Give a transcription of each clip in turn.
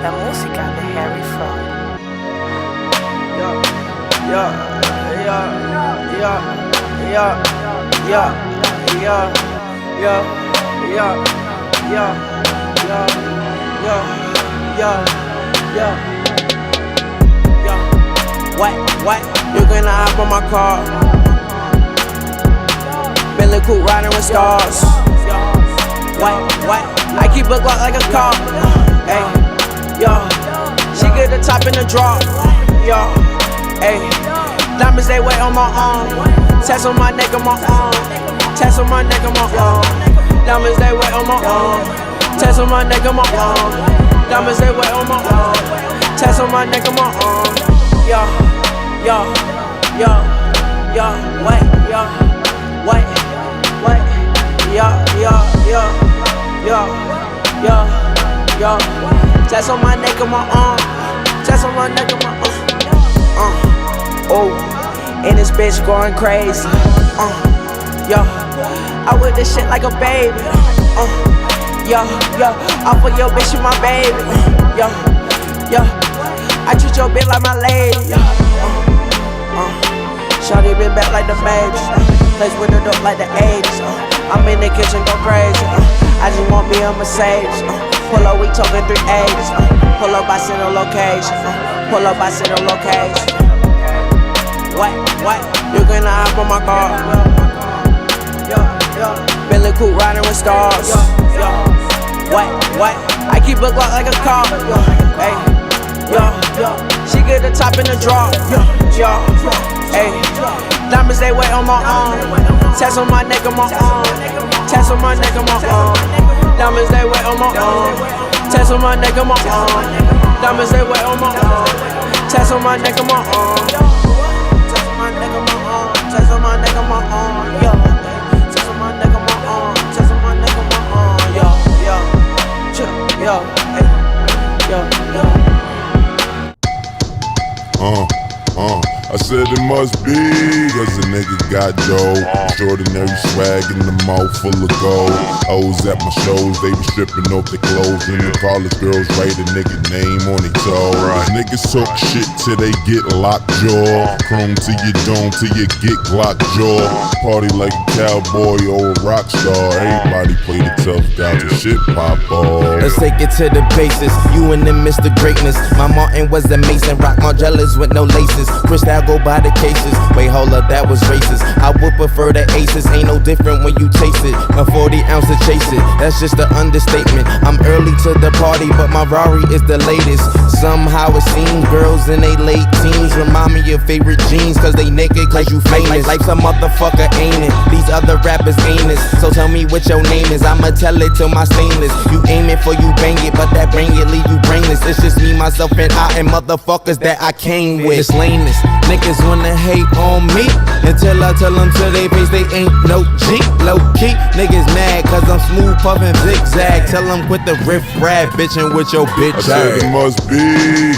La música de Harry Fraud. What? You gonna hop on my car? Bentley coupe riding with stars. What? I keep a Glock like a car. Hey, yo, she get the top in the draw. Yo, hey, diamonds they wait on my arm. Tats on my neck and my arm. Tats on my neck and my arm. Diamonds they wait on my arm. Tats on my neck and my arm. Diamonds they wait on my arm. Tats on my neck and my arm. Yo, wait, yo. Tats on my neck and my arm. Tats on my neck and my arm. Oh, and this bitch going crazy. Yo, I with this shit like a baby. Yo, I fuck your bitch, you my baby. Yo, I treat your bitch like my lady. Shawty been back like the babies. Place with the dope like the 80s. I'm in the kitchen, go crazy. I just want me a Mercedes. Pull up, we talking 380s. Pull up, I send a location. Pull up, I send a location. What? You gonna hop on my car? Billy Coop riding with stars. What? I keep a Glock like a car. Hey, she get the top in the draw. Hey, diamonds they wet on my arm. Tats on my neck on my arm. Tats on my neck on my arm. Diamonds they wet on my arm. Tats on my neck on my arm. Diamonds they wet on my arm. Tats on my neck on my arm. Tats on my neck on my arm. Tats on my neck on my arm. Tats on my neck on my arm. Tats on my neck on my arm. I said it must be, cause the nigga got dough. Extraordinary swag in the mouth full of gold. Hoes at my shows, they be stripping off their clothes. And the college girls write a nigga name on their toes. Niggas talk shit till they get locked jaw. Chrome to your dome till you get Glock jaw. Party like a cowboy or a rock star. Everybody play the tough guy till shit pop off. Let's take it to the basis. You and them Mr. Greatness. My Martin was the Mason. Rock Margellas with no laces. Crystal go by the cases. Wait, hold up, that was racist. I would prefer the aces. Ain't no different when you chase it. A 40 ounce to chase it. That's just an understatement. I'm early to the party, but my Rari is the latest. Somehow it seems girls in they late teens remind me of favorite jeans, cause they naked, cause you famous. Life's a motherfucker, ain't it? These other rappers ain't it. So tell me what your name is. I'ma tell it to my stainless. You aim it for you bang it, but that bang it leave you brainless. It's just me, myself, and I, and motherfuckers that I came with. It's lameness. Niggas wanna hate on me until I tell them to they face they ain't no G. Low key, niggas mad cause I'm smooth puffin' zigzag. Tell them quit the riff rap bitchin' with your bitch. I said it must be,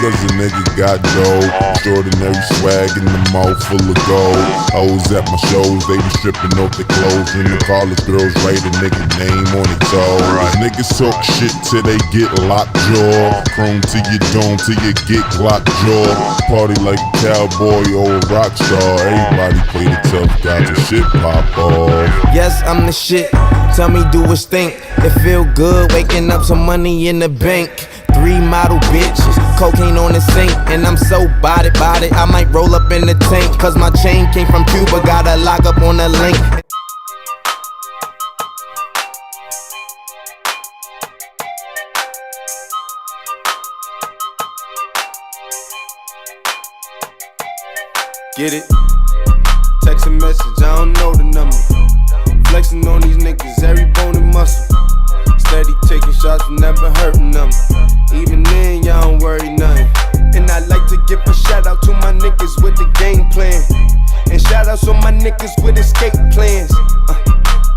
cause the nigga got dough. Extraordinary swag in the mouth full of gold. Hoes at my shows, they be stripping off their clothes. And the college girls write a nigga name on their toes. Niggas talk shit till they get locked jaw. Chrome to your dome till you get Glock jaw. Party like a cowboy or a rock star. Everybody play the tough guy till shit pop off. Yes, I'm the shit. Tell me, do it stink? It feel good waking up some money in the bank. 3 model bitches, cocaine on the sink, and I'm so body. I might roll up in the tank, cause my chain came from Cuba. Gotta lock up on the link. Get it? Text a message, I don't know the number. Flexing on these niggas, every bone and muscle. Steady taking shots, never hurting them. Even then, y'all don't worry nothing. And I like to give a shout out to my niggas with the game plan. And shout outs on my niggas with escape plans.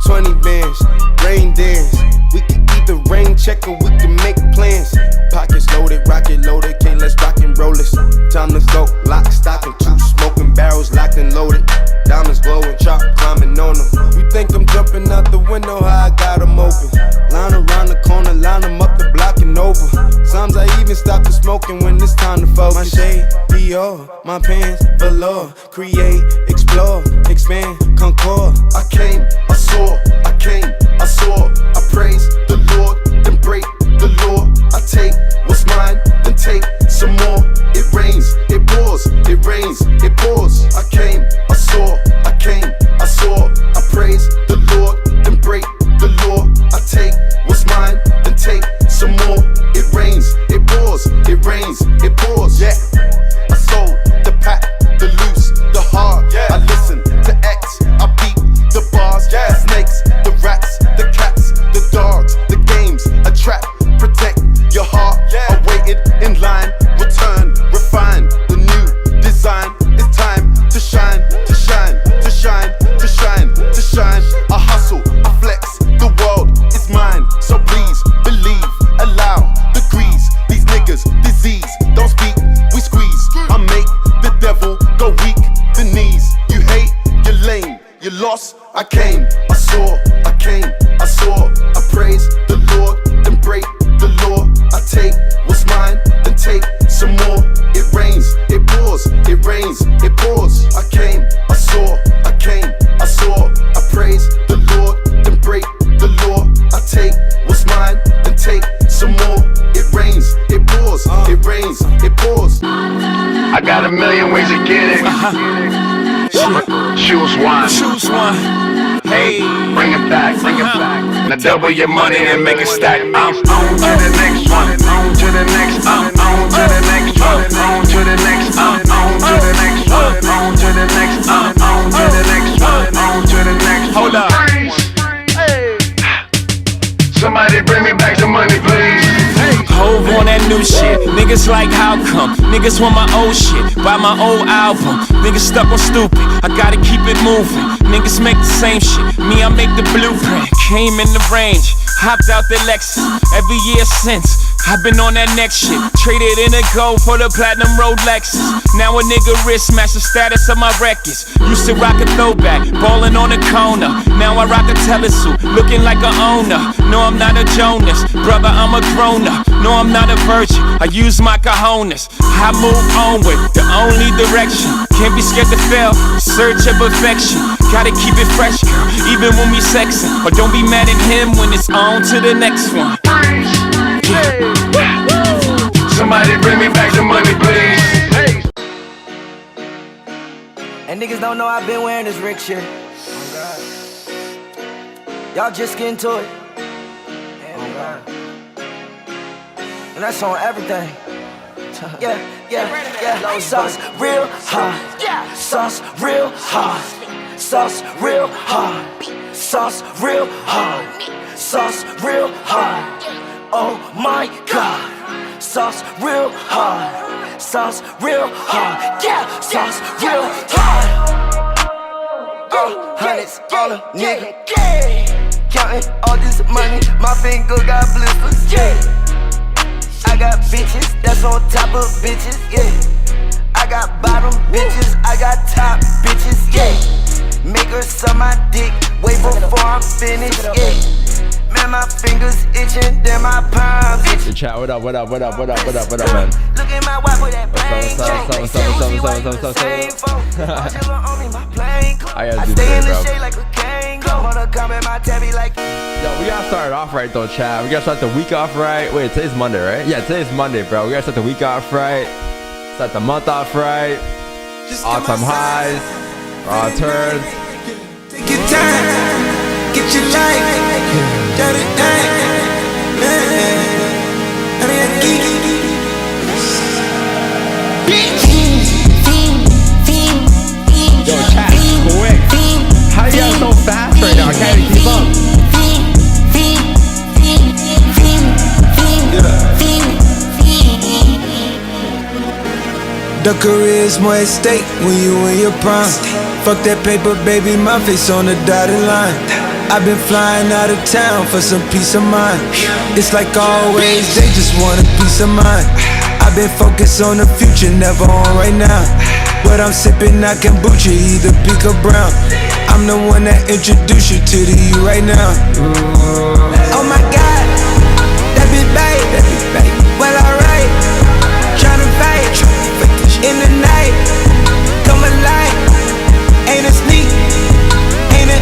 20 bands, rain dance. We can either rain check or we can make plans. Pockets loaded, rocket loaded, okay, let's rock and roll this. Time to go, lock, stock, and 2 smoking barrels locked and loaded. Diamonds glowing, chop climbing on them. You think I'm jumping out the window, how I got them open. Line around the corner, line them up the block and over. Sometimes I even stop the smoking when it's time to focus. My shade, Dior, my pants, velour. Create, explore, expand, concord. I came, I saw, I came, I saw. I praise the Lord, then break the law. I take what's mine, then take some more. It rains, it pours, it rains, it pours. I came, I saw, I came, I saw. I praise the Lord, then break the law. I take what's mine, then take some more. It rains, it pours, it rains, it pours. Yeah, I sold the pack, the loose, the hard. I listen to X, I beat the bars, the snakes, the rats, the cats, the dogs, the games, a trap, protect your heart. I waited in line, return, refine the new design. It's time to shine, to shine, to shine, to shine, to shine. I hustle, I flex, the world is mine. So please believe, allow the grease. These niggas, disease, don't speak, we squeeze. I make the devil go weak, the knees. You hate, you're lame, you lost. I came, I saw, I came, I saw. I praise the Lord, then break the law. I take what's mine, then take some more. It rains, it pours. I came, I saw, I came, I saw. I praise the Lord, then break the law. I take what's mine, then take some more. It rains, it pours, it rains, it pours. I got a million ways to get it. Choose one. Choose one. Hey, bring it back, bring it back. Now double your money and make it stack. I'm on to the next one, on to the next, on to the next one, on to the next, on to the next one, on to the next, on to the next one, on to the next. Hold up. Somebody bring me back the money, please. Hove on that new shit. Niggas like how come? Niggas want my old shit. Buy my old album. Niggas stuck on stupid. I gotta keep it moving. Niggas make the same shit. Me, I make the blueprint. Came in the range. Hopped out the Lexus. Every year since. I've been on that next shit. Traded in a gold for the platinum Rolexes. Now a nigga wrist match the status of my records. Used to rock a throwback, ballin' on the corner. Now I rock a telesuit, looking like a owner. No, I'm not a Jonas, brother, I'm a grown-up. No, I'm not a virgin, I use my cojones. I move onward, the only direction. Can't be scared to fail, search of perfection. Gotta keep it fresh, girl, even when we sexin'. Or don't be mad at him when it's on to the next one. Somebody bring me back the money, please. And niggas don't know I've been wearing this Rick shit. Y'all just get into it. And that's on everything. Yeah. Sauce real hot. Sauce real hot. Sauce real hot. Sauce real hot. Sauce real hot. Oh my God. Sauce real hot. Sauce real hot. Yeah. Sauce real hot. Hundreds on a nigga. Counting all this money. My finger got blisters. Yeah. I got bitches that's on top of bitches, yeah. I got bottom bitches, I got top bitches, yeah. Make her suck my dick way before I'm finished, yeah. Man, my fingers itching, then my palms itching. Chat, what up, man? Look at my wife with that bang I stay in the shade like a kangaroo. Wanna come in my tabby like. Yo, we gotta start it off right though, chat. We gotta start the week off right. Wait, today's Monday, right? Yeah, today's Monday, bro. We gotta start the week off right. Start the month off right. All-time highs. Raw turns. Take your time. Get your life. Dirty thing. Yo, chat, quick. How you guys so fast right now? I can't even keep up. The career's more at stake when you in your prime. Fuck that paper, baby, my face on the dotted line. I've been flying out of town for some peace of mind. It's like always, they just want a peace of mind. I've been focused on the future, never on right now. But I'm sipping not kombucha, either pink or brown. I'm the one that introduced you to the you right now. Oh my God, that be babe, well alright. Tryna fight in the night, come alive. Ain't it sneak? Ain't it?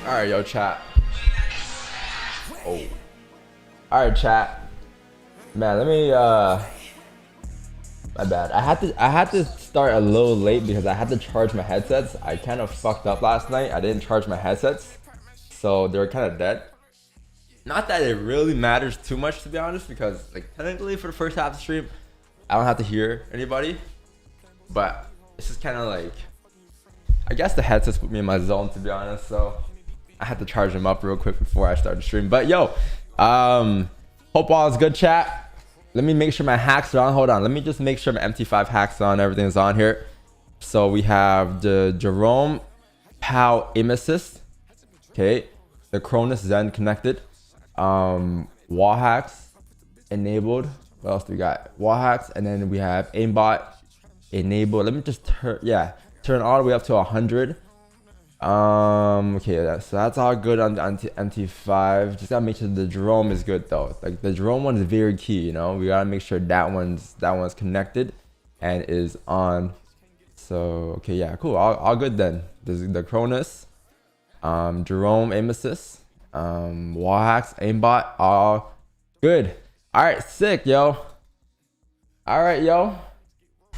Alright, yo, chat. Oh. Alright, chat. Man, let me my bad. I had to start a little late because I had to charge my headsets. I kind of fucked up last night. I didn't charge my headsets, so they were kind of dead. Not that it really matters too much, to be honest, because like technically for the first half of the stream, I don't have to hear anybody. But it's just kind of like, I guess the headsets put me in my zone, to be honest. So I had to charge them up real quick before I started the stream. But yo, hope all is good, chat. Let me make sure my hacks are on. Hold on. Let me just make sure my MT5 hacks on. Everything's on here. So we have the Jerome Pow Aim Assist. Okay. The Cronus Zen connected. Wall hacks enabled. What else do we got? Wall hacks, and then we have aimbot enabled. Let me just turn all the way up to 100. Okay, so that's all good on the NT5. Just gotta make sure the drone is good though. Like the drone one is very key, you know. We gotta make sure that one's connected and is on. So okay, yeah, cool. All good then. There's the Cronus, Jerome aim assist, wall hacks, aimbot, all good. All right, sick, yo. All right, yo.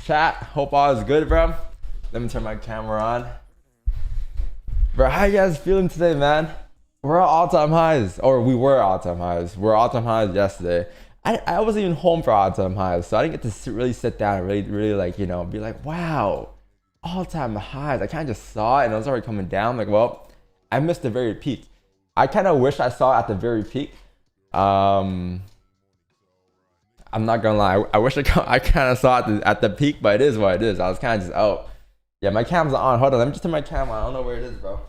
Chat, hope all is good, bro. Let me turn my camera on. Bro, how you guys feeling today, man? We're at all-time highs, or we were all-time highs. We're all-time highs yesterday. I wasn't even home for all-time highs, so I didn't get to really sit down and really like, you know, be like, wow, all-time highs. I kind of just saw it and it was already coming down. Like, well, I missed the very peak. I kind of wish I saw it at the very peak. I'm not gonna lie. I wish I kind of saw it at the peak, but it is what it is. I was kind of just out. Yeah, my cam's on. Hold on, let me just turn my camera on. I don't know where it is, bro.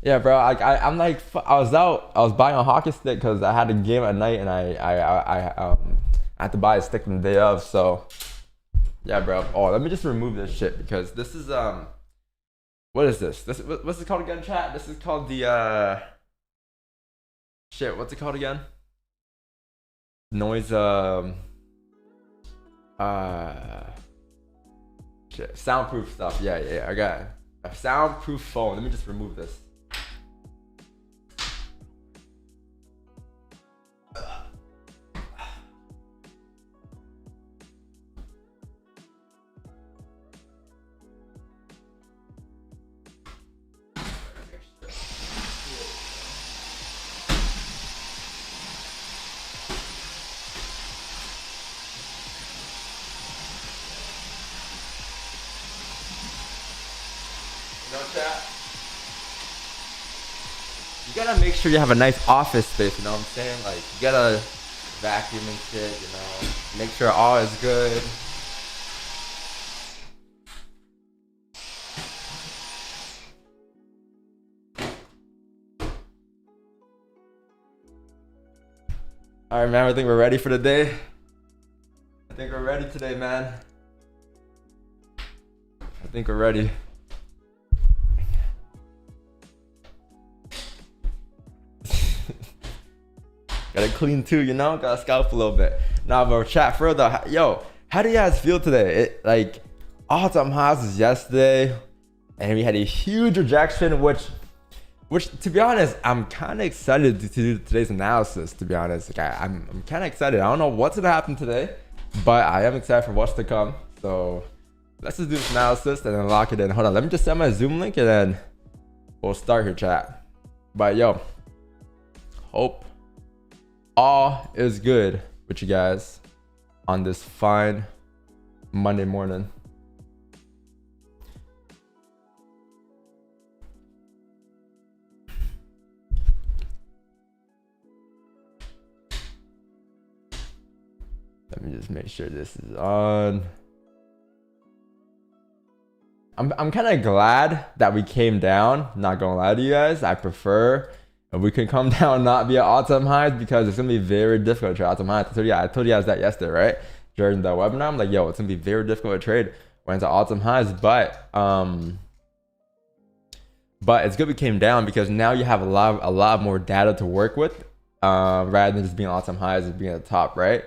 Yeah, bro. I'm like, I was out. I was buying a hockey stick because I had a game at night, and I had to buy a stick the day of. So, yeah, bro. Oh, let me just remove this shit because this is what is this? What's it called again, chat? This is called the shit. What's it called again? Noise. Shit. Soundproof stuff. Yeah. I got a soundproof phone. Let me just remove this. You gotta make sure you have a nice office space, you know what I'm saying? Like, you gotta vacuum and shit, you know? Make sure all is good. Alright, man, I think we're ready for the day. I think we're ready today, man. I think we're ready. Gotta clean too, you know? Gotta scalp a little bit. Nah, bro, chat further. Yo, how do you guys feel today? Like, all-time highs was yesterday, and we had a huge rejection, which to be honest, I'm kind of excited to do today's analysis, to be honest. Like, I'm kind of excited. I don't know what's gonna happen today, but I am excited for what's to come. So let's just do this analysis and then lock it in. Hold on, let me just send my Zoom link and then we'll start here, chat. But yo, hope all is good with you guys on this fine Monday morning. Let me just make sure this is on. I'm kind of glad that we came down, not gonna lie to you guys. I prefer if we can come down, not be at all-time highs, because it's gonna be very difficult to trade all-time highs. I told you guys that yesterday, right? During the webinar, I'm like, yo, it's gonna be very difficult to trade when it's at all-time highs, but it's good we came down because now you have a lot more data to work with, rather than just being all-time highs and being at the top, right?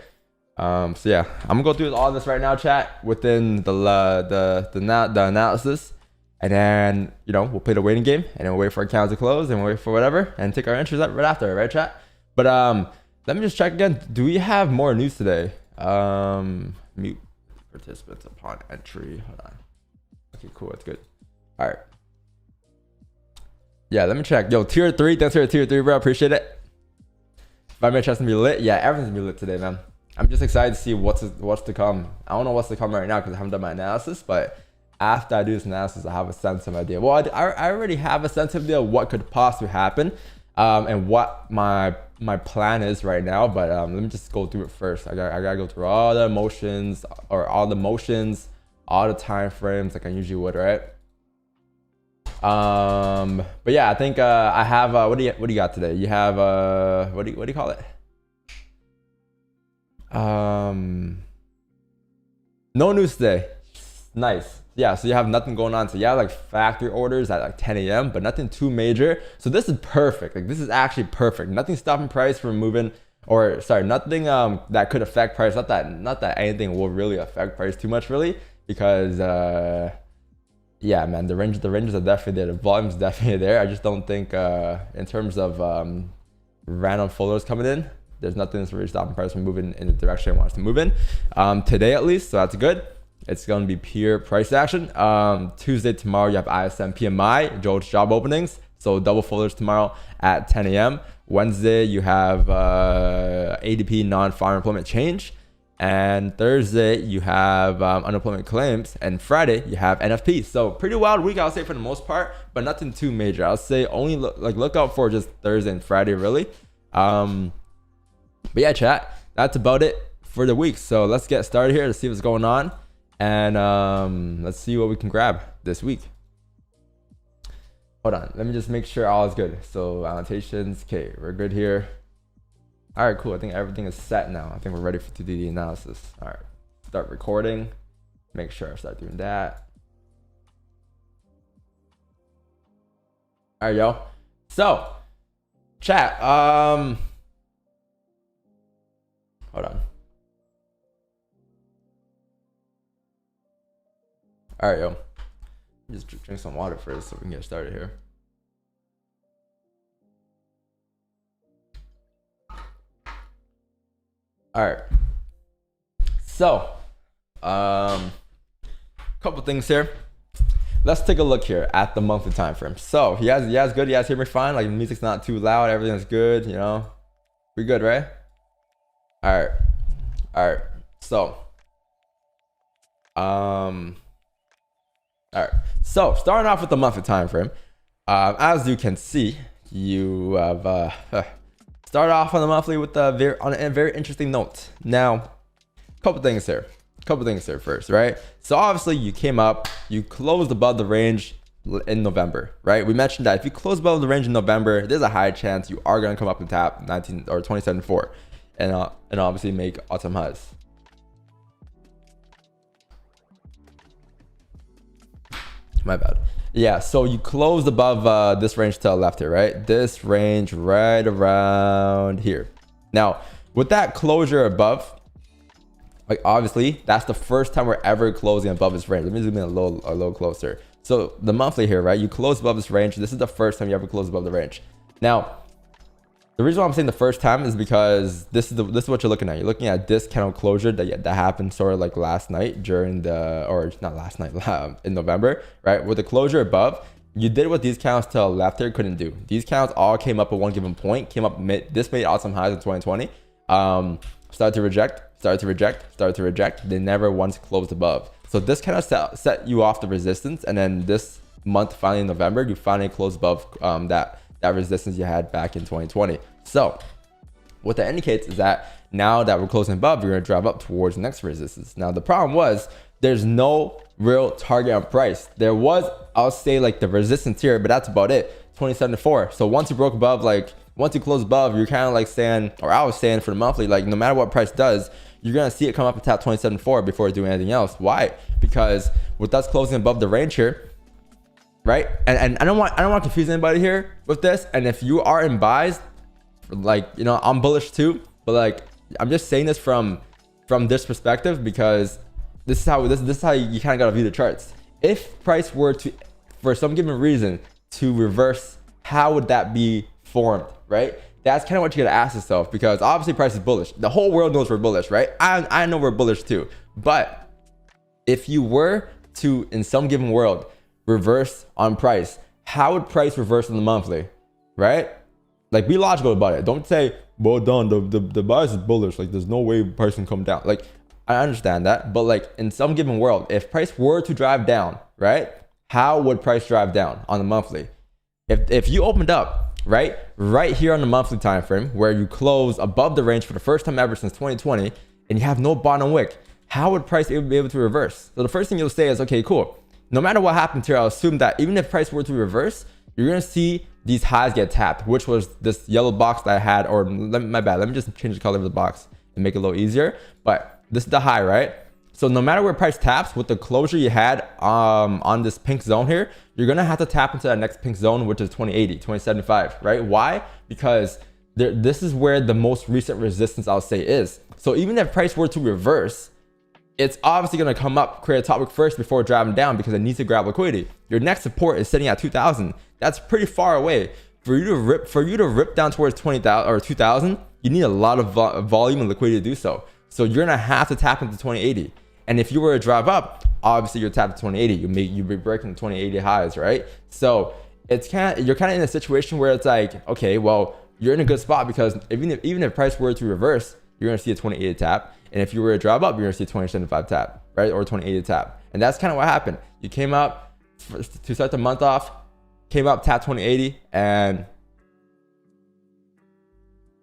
So yeah, I'm gonna go through all this right now, chat, within the analysis. And then, you know, we'll play the waiting game and then we'll wait for our accounts to close and we'll wait for whatever and take our entries right after, right, chat? But let me just check again. Do we have more news today? Mute participants upon entry. Hold on. Okay, cool. That's good. All right. Yeah, let me check. Yo, tier 3. Thanks for tier 3, bro. Appreciate it. Environment chest gonna be lit. Yeah, everything's gonna be lit today, man. I'm just excited to see what's to come. I don't know what's to come right now because I haven't done my analysis, but after I do this analysis, I have a sense of idea. Well, I already have a sense of idea of what could possibly happen, and what my plan is right now. But let me just go through it first. I gotta go through all the motions, all the time frames, like I usually would, right? But yeah, I think I have what do you got today? You have what do you call it? No news today. Nice. Yeah, so you have nothing going on. So you have like factory orders at like 10 a.m. but nothing too major. So this is perfect. Like this is actually perfect. Nothing stopping price from moving, or sorry, nothing that could affect price. Not that anything will really affect price too much really, because yeah, man, the ranges are definitely there. The volume's definitely there. I just don't think in terms of random followers coming in, there's nothing that's really stopping price from moving in the direction it wants to move in today at least. So that's good. It's going to be pure price action. Tuesday, tomorrow, you have ISM PMI, job openings. So double folders tomorrow at 10 a.m. Wednesday, you have ADP non-farm employment change. And Thursday, you have unemployment claims. And Friday, you have NFP. So pretty wild week, I'll say, for the most part, but nothing too major. I'll say only look out for just Thursday and Friday, really. But yeah, chat, that's about it for the week. So let's get started here to see what's going on. And let's see what we can grab this week. Hold on, let me just make sure all is good. So annotations, okay, we're good here. All right, cool. I think everything is set now. I think we're ready to do the analysis. All right, start recording. Make sure I start doing that. All right, yo. So, chat. Hold on. All right, yo. Just drink some water first so we can get started here. All right. So, couple things here. Let's take a look here at the monthly time frame. So, you guys good? You guys hear me fine? Like the music's not too loud. Everything's good. You know, we good, right? All right. All right. So, all right, so starting off with the monthly time frame, as you can see, you have started off on the monthly with a very interesting note. Now, couple things here first, right? So obviously you came up, you closed above the range in November, right? We mentioned that if you close above the range in November, there's a high chance you are going to come up and tap 19 or 27.4 and obviously make all-time highs. My bad. Yeah, so you closed above this range to the left here, right? This range right around here. Now, with that closure above, like obviously, that's the first time we're ever closing above this range. Let me zoom in a little closer. So the monthly here, right? You close above this range. This is the first time you ever close above the range. Now, the reason why I'm saying the first time is because this is what you're looking at. You're looking at this candle closure that happened sort of like last night during or not last night, in November, right? With the closure above, you did what these candles to the left here couldn't do. These candles all came up at one given point, this made awesome highs in 2020. Started to reject. They never once closed above. So this kind of set you off the resistance, and then this month, finally in November, you finally closed above that resistance you had back in 2020. So what that indicates is that now that we're closing above, you're going to drive up towards the next resistance. Now the problem was there's no real target on price. There was, I'll say, like the resistance here, but that's about it. 27.4. So once you broke above, like once you close above, you're kind of like saying, or I was saying for the monthly, like no matter what price does, you're going to see it come up and tap 27.4 before doing anything else. Why? Because with us closing above the range here, right? And I don't want to confuse anybody here with this. And if you are in buys, like, you know, I'm bullish too, but like I'm just saying this from this perspective, because this is how you kind of gotta view the charts. If price were to, for some given reason, to reverse, how would that be formed, right? That's kind of what you gotta ask yourself, because obviously price is bullish. The whole world knows we're bullish, right? I know we're bullish too. But if you were to, in some given world, reverse on price, how would price reverse in the monthly, right? Like, be logical about it. Don't say, well done, the bias is bullish, like there's no way price can come down. Like, I understand that, but like in some given world, if price were to drive down, right, how would price drive down on the monthly? If you opened up right here on the monthly time frame, where you close above the range for the first time ever since 2020, and you have no bottom wick, how would price be able to reverse? So the first thing you'll say is, okay, cool, no matter what happens here, I'll assume that even if price were to reverse, you're gonna see these highs get tapped, which was this yellow box that I had, or my bad, let me just change the color of the box and make it a little easier. But this is the high, right? So no matter where price taps, with the closure you had on this pink zone here, you're gonna have to tap into that next pink zone, which is 2080, 2075, right? Why? Because this is where the most recent resistance, I'll say, is. So even if price were to reverse, it's obviously going to come up, create a top wick first before driving down, because it needs to grab liquidity. Your next support is sitting at 2,000. That's pretty far away. For you to rip down towards 20,000 or 2,000, you need a lot of volume and liquidity to do so. So you're going to have to tap into 2080. And if you were to drive up, obviously you're tapped to 2080. You'll be breaking the 2080 highs, right? So you're kind of in a situation where it's like, okay, well, you're in a good spot, because even if price were to reverse, you're going to see a 2080 tap. And if you were to drive up, you're going to see a 2075 tap, right? Or 2080 tap. And that's kind of what happened. You came up to start the month off, came up, tapped 2080, and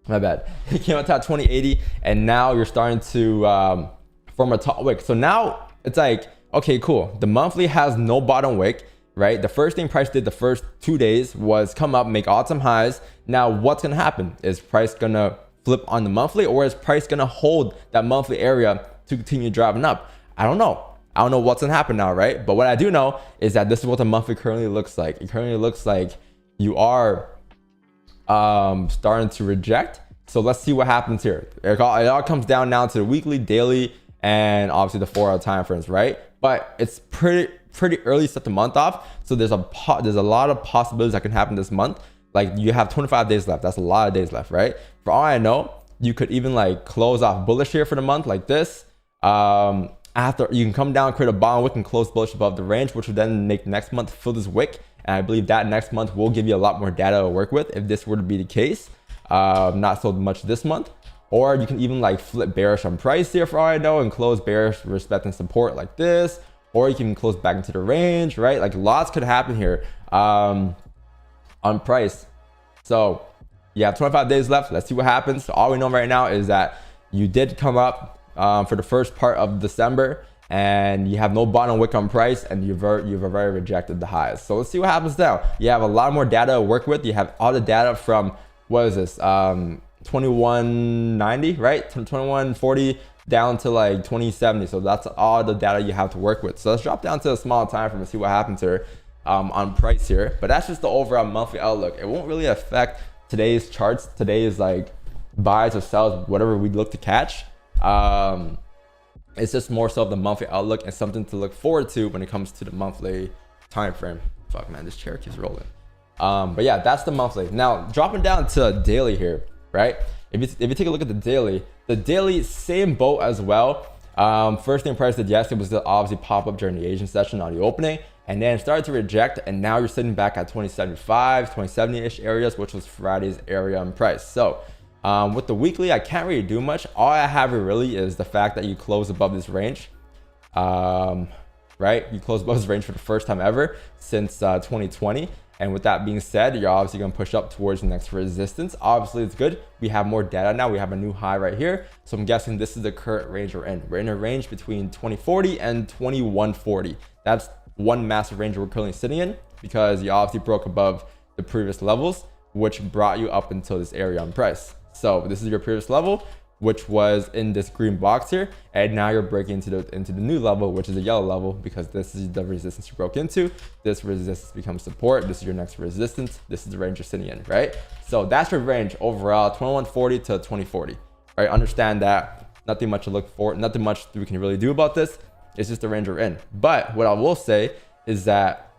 my bad. You came up, tapped 2080, and now you're starting to form a top wick. So now it's like, okay, cool. The monthly has no bottom wick, right? The first thing price did the first 2 days was come up, make all-time highs. Now what's going to happen? Is price going to flip on the monthly, or is price gonna hold that monthly area to continue driving up? I don't know. I don't know what's gonna happen now, right? But what I do know is that this is what the monthly currently looks like. It currently looks like you are starting to reject. So let's see what happens here. It all comes down now to the weekly, daily, and obviously the 4 hour time frames, right? But it's pretty early to set the month off. So there's a lot of possibilities that can happen this month. Like, you have 25 days left. That's a lot of days left, right? For all I know, you could even like close off bullish here for the month like this. After you can come down, create a bottom wick, and close bullish above the range, which would then make next month fill this wick. And I believe that next month will give you a lot more data to work with if this were to be the case. Not so much this month. Or you can even like flip bearish on price here for all I know, and close bearish respecting support like this. Or you can close back into the range, right? Like, lots could happen here. On price. So you have 25 days left. Let's see what happens. So all we know right now is that you did come up for the first part of December, and you have no bottom wick on price, and you've already rejected the highs. So let's see what happens now. You have a lot more data to work with. You have all the data from, what is this, 2190, right? 2140 down to like 2070. So that's all the data you have to work with. So let's drop down to a small time frame and see what happens here. On price here, but that's just the overall monthly outlook. It won't really affect today's charts. Today's like buys or sells, whatever we look to catch. It's just more so of the monthly outlook and something to look forward to when it comes to the monthly time frame. Fuck, man, this chair keeps rolling. But yeah, that's the monthly. Now dropping down to daily here, right? If you take a look at the daily, same boat as well. First thing price did yesterday was to obviously pop up during the Asian session on the opening, and then started to reject, and now you're sitting back at 2075, 2070-ish areas, which was Friday's area on price. So with the weekly, I can't really do much. All I have really is the fact that you close above this range, right? You close above this range for the first time ever since 2020. And with that being said, you're obviously going to push up towards the next resistance. Obviously, it's good. We have more data now. We have a new high right here. So I'm guessing this is the current range we're in. We're in a range between 2040 and 2140. That's one massive range we're currently sitting in, because you obviously broke above the previous levels, which brought you up until this area on price. So this is your previous level, which was in this green box here, and now you're breaking into the new level, which is the yellow level, because this is the resistance you broke into. This resistance becomes support. This is your next resistance. This is the range you're sitting in, right? So that's your range overall, 2140 to 2040. Right? Understand that nothing much to look for, nothing much we can really do about this. It's just the range we're in. But what I will say is that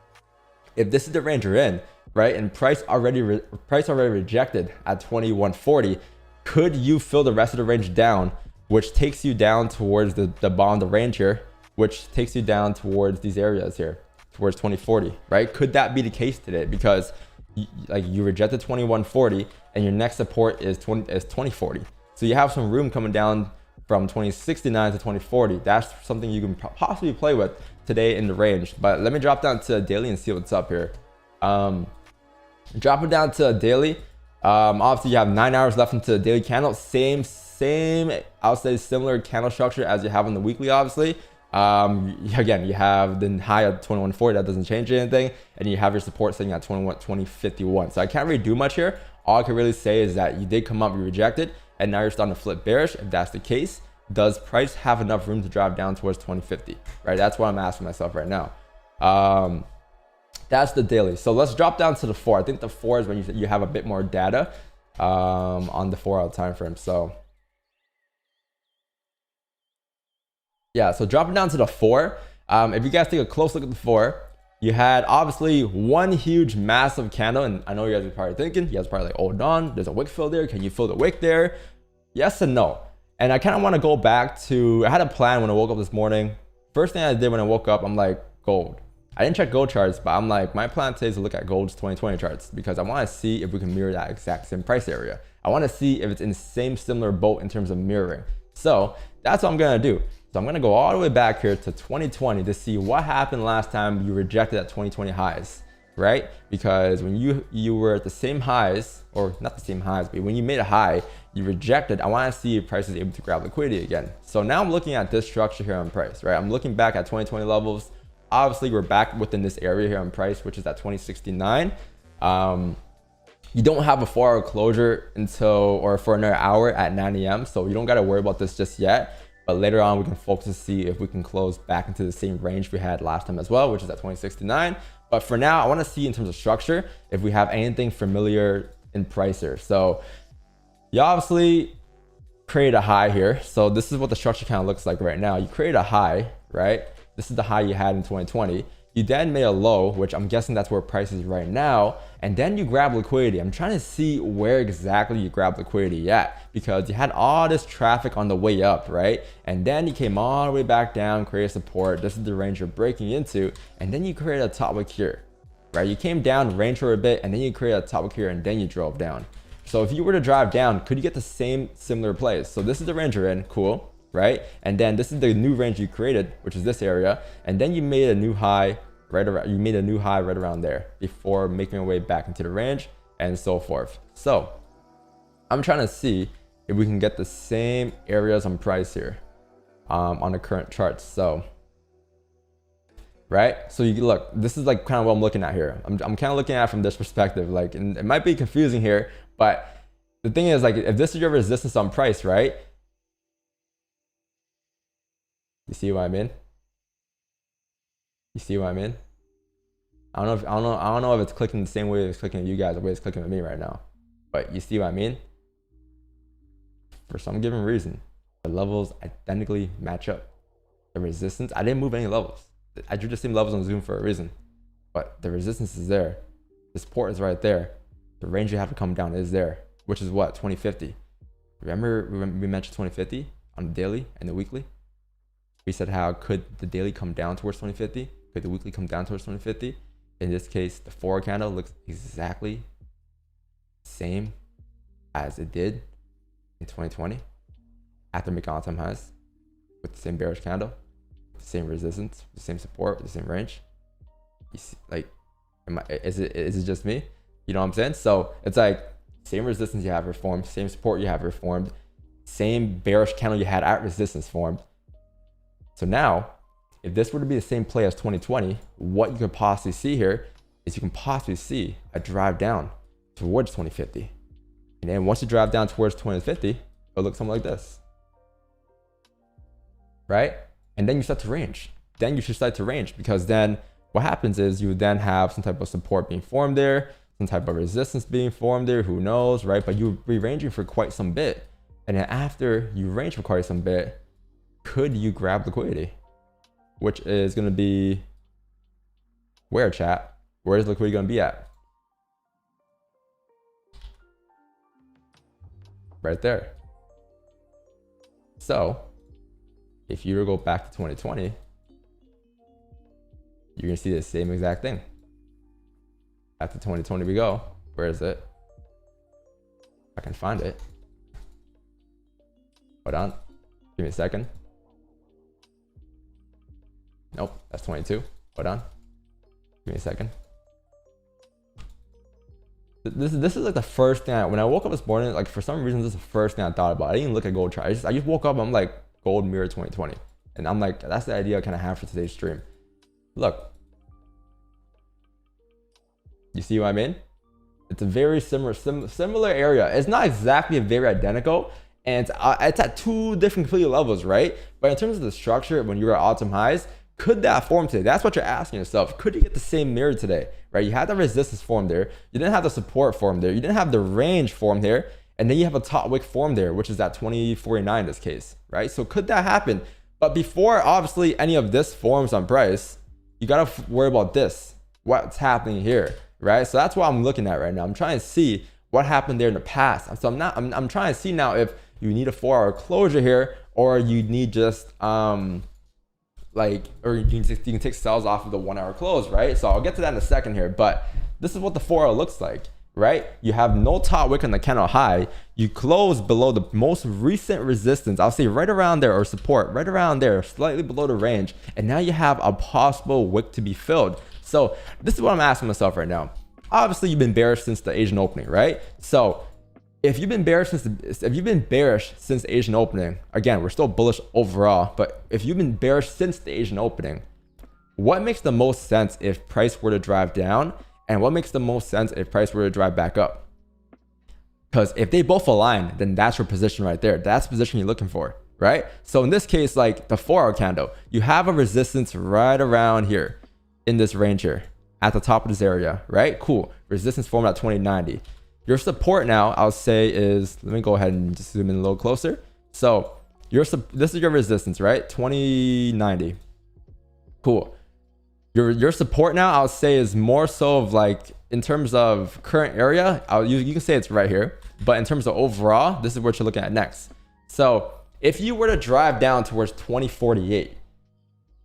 if this is the range you're in, right, and price already rejected at 2140, could you fill the rest of the range down, which takes you down towards the bottom of the range here, which takes you down towards these areas here, towards 2040, right? Could that be the case today? Because you rejected 2140, and your next support is 2040. So you have some room coming down from 2069 to 2040. That's something you can possibly play with today in the range. But let me drop down to daily and see what's up here. Dropping down to daily. Obviously you have 9 hours left into the daily candle. Same, I'll say similar candle structure as you have on the weekly, obviously. Again, you have the high at 21.40, that doesn't change anything, and you have your support sitting at 20.51. So I can't really do much here. All I can really say is that you did come up, you rejected, and now you're starting to flip bearish. If that's the case, does price have enough room to drive down towards 2050? Right, that's what I'm asking myself right now. That's the daily. So let's drop down to the 4. I think the 4 is when you have a bit more data on the 4-hour time frame. So yeah, so dropping down to the 4. If you guys take a close look at the 4, you had obviously one huge massive candle, and I know you guys are probably thinking, you guys are probably like, hold on, there's a wick fill there. Can you fill the wick there? Yes and no. And I kind of want to go back to, I had a plan when I woke up this morning. First thing I did when I woke up, I'm like, gold. I didn't check gold charts, but I'm like, my plan today is to look at gold's 2020 charts because I want to see if we can mirror that exact same price area. I want to see if it's in the same similar boat in terms of mirroring. So that's what I'm going to do. So I'm going to go all the way back here to 2020 to see what happened last time you rejected at 2020 highs, right? Because when you were at the same highs, or not the same highs, but when you made a high, you rejected. I want to see if price is able to grab liquidity again. So now I'm looking at this structure here on price, right? I'm looking back at 2020 levels. Obviously, we're back within this area here on price, which is at 2069. You don't have a 4-hour closure until, or for another hour at 9 a.m. So you don't got to worry about this just yet. But later on, we can focus to see if we can close back into the same range we had last time as well, which is at 2069. But for now, I want to see in terms of structure, if we have anything familiar in price here. So you obviously create a high here. So this is what the structure kind of looks like right now. You create a high, right? This is the high you had in 2020. You then made a low, which I'm guessing that's where price is right now. And then you grab liquidity. I'm trying to see where exactly you grab liquidity at, because you had all this traffic on the way up, right? And then you came all the way back down, created support. This is the range you're breaking into. And then you created a top wick here, right? You came down, range for a bit, and then you created a top wick here, and then you drove down. So if you were to drive down, could you get the same similar plays? So this is the range you're in, cool, right? And then this is the new range you created, which is this area. And then you made a new high right around, you made a new high right around there before making your way back into the range and so forth. So I'm trying to see if we can get the same areas on price here on the current charts. So right, so you look, this is like kind of what I'm looking at here. I'm kind of looking at it from this perspective, like, and it might be confusing here, but the thing is, like, if this is your resistance on price, right? You see what I mean? You see what I mean? I don't know if it's clicking the same way it's clicking at you guys, the way it's clicking at me right now. But you see what I mean? For some given reason, the levels identically match up. The resistance, I didn't move any levels. I drew the same levels on Zoom for a reason. But the resistance is there. The support is right there. The range you have to come down is there, which is what? 2050. Remember we mentioned 2050 on the daily and the weekly? We said how could the daily come down towards 2050? Could the weekly come down towards 2050? In this case, the 4 candle looks exactly the same as it did in 2020 after making all-time highs, with the same bearish candle, with the same resistance, the same support, the same range. You see, like, is it just me? You know what I'm saying? So it's like same resistance you have reformed, same support you have reformed, same bearish candle you had at resistance formed. So now, if this were to be the same play as 2020, what you could possibly see here is you can possibly see a drive down towards 2050. And then once you drive down towards 2050, it'll look something like this. Right? And then you start to range. Then you should start to range, because then what happens is you would then have some type of support being formed there, some type of resistance being formed there, who knows, right? But you'll be ranging for quite some bit. And then after you range for quite some bit, could you grab liquidity? Which is going to be where, chat? Where is liquidity going to be at? Right there. So if you were to go back to 2020, you're going to see the same exact thing. After 2020 we go. Where is it? I can find it. Hold on. Give me a second. Nope, that's 22. Hold on. Give me a second. This is like the first thing when I woke up this morning, like for some reason, this is the first thing I thought about. I didn't even look at gold chart. I just woke up, I'm like, gold mirror 2020. And I'm like, that's the idea I kind of have for today's stream. Look, you see what I mean? It's a very similar area. It's not exactly very identical, and it's at two different completely levels, right? But in terms of the structure, when you're at all-time highs, could that form today? That's what you're asking yourself. Could you get the same mirror today, right? You had the resistance form there. You didn't have the support form there. You didn't have the range form there. And then you have a top wick form there, which is at 2049 in this case, right? So could that happen? But before, obviously, any of this forms on price, you got to worry about this, what's happening here, right? So that's what I'm looking at right now. I'm trying to see what happened there in the past. So I'm trying to see now if you need a 4-hour closure here, or you need just, or you can take sells off of the 1-hour close, right? So I'll get to that in a second here, but this is what the 4-hour looks like, right? You have no top wick on the candle high. You close below the most recent resistance. I'll say right around there, or support right around there, slightly below the range. And now you have a possible wick to be filled. So this is what I'm asking myself right now. Obviously, you've been bearish since the Asian opening, right? So if you've been bearish since the Asian opening, again, we're still bullish overall, but if you've been bearish since the Asian opening, what makes the most sense if price were to drive down, and what makes the most sense if price were to drive back up? Because if they both align, then that's your position right there. That's the position you're looking for, right? So in this case, like the 4-hour candle, you have a resistance right around here in this range here at the top of this area, right? Cool. Resistance formed at 2090. Your support now, I'll say, is, let me go ahead and just zoom in a little closer. So this is your resistance, right? 2090. Cool. Your support now, I'll say, is more so of like, in terms of current area, you can say it's right here. But in terms of overall, this is what you're looking at next. So if you were to drive down towards 2048,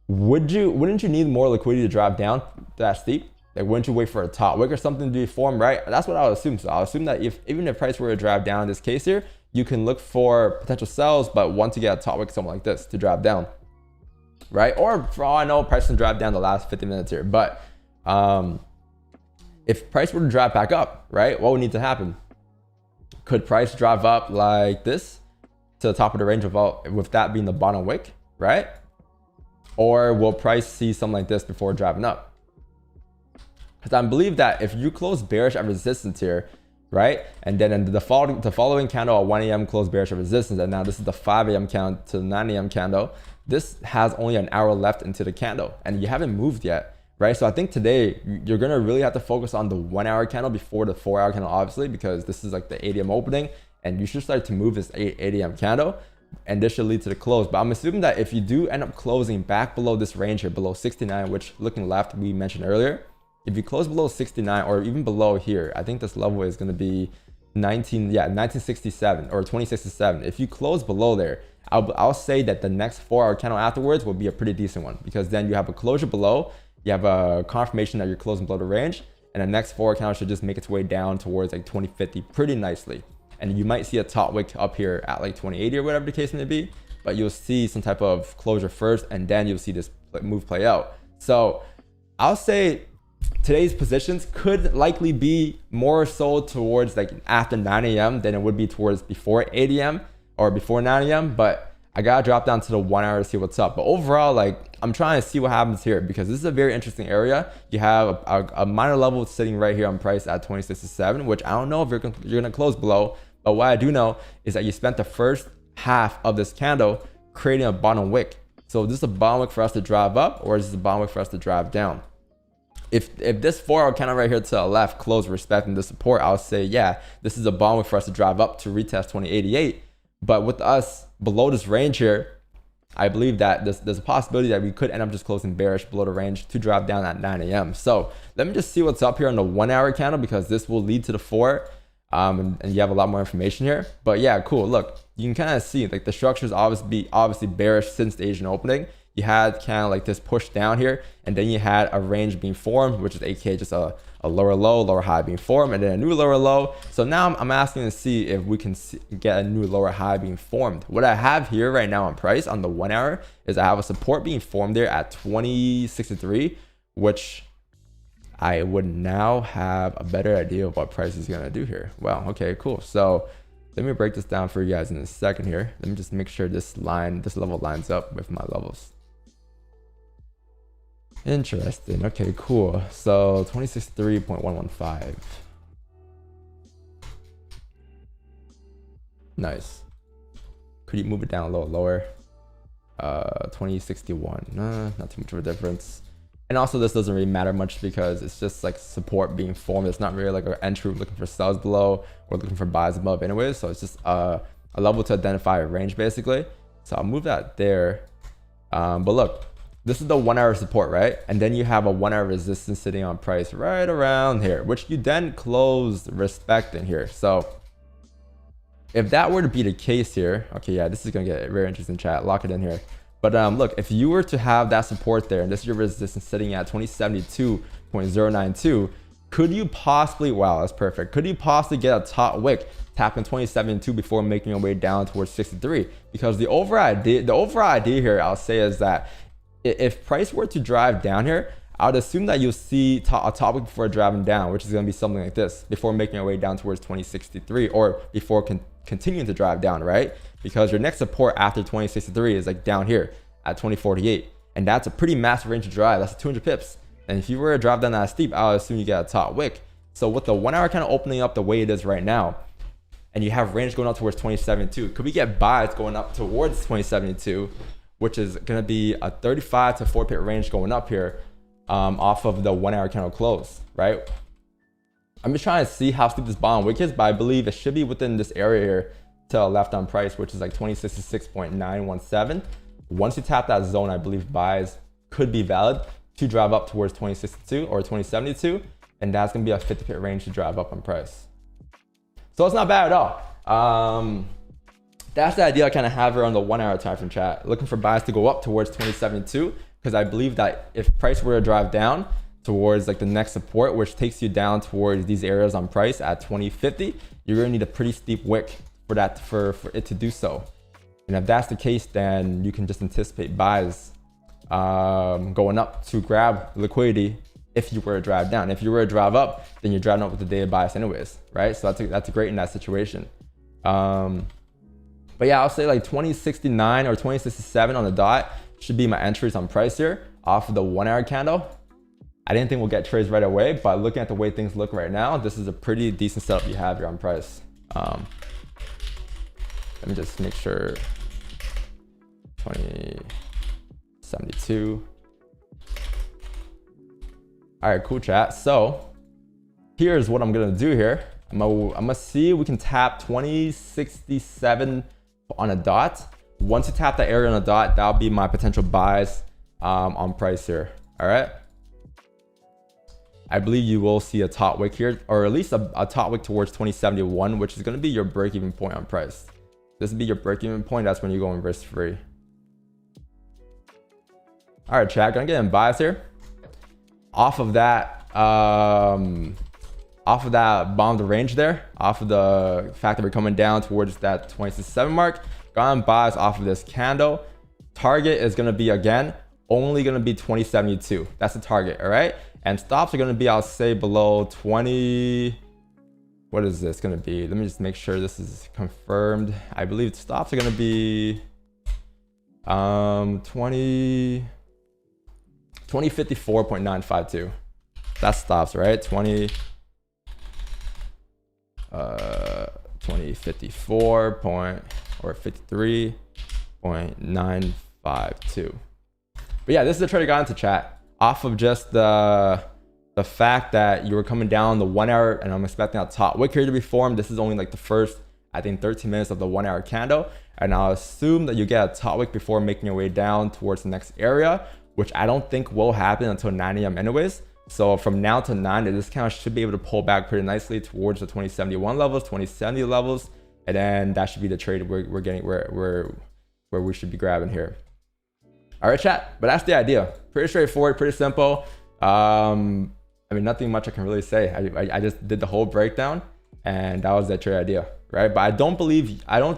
wouldn't you need more liquidity to drive down that steep? Like, wouldn't you wait for a top wick or something to be formed, right? That's what I would assume. So I'll assume that even if price were to drive down in this case here, you can look for potential sells, but want to get a top wick, something like this to drive down, right? Or for all I know, price can drive down the last 50 minutes here. But if price were to drive back up, right, what would need to happen? Could price drive up like this to the top of the range with that being the bottom wick, right? Or will price see something like this before driving up? Because I believe that if you close bearish at resistance here, right, and then in the following candle at 1 a.m. close bearish at resistance, and now this is the 5 a.m. candle to the 9 a.m. candle, this has only an hour left into the candle, and you haven't moved yet, right? So I think today you're gonna really have to focus on the 1-hour candle before the 4-hour candle, obviously, because this is like the 8 a.m. opening, and you should start to move this 8 a.m. candle, and this should lead to the close. But I'm assuming that if you do end up closing back below this range here, below 69, which looking left we mentioned earlier, if you close below 69 or even below here, I think this level is going to be 1967 or 2067. If you close below there, I'll say that the next 4-hour candle afterwards will be a pretty decent one, because then you have a closure below, you have a confirmation that you're closing below the range, and the next 4-hour candle should just make its way down towards like 2050 pretty nicely. And you might see a top wick up here at like 2080 or whatever the case may be, but you'll see some type of closure first, and then you'll see this move play out. So I'll say today's positions could likely be more so towards like after 9 a.m. than it would be towards before 8 a.m. or before 9 a.m. But I gotta drop down to the 1 hour to see what's up. But overall, like, I'm trying to see what happens here, because this is a very interesting area. You have a minor level sitting right here on price at 2067, which I don't know if you're gonna close below. But what I do know is that you spent the first half of this candle creating a bottom wick. So this is a bottom wick for us to drive up, or is this a bottom wick for us to drive down? If this 4-hour candle right here to the left close respecting the support, I'll say, yeah, this is a bottom wick for us to drive up to retest 2088. But with us below this range here, I believe that there's a possibility that we could end up just closing bearish below the range to drive down at 9 a.m. So let me just see what's up here on the 1-hour candle, because this will lead to the 4. And you have a lot more information here. But yeah, cool. Look, you can kind of see like the structure is obviously bearish since the Asian opening. You had kind of like this push down here, and then you had a range being formed, which is aka just a lower low, lower high being formed, and then a new lower low. So now I'm asking to see if we can get a new lower high being formed. What I have here right now on price on the 1 hour is I have a support being formed there at 2063, which I would now have a better idea of what price is going to do here. Wow. Okay, cool. So Let me break this down for you guys in a second here. Let me just make sure this level lines up with my levels. Interesting. Okay, cool. So 2063.115. Nice. Could you move it down a little lower? 2061. Not too much of a difference. And also this doesn't really matter much because it's just like support being formed. It's not really like an entry looking for sells below or looking for buys above anyways. So it's just a level to identify a range basically. So I'll move that there. But look, this is the 1 hour support, right? And then you have a 1 hour resistance sitting on price right around here, which you then close respecting here. So if that were to be the case here, okay, yeah, this is gonna get very interesting, chat. Lock it in here. But look, if you were to have that support there, and this is your resistance sitting at 2072.092, could you possibly, wow, that's perfect. Could you possibly get a top wick tapping 2072 before making your way down towards 63? Because the overall idea here, I'll say, is that if price were to drive down here, I would assume that you'll see a top wick before driving down, which is going to be something like this, before making your way down towards 2063, or before continuing to drive down, right? Because your next support after 2063 is like down here at 2048, and that's a pretty massive range to drive. That's 200 pips, and if you were to drive down that steep, I would assume you get a top wick. So with the 1 hour kind of opening up the way it is right now, and you have range going up towards 2072, could we get buys going up towards 2072, which is going to be a 35 to 4 pip range going up here, off of the 1 hour candle close, right? I'm just trying to see how steep this bottom wick is, but I believe it should be within this area here to the left on price, which is like 2066.917. Once you tap that zone, I believe buys could be valid to drive up towards 2062 or 2072, and that's gonna be a 50 pip range to drive up on price. So it's not bad at all. That's the idea I kind of have here on the 1 hour time frame, chat. Looking for buys to go up towards 2072, because I believe that if price were to drive down towards like the next support, which takes you down towards these areas on price at 2050, you're gonna need a pretty steep wick for that for it to do so. And if that's the case, then you can just anticipate buys going up to grab liquidity if you were to drive down. If you were to drive up, then you're driving up with the daily bias anyways, right? So that's great in that situation. But yeah, I'll say like 2069 or 2067 on the dot should be my entries on price here off of the 1 hour candle. I didn't think we'll get trades right away, but looking at the way things look right now, this is a pretty decent setup you have here on price. Let me just make sure. 2072. All right, cool, chat. So here's what I'm gonna do here. I'm gonna see if we can tap 2067 on a dot. Once you tap that area on a dot, that'll be my potential buys on price here. All right. I believe you will see a top wick here, or at least a top wick towards 2071, which is going to be your break-even point on price. This will be your break-even point. That's when you're going risk-free. All right, chat. Gonna get in buys here. Off of that bottom of the range there, off of the fact that we're coming down towards that 27 mark, got in buys off of this candle. Target is going to be, again, only going to be 2072. That's the target. All right. And stops are going to be, I'll say, below 20. What is this going to be? Let me just make sure this is confirmed. I believe stops are going to be 2054.952. That stops, right? 2054 or 53.952. But yeah, this is the trade I got into, chat, off of just the fact that you were coming down the 1 hour, and I'm expecting a top wick here to be formed. This is only like the first, I think, 13 minutes of the 1 hour candle, and I'll assume that you get a top wick before making your way down towards the next area, which I don't think will happen until 9 a.m. anyways. So from now to 9, the discount should be able to pull back pretty nicely towards the 2071 levels, 2070 levels, and then that should be the trade we're getting, where we should be grabbing here. All right, chat, but that's the idea. Pretty straightforward, pretty simple. I mean, nothing much I can really say. I just did the whole breakdown, and that was the trade idea, right? But I don't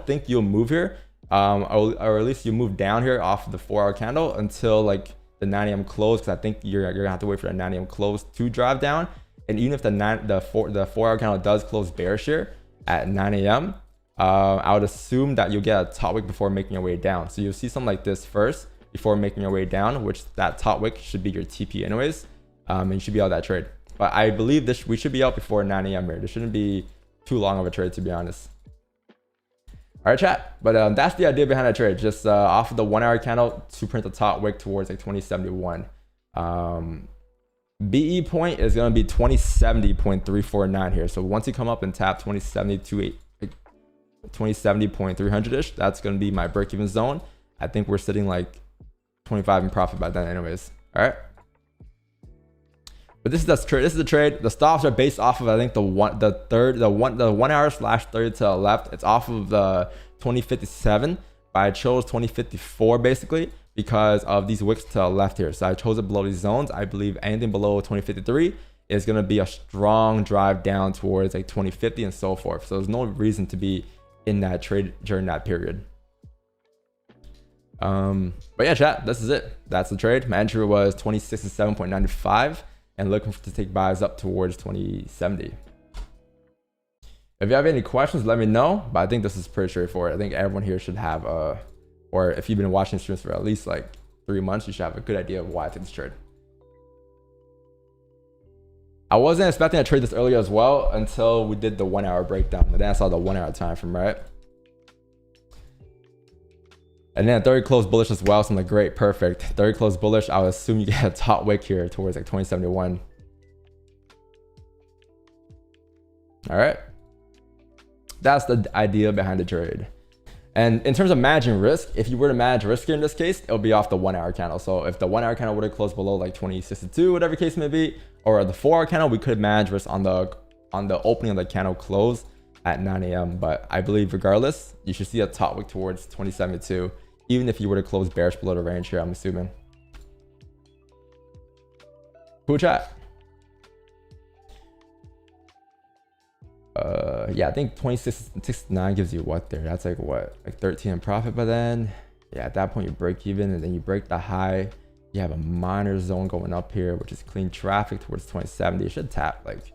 think you'll move here, or at least you move down here off of the 4 hour candle until like the 9 a.m. close, because I think you're gonna have to wait for the 9 a.m. close to drive down. And even if the 4 hour candle does close bearish here at 9 a.m., I would assume that you'll get a top wick before making your way down. So you'll see something like this first before making your way down, which that top wick should be your TP anyways. And you should be out that trade. But I believe we should be out before 9 a.m. here. This shouldn't be too long of a trade, to be honest. All right, chat. But that's the idea behind the trade. Just off of the 1 hour candle to print the top wick towards like 2071. BE point is going to be 2070.349 here. So once you come up and tap 2070.300-ish, that's going to be my break-even zone. I think we're sitting like 25 in profit by then anyways. All right. But this is the trade. This is the trade. The stops are based off of, I think, the 1 hour / 30 to the left. It's off of the 2057, but I chose 2054 basically because of these wicks to the left here. So I chose it below these zones. I believe anything below 2053 is going to be a strong drive down towards like 2050 and so forth. So there's no reason to be in that trade during that period. But yeah, chat, this is it. That's the trade. My entry was 2067.95 and looking to take buys up towards 2070. If you have any questions, let me know. But I think this is pretty straightforward. I think everyone here should have or if you've been watching streams for at least like 3 months, you should have a good idea of why I took this trade. I wasn't expecting to trade this earlier as well until we did the 1 hour breakdown. And then I saw the 1 hour time frame, right? And then 30 close bullish as well. So I'm like, great, perfect. 30 close bullish. I would assume you get a top wick here towards like 2071. All right. That's the idea behind the trade. And in terms of managing risk, if you were to manage risk here in this case, it'll be off the 1 hour candle. So if the 1 hour candle would have closed below like 2062, whatever case may be, or the 4 hour candle, we could manage risk on the opening of the candle close at 9 a.m. But I believe regardless, you should see a top wick towards 2072, even if you were to close bearish below the range here, I'm assuming. Cool chat. Yeah, I think 2669 gives you what there? That's like what? Like 13 in profit by then. Yeah, at that point you break even and then you break the high. You have a minor zone going up here, which is clean traffic towards 2070. It should tap like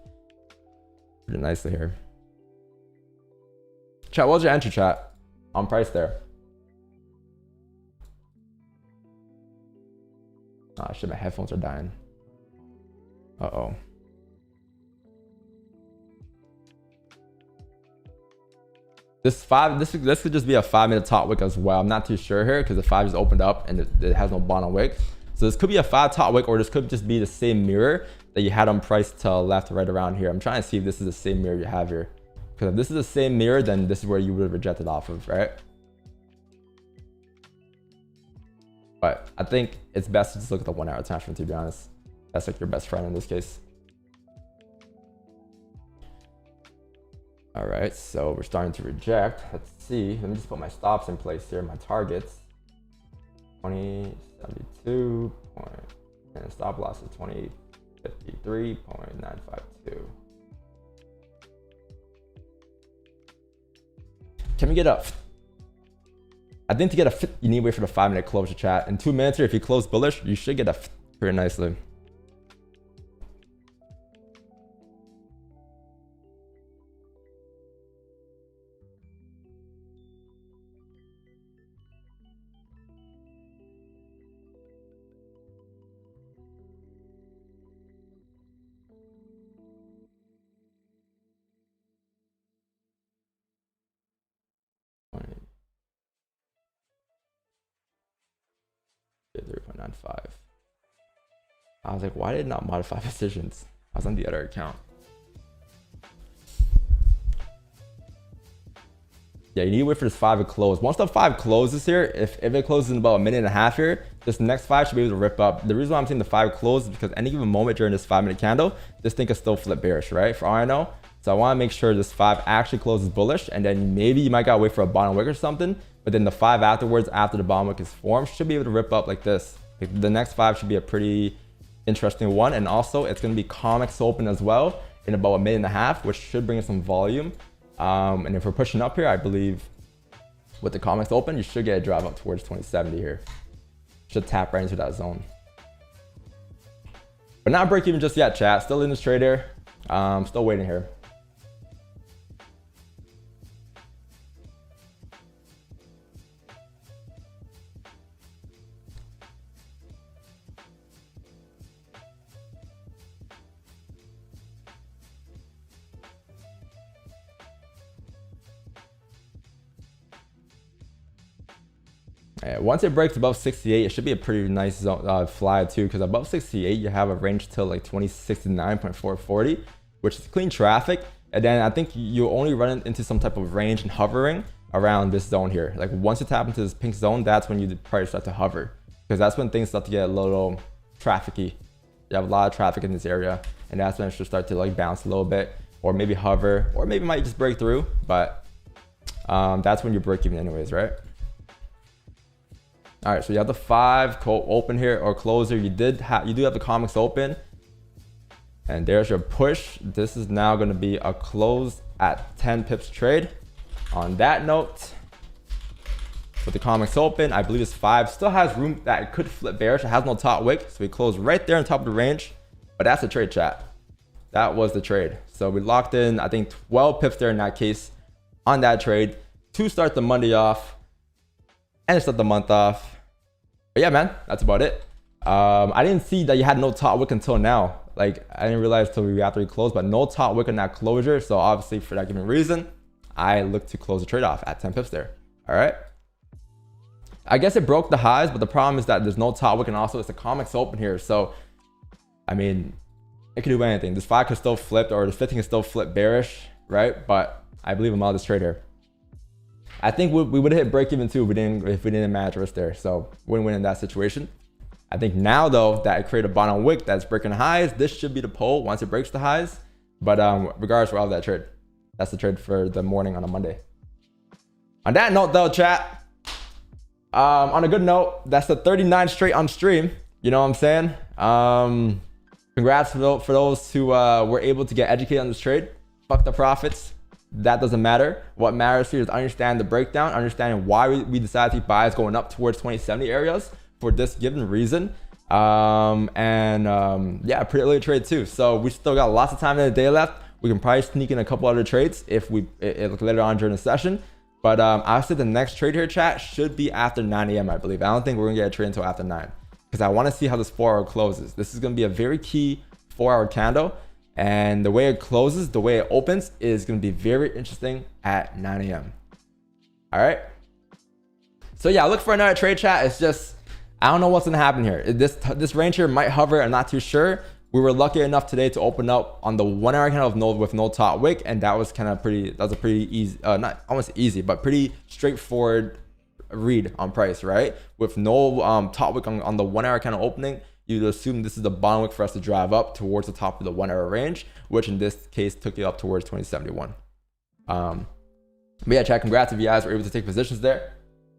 pretty nicely here. Chat, what was your entry, chat? On price there. Oh shit, my headphones are dying. Uh-oh. This could just be a 5-minute top wick as well. I'm not too sure here because the 5 just opened up and it has no bottom wick. So this could be a 5 top wick, or this could just be the same mirror that you had on price to left right around here. I'm trying to see if this is the same mirror you have here. Because if this is the same mirror, then this is where you would have rejected off of, right? But I think it's best to just look at the 1 hour time frame, to be honest. That's like your best friend in this case. All right, so we're starting to reject. Let's see. Let me just put my stops in place here. My targets, 2072 point, and stop loss is 2053.952. Can we get up? I think to get a fit, you need to wait for the 5-minute closure, chat. In 2 minutes here, if you close bullish, you should get a fit pretty nicely. I was like, why did it not modify positions? I was on the other account. Yeah, you need to wait for this 5 to close. Once the 5 closes here, if it closes in about 1.5 minutes here, this next 5 should be able to rip up. The reason why I'm saying the 5 close is because any given moment during this 5-minute candle, this thing could still flip bearish, right? For all I know. So I want to make sure this 5 actually closes bullish, and then maybe you might gotta wait for a bottom wick or something. But then the 5 afterwards, after the bottom wick is formed, should be able to rip up like this. Like the next 5 should be a pretty interesting one, and also it's going to be COMEX open as well in about 1.5 minutes, which should bring in some volume. And if we're pushing up here, I believe with the COMEX open, you should get a drive up towards 2070 here. Should tap right into that zone. But not break even just yet, chat. Still in this trade here. Still waiting here. Once it breaks above 68, it should be a pretty nice zone, fly too, because above 68 you have a range till like 2069.440, which is clean traffic. And then I think you only run into some type of range and hovering around this zone here. Like once you tap into this pink zone, that's when you probably start to hover, because that's when things start to get a little trafficy. You have a lot of traffic in this area, and that's when it should start to like bounce a little bit, or maybe hover, or maybe might just break through. But that's when you break even anyways, right? All right, so you have the 5 open here, or closer. You do have the comics open, and there's your push. This is now going to be a close at 10 pips trade. On that note, with the comics open, I believe it's 5. Still has room that it could flip bearish. It has no top wick, so we closed right there on top of the range. But that's the trade, chat. That was the trade. So we locked in, I think, 12 pips there in that case on that trade to start the Monday off and start the month off. But yeah, man, that's about it. I didn't see that you had no top wick until now. Like, I didn't realize until after we closed, but no top wick on that closure. So obviously, for that given reason, I looked to close the trade off at 10 pips there. All right. I guess it broke the highs, but the problem is that there's no top wick, and also it's the comics open here. So, I mean, it could do anything. This 5 could still flip, or the 15 can still flip bearish, right? But I believe I'm out of this trade here. I think we would have hit break even too if we didn't match risk there. So win-win in that situation. I think now though that it created a bottom wick that's breaking highs, this should be the pull once it breaks the highs. But regardless, we're out of that trade. That's the trade for the morning on a Monday. On that note though, chat, on a good note, that's the 39 straight on stream. You know what I'm saying? Congrats for those who were able to get educated on this trade. Fuck the profits. That doesn't matter. What matters here is understand the breakdown, understanding why we decided to buy is going up towards 2070 areas for this given reason. Yeah, pretty early trade too. So we still got lots of time in the day left. We can probably sneak in a couple other trades if we later on during the session. But I said the next trade here, chat, should be after 9 a.m. I believe. I don't think we're gonna get a trade until after 9, because I want to see how this 4-hour closes. This is gonna be a very key 4-hour candle. And the way it closes, the way it opens is going to be very interesting at 9 a.m. All right. So yeah, look for another trade, chat. It's just, I don't know what's going to happen here. This range here might hover. I'm not too sure. We were lucky enough today to open up on the 1-hour candle with no top wick. And that was kind of pretty, that was a pretty easy, not almost easy, but pretty straightforward read on price, right? With no top wick on the 1-hour candle opening. You'd assume this is the bottom wick for us to drive up towards the top of the 1-hour range, which in this case took it up towards 2071. But yeah, chat, congrats if you guys were able to take positions there.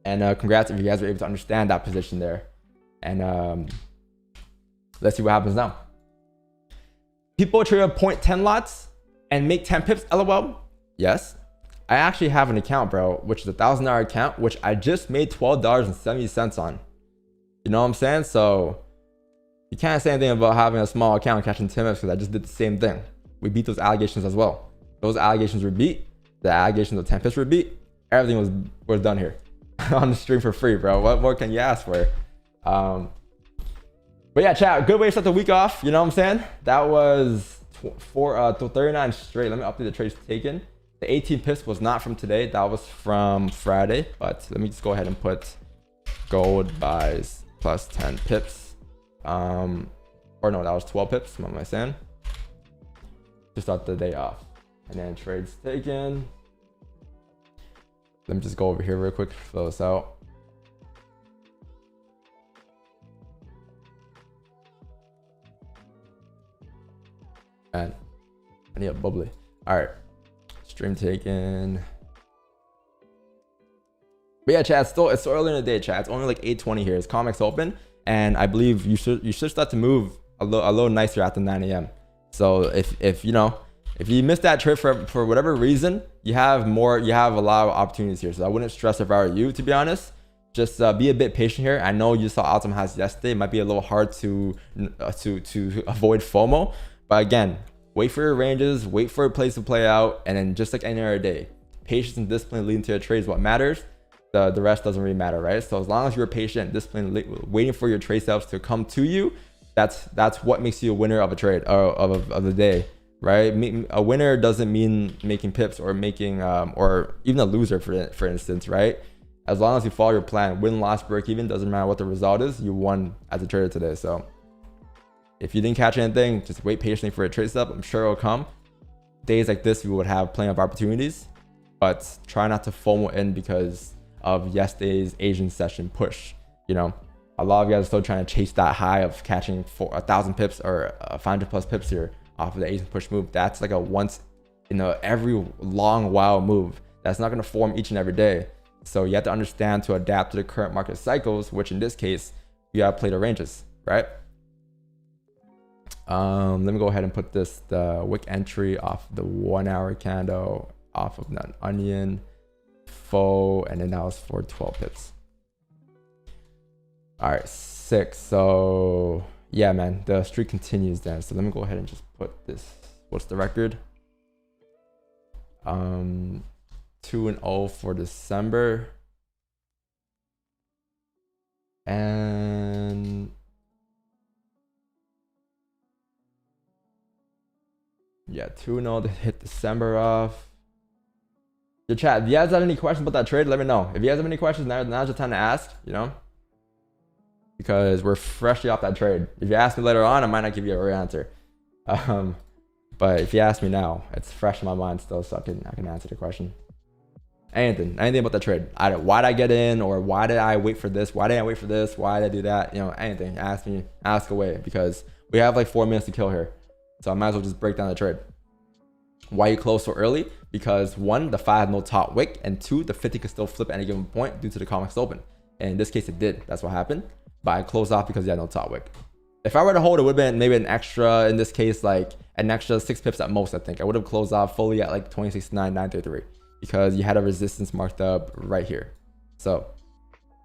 And congrats if you guys were able to understand that position there. And let's see what happens now. People trade up 0.10 lots and make 10 pips, LOL. Yes. I actually have an account, bro, which is a $1,000 account, which I just made $12.70 on. You know what I'm saying? So you can't say anything about having a small account catching 10 pips, because I just did the same thing. We beat those allegations as well. Those allegations were beat. The allegations of 10 pips were beat. Everything was done here on the stream for free, bro. What more can you ask for? But yeah, chat, good way to start the week off. You know what I'm saying? That was 39 straight. Let me update the trades taken. The 18 pips was not from today. That was from Friday. But let me just go ahead and put gold buys plus 10 pips. Or no, that was 12 pips. What am I saying? To start the day off. And then trades taken. Let me just go over here real quick, fill this out. And I need a bubbly. All right, stream taken. But yeah, chat, it's still early in the day, chat. It's only like 8:20 here. It's comics open. And I believe you should start to move a little nicer after 9 a.m. So if you missed that trade for whatever reason, you have a lot of opportunities here. So I wouldn't stress if I were you, to be honest. Just be a bit patient here. I know you saw Altum has yesterday. It might be a little hard to avoid FOMO, but again, wait for your ranges, wait for a place to play out, and then just like any other day, patience and discipline leading to your trade is what matters. The rest doesn't really matter, right? So as long as you're patient and disciplined, waiting for your trade setups to come to you, that's what makes you a winner of a trade or of the day, right? A winner doesn't mean making pips or making or even a loser for instance, right? As long as you follow your plan, win, loss, break even, doesn't matter what the result is, you won as a trader today. So if you didn't catch anything, just wait patiently for a trade stop. I'm sure it'll come. Days like this, you would have plenty of opportunities, but try not to FOMO in because of yesterday's Asian session push. You know, a lot of you guys are still trying to chase that high of catching 1,000 pips or 500 plus pips here off of the Asian push move. That's like a once in a every long while move. That's not going to form each and every day. So you have to understand to adapt to the current market cycles, which in this case, you got to play the ranges, right? Let me go ahead and put the wick entry off the 1 hour candle, off of that onion, faux, and then that was for 12 pips. All right, 6. So yeah, man, the streak continues then. So let me go ahead and just put this. What's the record? 2-0 for December. And yeah, 2-0 to hit December off. Your chat, if you guys have any questions about that trade, let me know. If you guys have any questions, now's the time to ask, you know? Because we're freshly off that trade. If you ask me later on, I might not give you a real answer. But if you ask me now, it's fresh in my mind still, so I can answer the question. Anything about the trade. Why did I get in, or why did I wait for this? Why didn't I wait for this? Why did I do that? You know, anything. Ask me, ask away, because we have like 4 minutes to kill here. So I might as well just break down the trade. Why you close so early? Because 1, the 5 had no top wick, and 2, the 50 could still flip at any given point due to the COMEX open. And in this case, it did. That's what happened. But I closed off because you had no top wick. If I were to hold, it would have been maybe an extra, in this case, like an extra 6 pips at most, I think. I would have closed off fully at like 26.933 because you had a resistance marked up right here. So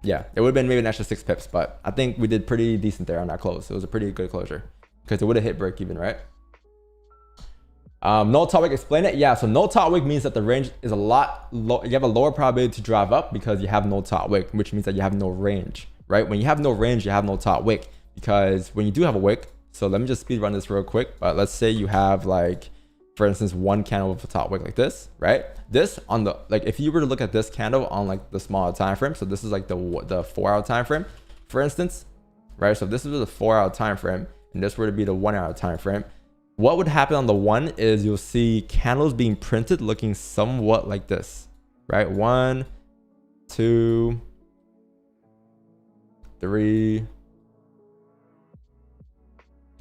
yeah, it would have been maybe an extra 6 pips, but I think we did pretty decent there on that close. It was a pretty good closure because it would have hit break even, right? No top wick, explain it. Yeah, so no top wick means that the range is a lot low. You have a lower probability to drive up because you have no top wick, which means that you have no range, right? When you have no range, you have no top wick, because when you do have a wick, so let me just speed run this real quick. But let's say you have, like, for instance, 1 candle with a top wick like this, right? This on the, like, if you were to look at this candle on like the smaller time frame, so this is like the 4 hour time frame, for instance, right? So if this is the 4 hour time frame and this were to be the 1 hour time frame, what would happen on the 1 is you'll see candles being printed looking somewhat like this, right? 1, 2, 3,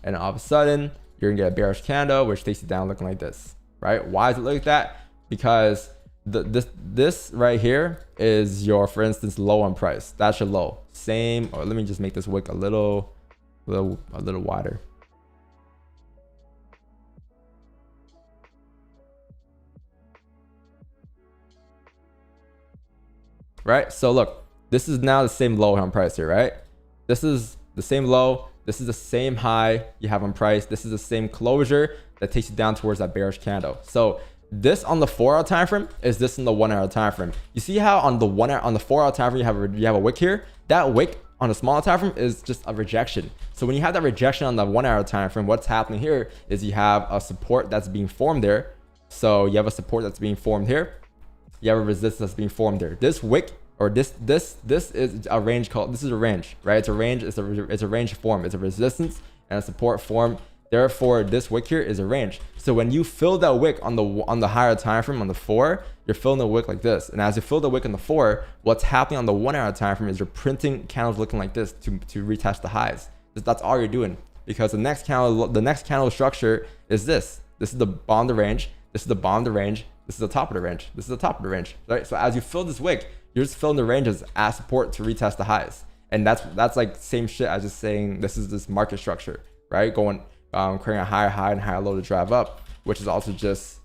and all of a sudden you're gonna get a bearish candle which takes you down looking like this, right? Why does it look like that? Because this right here is your, for instance, low on price. That's your low. Same, or let me just make this wick a little wider. Right? So look, this is now the same low on price here, right? This is the same low. This is the same high you have on price. This is the same closure that takes you down towards that bearish candle. So this on the 4 hour time frame is this in the 1 hour time frame. You see how on the 4 hour time frame you have a wick here? That wick on the smaller time frame is just a rejection. So when you have that rejection on the 1 hour time frame, what's happening here is you have a support that's being formed there. So you have a support that's being formed here. You have a resistance that's being formed there. This wick, or this is a range called, this is a range, right? It's a range, it's a range form. It's a resistance and a support form. Therefore, this wick here is a range. So when you fill that wick on the higher time frame on the 4, you're filling the wick like this. And as you fill the wick on the 4, what's happening on the 1 hour time frame is you're printing candles looking like this to retest the highs. That's all you're doing, because the next candle structure is this. This is the bottom of the range. This is the bottom of the range. This is the top of the range. This is the top of the range, right? So as you fill this wick, you're just filling the ranges as support to retest the highs. And that's like same shit as just saying this is this market structure, right? Going, creating a higher high and higher low to drive up, which is also just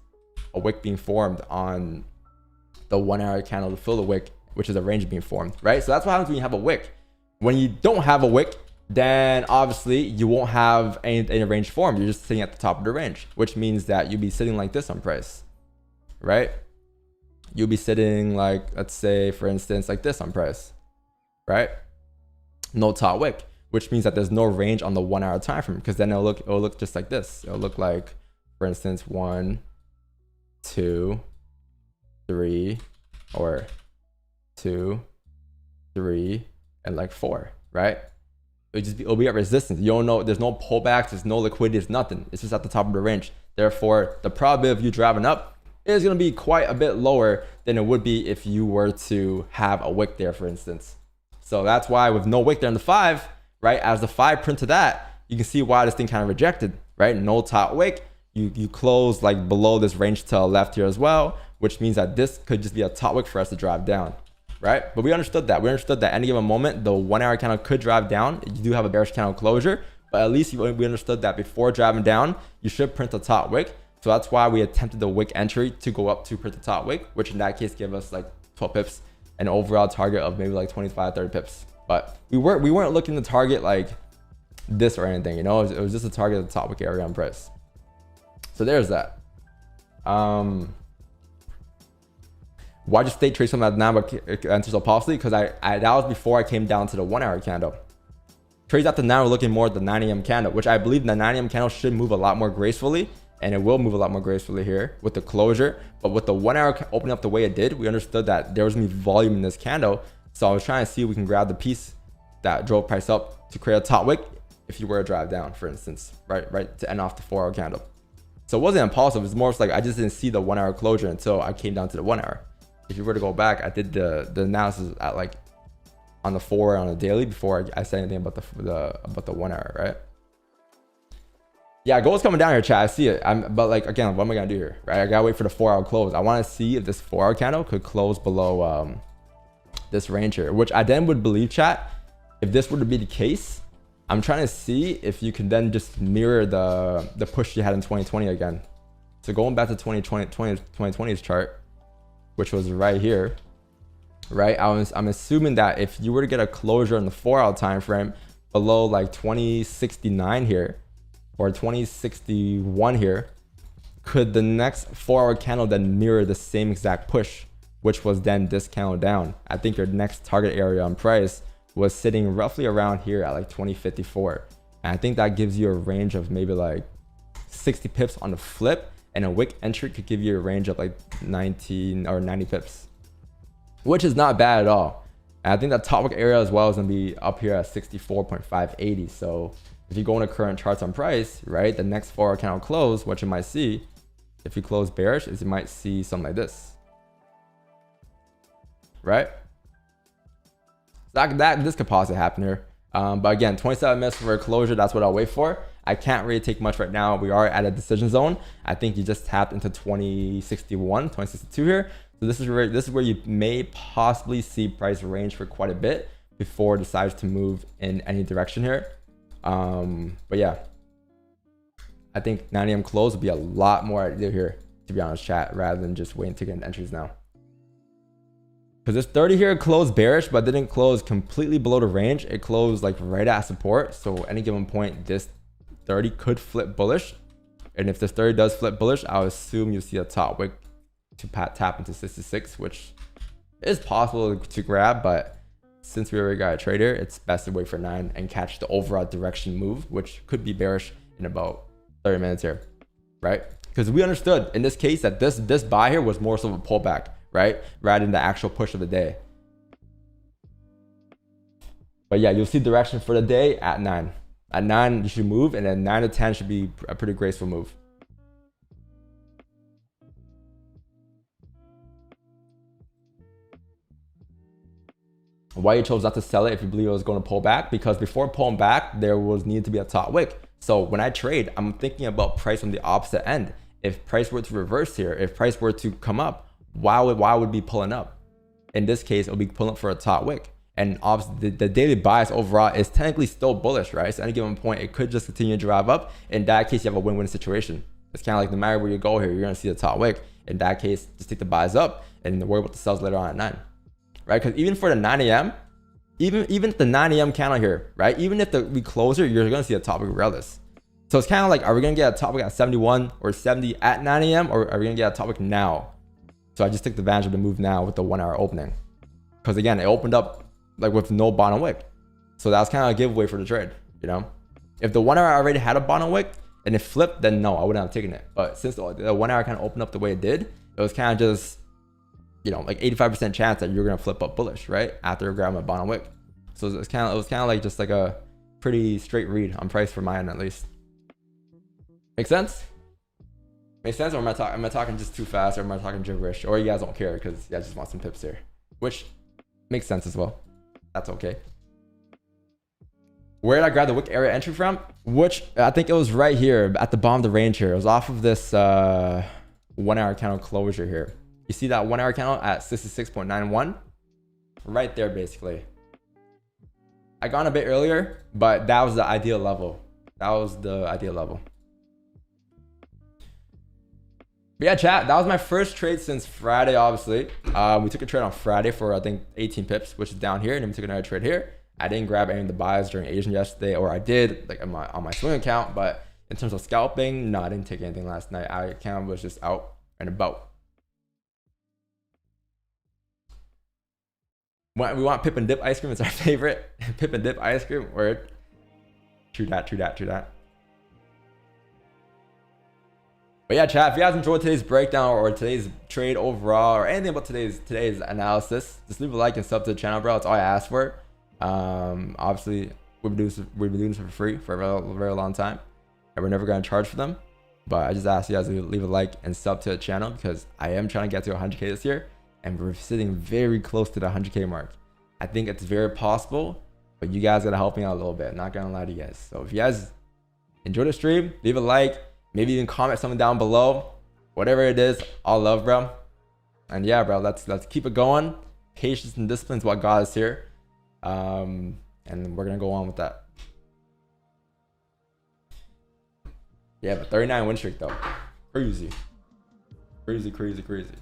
a wick being formed on the 1 hour candle to fill the wick, which is a range being formed, right? So that's what happens when you have a wick. When you don't have a wick, then obviously you won't have any range formed. You're just sitting at the top of the range, which means that you'll be sitting like this on price, right? You'll be sitting like, let's say, for instance, like this on price, right? No top wick, which means that there's no range on the 1 hour time frame, because then it'll look just like this. It'll look like, for instance, 1, 2, 3, or 2, 3, and like 4, right? It'll be at resistance. You don't know, there's no pullbacks, there's no liquidity, there's nothing. It's just at the top of the range. Therefore, the probability of you driving up is going to be quite a bit lower than it would be if you were to have a wick there, for instance. So that's why with no wick there in the 5, right, as the 5 print to that, you can see why this thing kind of rejected, right? No top wick. You close like below this range to the left here as well, which means that this could just be a top wick for us to drive down, right? But we understood that. We understood that any given moment, the 1 hour candle could drive down. You do have a bearish candle closure, but at least we understood that before driving down, you should print a top wick. So that's why we attempted the wick entry to go up to print the top wick, which in that case gave us like 12 pips, an overall target of maybe like 25, 30 pips. But we weren't looking to target like this or anything, you know, it was just a target of the top wick area on price. So there's that. Why'd you stay trade something at 9 but enter so possibly? Because that was before I came down to the 1 hour candle. Trades after 9 were looking more at the 9 a.m. candle, which I believe the 9 a.m. candle should move a lot more gracefully, and it will move a lot more gracefully here with the closure. But with the 1 hour opening up the way it did, we understood that there was gonna be volume in this candle. So I was trying to see if we can grab the piece that drove price up to create a top wick if you were to drive down, for instance, right to end off the 4 hour candle. So it wasn't impulsive. It's more like I just didn't see the 1 hour closure until I came down to the 1 hour. If you were to go back, I did the analysis at like on the 4 on the daily before I said anything about the 1 hour, right? Yeah, gold's coming down here, chat. I see it. But like again, what am I gonna do here, right? I gotta wait for the 4 hour close. I want to see if this 4 hour candle could close below this range here, which I then would believe, chat. If this were to be the case, I'm trying to see if you can then just mirror the push you had in 2020 again. So going back to 2020's chart, which was right here, right? I'm assuming that if you were to get a closure in the 4 hour time frame below like 2069 here or 2061 here, could the next 4 hour candle then mirror the same exact push, which was then this candle down? I think your next target area on price was sitting roughly around here at like 2054, and I think that gives you a range of maybe like 60 pips on the flip, and a wick entry could give you a range of like 19 or 90 pips, which is not bad at all. And I think that top wick area as well is gonna be up here at 64.580. So if you go into current charts on price, right, the next 4 hour candle close, what you might see if you close bearish is you might see something like this, right? This could possibly happen here. But again, 27 minutes for a closure, that's what I'll wait for. I can't really take much right now. We are at a decision zone. I think you just tapped into 2061, 2062 here. So this is where you may possibly see price range for quite a bit before it decides to move in any direction here. But yeah, I think 9 a.m. close would be a lot more ideal here, to be honest, chat, rather than just waiting to get entries now. Because this 30 here closed bearish, but didn't close completely below the range. It closed like right at support. So any given point, this 30 could flip bullish. And if this 30 does flip bullish, I'll assume you'll see a top wick to tap into 66, which is possible to grab. But since we already got a trade here, it's best to wait for 9 and catch the overall direction move, which could be bearish in about 30 minutes here, right? Because we understood in this case that this buy here was more so of a pullback, right, rather than the actual push of the day. But yeah, you'll see direction for the day at 9. At 9 you should move, and then 9 to 10 should be a pretty graceful move. Why you chose not to sell it if you believe it was going to pull back? Because before pulling back, there was needed to be a top wick. So when I trade, I'm thinking about price on the opposite end. If price were to reverse here, if price were to come up, why would it be pulling up? In this case, it'll be pulling up for a top wick. And obviously the daily bias overall is technically still bullish, right? So at any given point, it could just continue to drive up. In that case, you have a win-win situation. It's kind of like no matter where you go here, you're going to see the top wick. In that case, just take the buys up and worry about the sells later on at 9, right? Because even for the 9 a.m., even the 9 a.m. candle here, right? Even if we close here, you're going to see a top wick regardless. So it's kind of like, are we going to get a top wick at 71 or 70 at 9 a.m. or are we going to get a top wick now? So I just took advantage of the move now with the 1 hour opening. Because again, it opened up like with no bottom wick. So that's kind of a giveaway for the trade, you know? If the 1 hour already had a bottom wick and it flipped, then no, I wouldn't have taken it. But since the 1 hour kind of opened up the way it did, it was kind of just you know, like 85% chance that you're gonna flip up bullish, right? After grabbing a bottom wick. So it was kind of like just like a pretty straight read on price for mine at least. Make sense? Make sense? Or am I talking just too fast, or am I talking gibberish? Or you guys don't care because you guys just want some pips here, which makes sense as well. That's okay. Where did I grab the wick area entry from? Which I think it was right here at the bottom of the range here. It was off of this 1 hour candle closure here. You see that 1 hour candle at 66.91? Right there, basically. I got a bit earlier, but that was the ideal level. That was the ideal level. But yeah, chat, that was my first trade since Friday, obviously. We took a trade on Friday for, I think, 18 pips, which is down here. And then we took another trade here. I didn't grab any of the buys during Asian yesterday, or I did, like on my swing account. But in terms of scalping, no, I didn't take anything last night. I kind of was just out and about. We want pip and dip ice cream. It's our favorite. Pip and dip ice cream. Word. True that, true that, true that. But yeah, chat, if you guys enjoyed today's breakdown or today's trade overall or anything about today's analysis, just leave a like and sub to the channel, bro. That's all I ask for. Obviously, we've been doing this for free for a very long time, and we're never going to charge for them. But I just ask you guys to leave a like and sub to the channel because I am trying to get to 100K this year, and we're sitting very close to the 100K mark. I think it's very possible, but you guys got to help me out a little bit. Not going to lie to you guys. So if you guys enjoy the stream, leave a like. Maybe even comment something down below. Whatever it is, all love, bro. And yeah, bro, let's keep it going. Patience and discipline is what got us here. And we're gonna go on with that. Yeah, but 39 win streak though. Crazy. Crazy, crazy, crazy.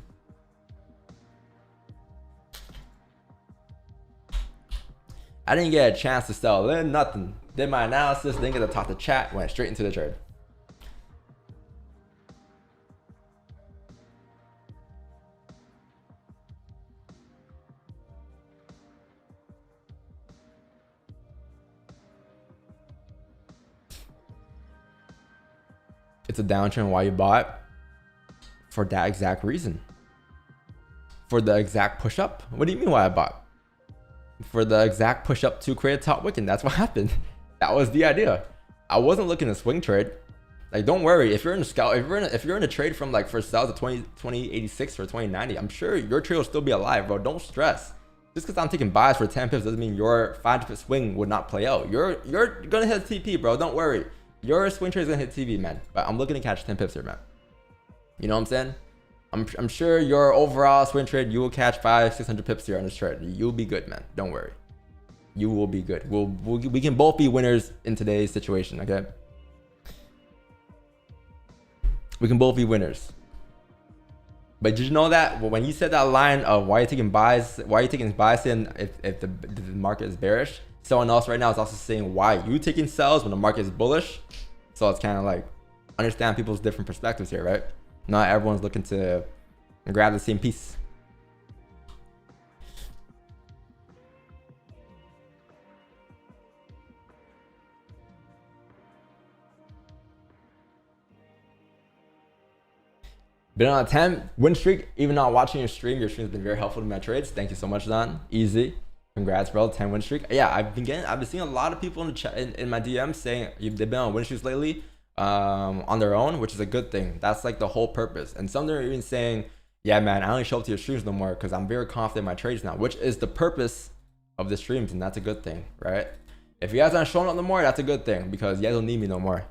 I didn't get a chance to sell then, nothing. Did my analysis, didn't get to talk to chat, went straight into the trade. It's a downtrend. Why you bought? For that exact reason. For the exact push up. What do you mean why I bought? For the exact push up to create a top wick, and that's what happened. That was the idea. I wasn't looking to swing trade. Like, don't worry. If you're in a scalp, if you're in a trade from like for sales to 2086 or 2090, I'm sure your trade will still be alive, bro. Don't stress. Just because I'm taking buys for 10 pips doesn't mean your 5 pip swing would not play out. You're gonna hit TP, bro. Don't worry. Your swing trade is gonna hit TV, man. But I'm looking to catch 10 pips here, man. You know what I'm saying? I'm sure your overall swing trade, you will catch 500-600 pips here on this trade. You'll be good, man. Don't worry. You will be good. We can both be winners in today's situation, okay? We can both be winners. But did you know that when you said that line of why are you taking buys in if the market is bearish? Someone else right now is also saying why you taking sells when the market is bullish. So it's kind of like understand people's different perspectives here, right? Not everyone's looking to grab the same piece. Been on a 10 win streak, even not watching your stream. Your stream has been very helpful to my trades. Thank you so much, Don. Easy. Congrats, bro. 10 win streak. Yeah, I've been seeing a lot of people in the chat in my DMs saying they've been on win streaks lately on their own, which is a good thing. That's like the whole purpose. And some are even saying, yeah, man, I only show up to your streams no more because I'm very confident in my trades now, which is the purpose of the streams, and that's a good thing, right? If you guys aren't showing up no more, that's a good thing because you guys don't need me no more.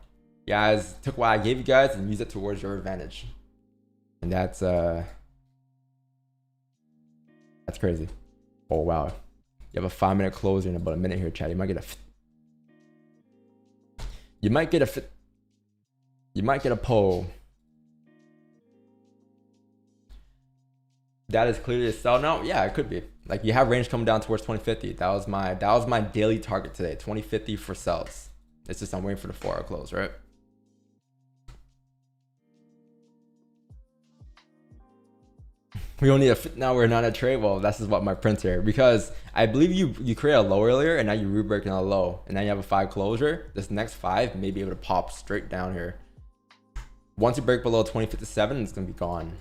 You guys took what I gave you guys and used it towards your advantage. And that's crazy. Oh, wow. You have a 5-minute closer in about a minute here, chat. You might get a poll. That is clearly a sell now. Yeah, it could be. Like you have range coming down towards 2050. That was my daily target today. 2050 for sells. It's just I'm waiting for the 4-hour close, right? We only have now we're not a trade. Well, that's just what my print here, because I believe you create a low earlier and now you rebreaking a low and now you have a 5 closure. This next 5 may be able to pop straight down here. Once you break below 2057, it's gonna be gone.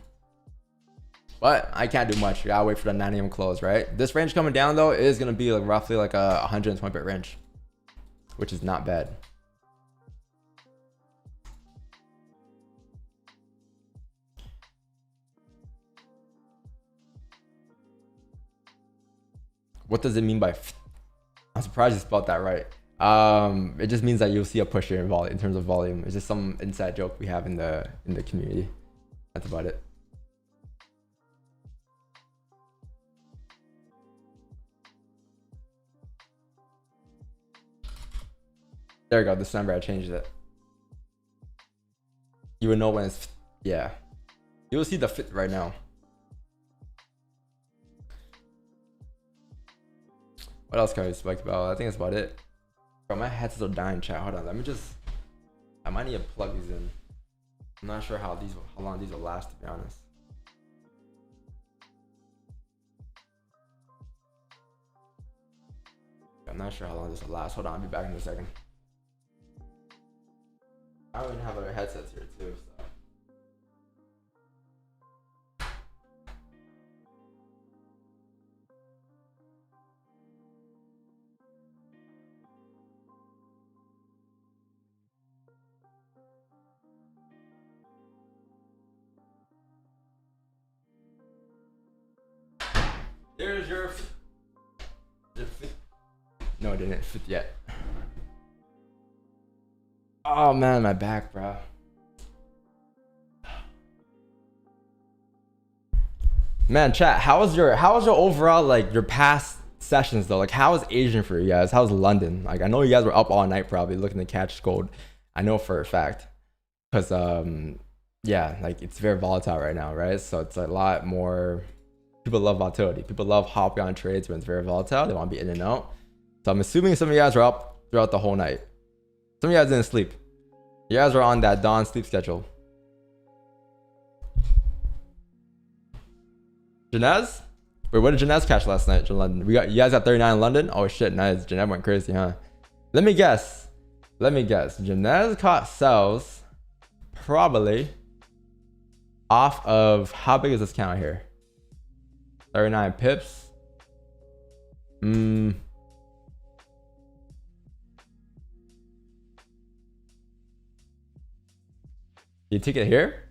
But I can't do much. You gotta wait for the 9 a.m. close, right? This range coming down though is gonna be like roughly like a 120 pip range, which is not bad. What does it mean by? I'm surprised you spelled that right. It just means that you'll see a push here in volume, in terms of volume. It's just some inside joke we have in the community. That's about it. There we go. December, I changed it. You would know when it's, yeah. You will see the fit right now. What else can I speak about? I think that's about it. Bro, my headsets are dying, chat. Hold on, let me just. I might need to plug these in. I'm not sure how long these will last, to be honest. I'm not sure how long this will last. Hold on, I'll be back in a second. I don't even have other headsets here too. So. There's your. No, it didn't fit yet. Oh man, my back, bro. Man, chat, how was your overall, like, your past sessions though? Like, how was Asian for you guys? How's London? Like, I know you guys were up all night probably looking to catch gold. I know for a fact. Cause yeah, like, it's very volatile right now, right? So it's a lot more. People love volatility. People love hopping on trades when it's very volatile. They want to be in and out. So I'm assuming some of you guys were up throughout the whole night. Some of you guys didn't sleep. You guys were on that dawn sleep schedule. Janez? Wait, what did Janez catch last night in London? You guys got 39 in London? Oh shit, nice. Janez went crazy, huh? Let me guess. Janez caught sells probably off of, how big is this count here? 39 pips. Did you take it here?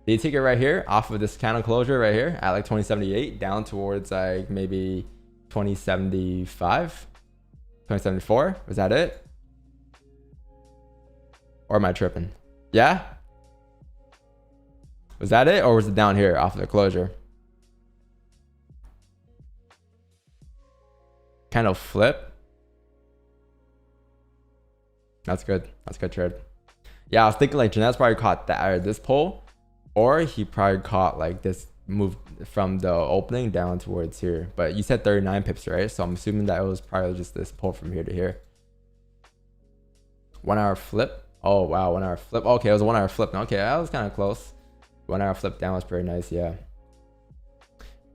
Did you take it right here off of this candle closure right here at like 2078 down towards like maybe 2075, 2074? Was that it? Or am I tripping? Yeah? Was that it, or was it down here off of the closure? Kind of flip. That's good. That's good trade. Yeah, I was thinking like Janez probably caught that or this pull, or he probably caught like this move from the opening down towards here. But you said 39 pips, right? So I'm assuming that it was probably just this pull from here to here. 1 hour flip. Oh wow, 1 hour flip. Okay, it was a 1 hour flip. Okay, that was kind of close. 1 hour flip down was pretty nice. Yeah.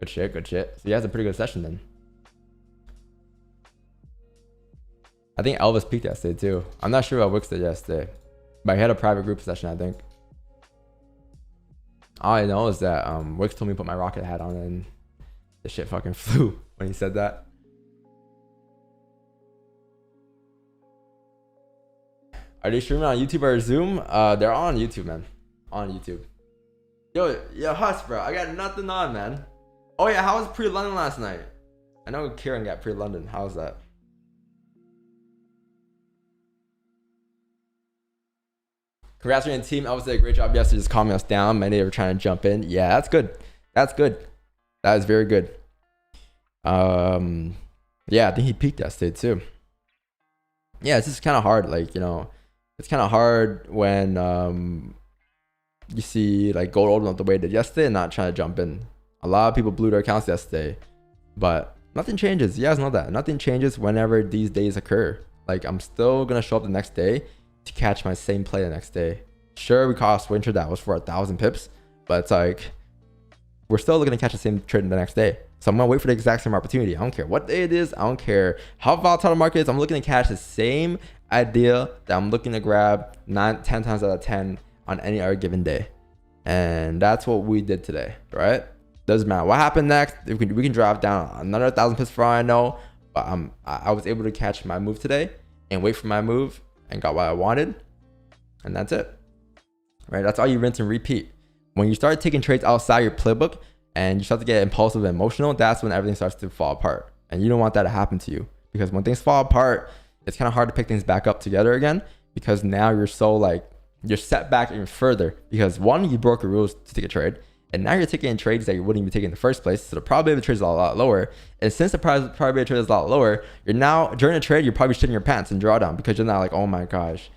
Good shit. Good shit. So you guys had a pretty good session then. I think Elvis peaked yesterday too. I'm not sure what Wix did yesterday, but he had a private group session, I think. All I know is that Wix told me to put my rocket hat on, and the shit fucking flew when he said that. Are they streaming on YouTube or Zoom? They're on YouTube, man. On YouTube. Yo, Huss, bro. I got nothing on, man. Oh yeah, how was pre-London last night? I know Kieran got pre-London. How was that? Congrats on your team. Elvis did a great job yesterday just calming us down. Many were trying to jump in. Yeah, that's good. That's good. That is very good. Yeah, I think he peaked yesterday too. Yeah, it's just kind of hard. Like, you know, it's kind of hard when you see like gold open up the way it did yesterday and not trying to jump in. A lot of people blew their accounts yesterday, but nothing changes. You guys know that. Nothing changes whenever these days occur. Like, I'm still going to show up the next day to catch my same play the next day. Sure, we caught a swing trade that was for 1,000 pips, but it's like we're still looking to catch the same trade the next day. So I'm gonna wait for the exact same opportunity. I don't care what day it is. I don't care how volatile the market is. I'm looking to catch the same idea that I'm looking to grab 10 times out of 10 on any other given day. And that's what we did today, right? Doesn't matter what happened next. We can drop down another 1,000 pips for all I know. But I was able to catch my move today and wait for my move and got what I wanted. And that's it, right? That's all you rinse and repeat. When you start taking trades outside your playbook and you start to get impulsive and emotional, that's when everything starts to fall apart. And you don't want that to happen to you, because when things fall apart, it's kind of hard to pick things back up together again, because now you're so like, you're set back even further, because one, you broke your rules to take a trade, and now you're taking trades that you wouldn't even take in the first place. So the probability of the trade is a lot lower. And since the probability of trade is a lot lower, you're now, during a trade, you're probably shitting your pants in drawdown, because you're not like, oh my gosh,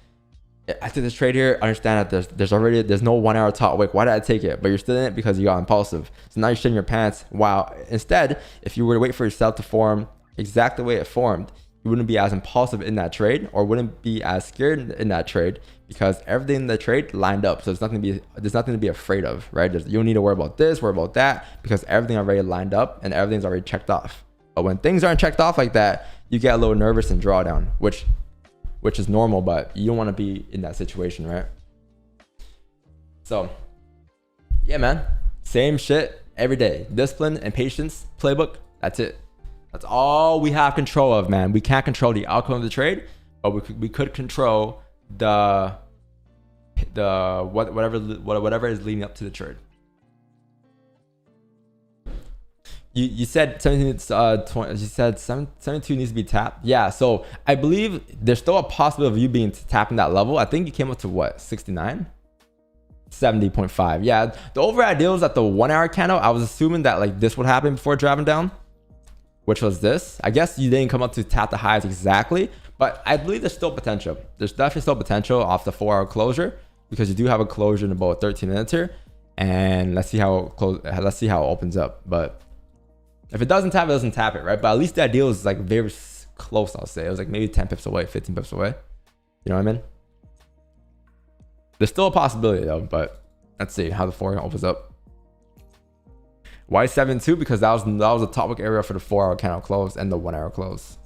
I took this trade here. Understand that there's no 1 hour top wick. Why did I take it? But you're still in it because you got impulsive. So now you're shitting your pants. Wow. Instead, if you were to wait for yourself to form exactly the way it formed, you wouldn't be as impulsive in that trade, or wouldn't be as scared in that trade, because everything in the trade lined up. So there's nothing to be afraid of, right? You don't need to worry about this, worry about that, because everything already lined up and everything's already checked off. But when things aren't checked off like that, you get a little nervous and drawdown, which is normal, but you don't want to be in that situation, right? So yeah, man, same shit every day. Discipline and patience, playbook, that's it. That's all we have control of, man. We can't control the outcome of the trade, but we could control whatever is leading up to the trade. You said 17, you said 72 needs to be tapped. Yeah, so I believe there's still a possibility of you being tapping that level. I think you came up to what, 69? 70.5. Yeah, the overall deal is at the 1 hour candle. I was assuming that like this would happen before driving down, which was this. I guess you didn't come up to tap the highs exactly, but I believe there's still potential. There's definitely still potential off the 4 hour closure, because you do have a closure in about 13 minutes here, and let's see how it opens up. But if it doesn't tap, it doesn't tap it, right? But at least that deal is like very close, I'll say. It was like maybe 10 pips away, 15 pips away. You know what I mean? There's still a possibility though, but let's see how the 4 opens up. Why 7.2? Because that was the topic area for the 4 hour candle close and the 1 hour close,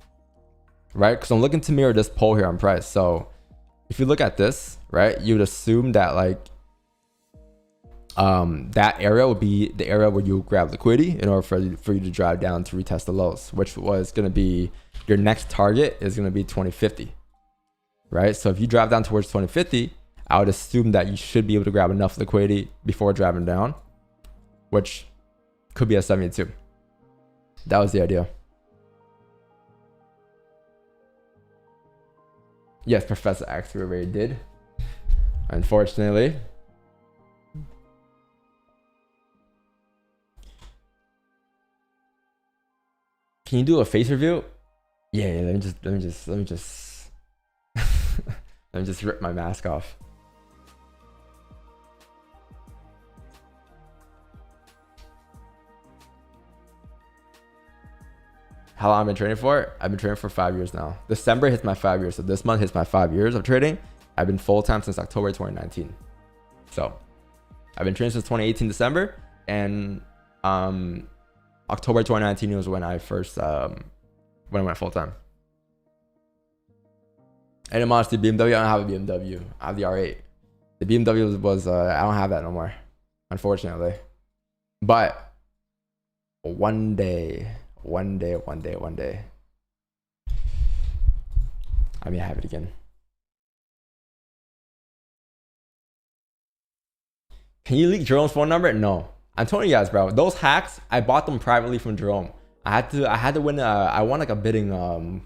right? Because I'm looking to mirror this pole here on price. So if you look at this, right, you would assume that like that area would be the area where you grab liquidity in order for you to drive down to retest the lows, which was going to be your next target is going to be 2050, right? So if you drive down towards 2050, I would assume that you should be able to grab enough liquidity before driving down, which could be a 72. That was the idea. Yes, Professor X, we already did, unfortunately. Can you do a face review? Yeah, let me just let me just rip my mask off. How long I've been trading for? I've been trading for 5 years now. December hits my 5 years, so this month hits my 5 years of trading. I've been full time since October 2019. So I've been trading since 2018 December, and October 2019 was when I first when I went full time. And in honesty, BMW, I don't have a BMW. I have the R8. The BMW was I don't have that no more, unfortunately. But one day, I may have it again. Can you leak Jerome's phone number? No. I'm telling you guys, bro, those hacks, I bought them privately from Jerome. I had to win I won like a bidding one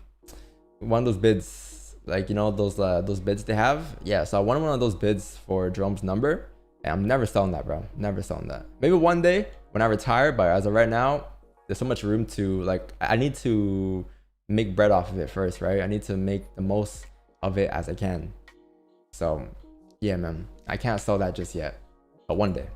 of those bids, like, you know, those bids they have. Yeah, so I won one of those bids for Jerome's number, and I'm never selling that, bro. Never selling that. Maybe one day when I retire, but as of right now, there's so much room to, like, I need to make bread off of it first, right? I need to make the most of it as I can. So yeah, man, I can't sell that just yet, but one day.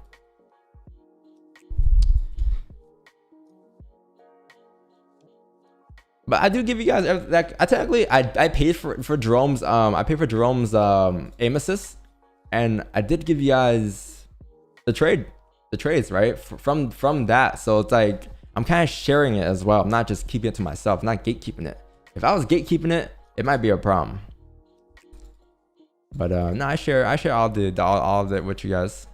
But I do give you guys, like, I paid for Jerome's I paid for Jerome's aim assist, and I did give you guys the trades, right, from that. So it's like I'm kind of sharing it as well. I'm not just keeping it to myself. I'm not gatekeeping it. If I was gatekeeping it, it might be a problem. But no, I share all of it with you guys.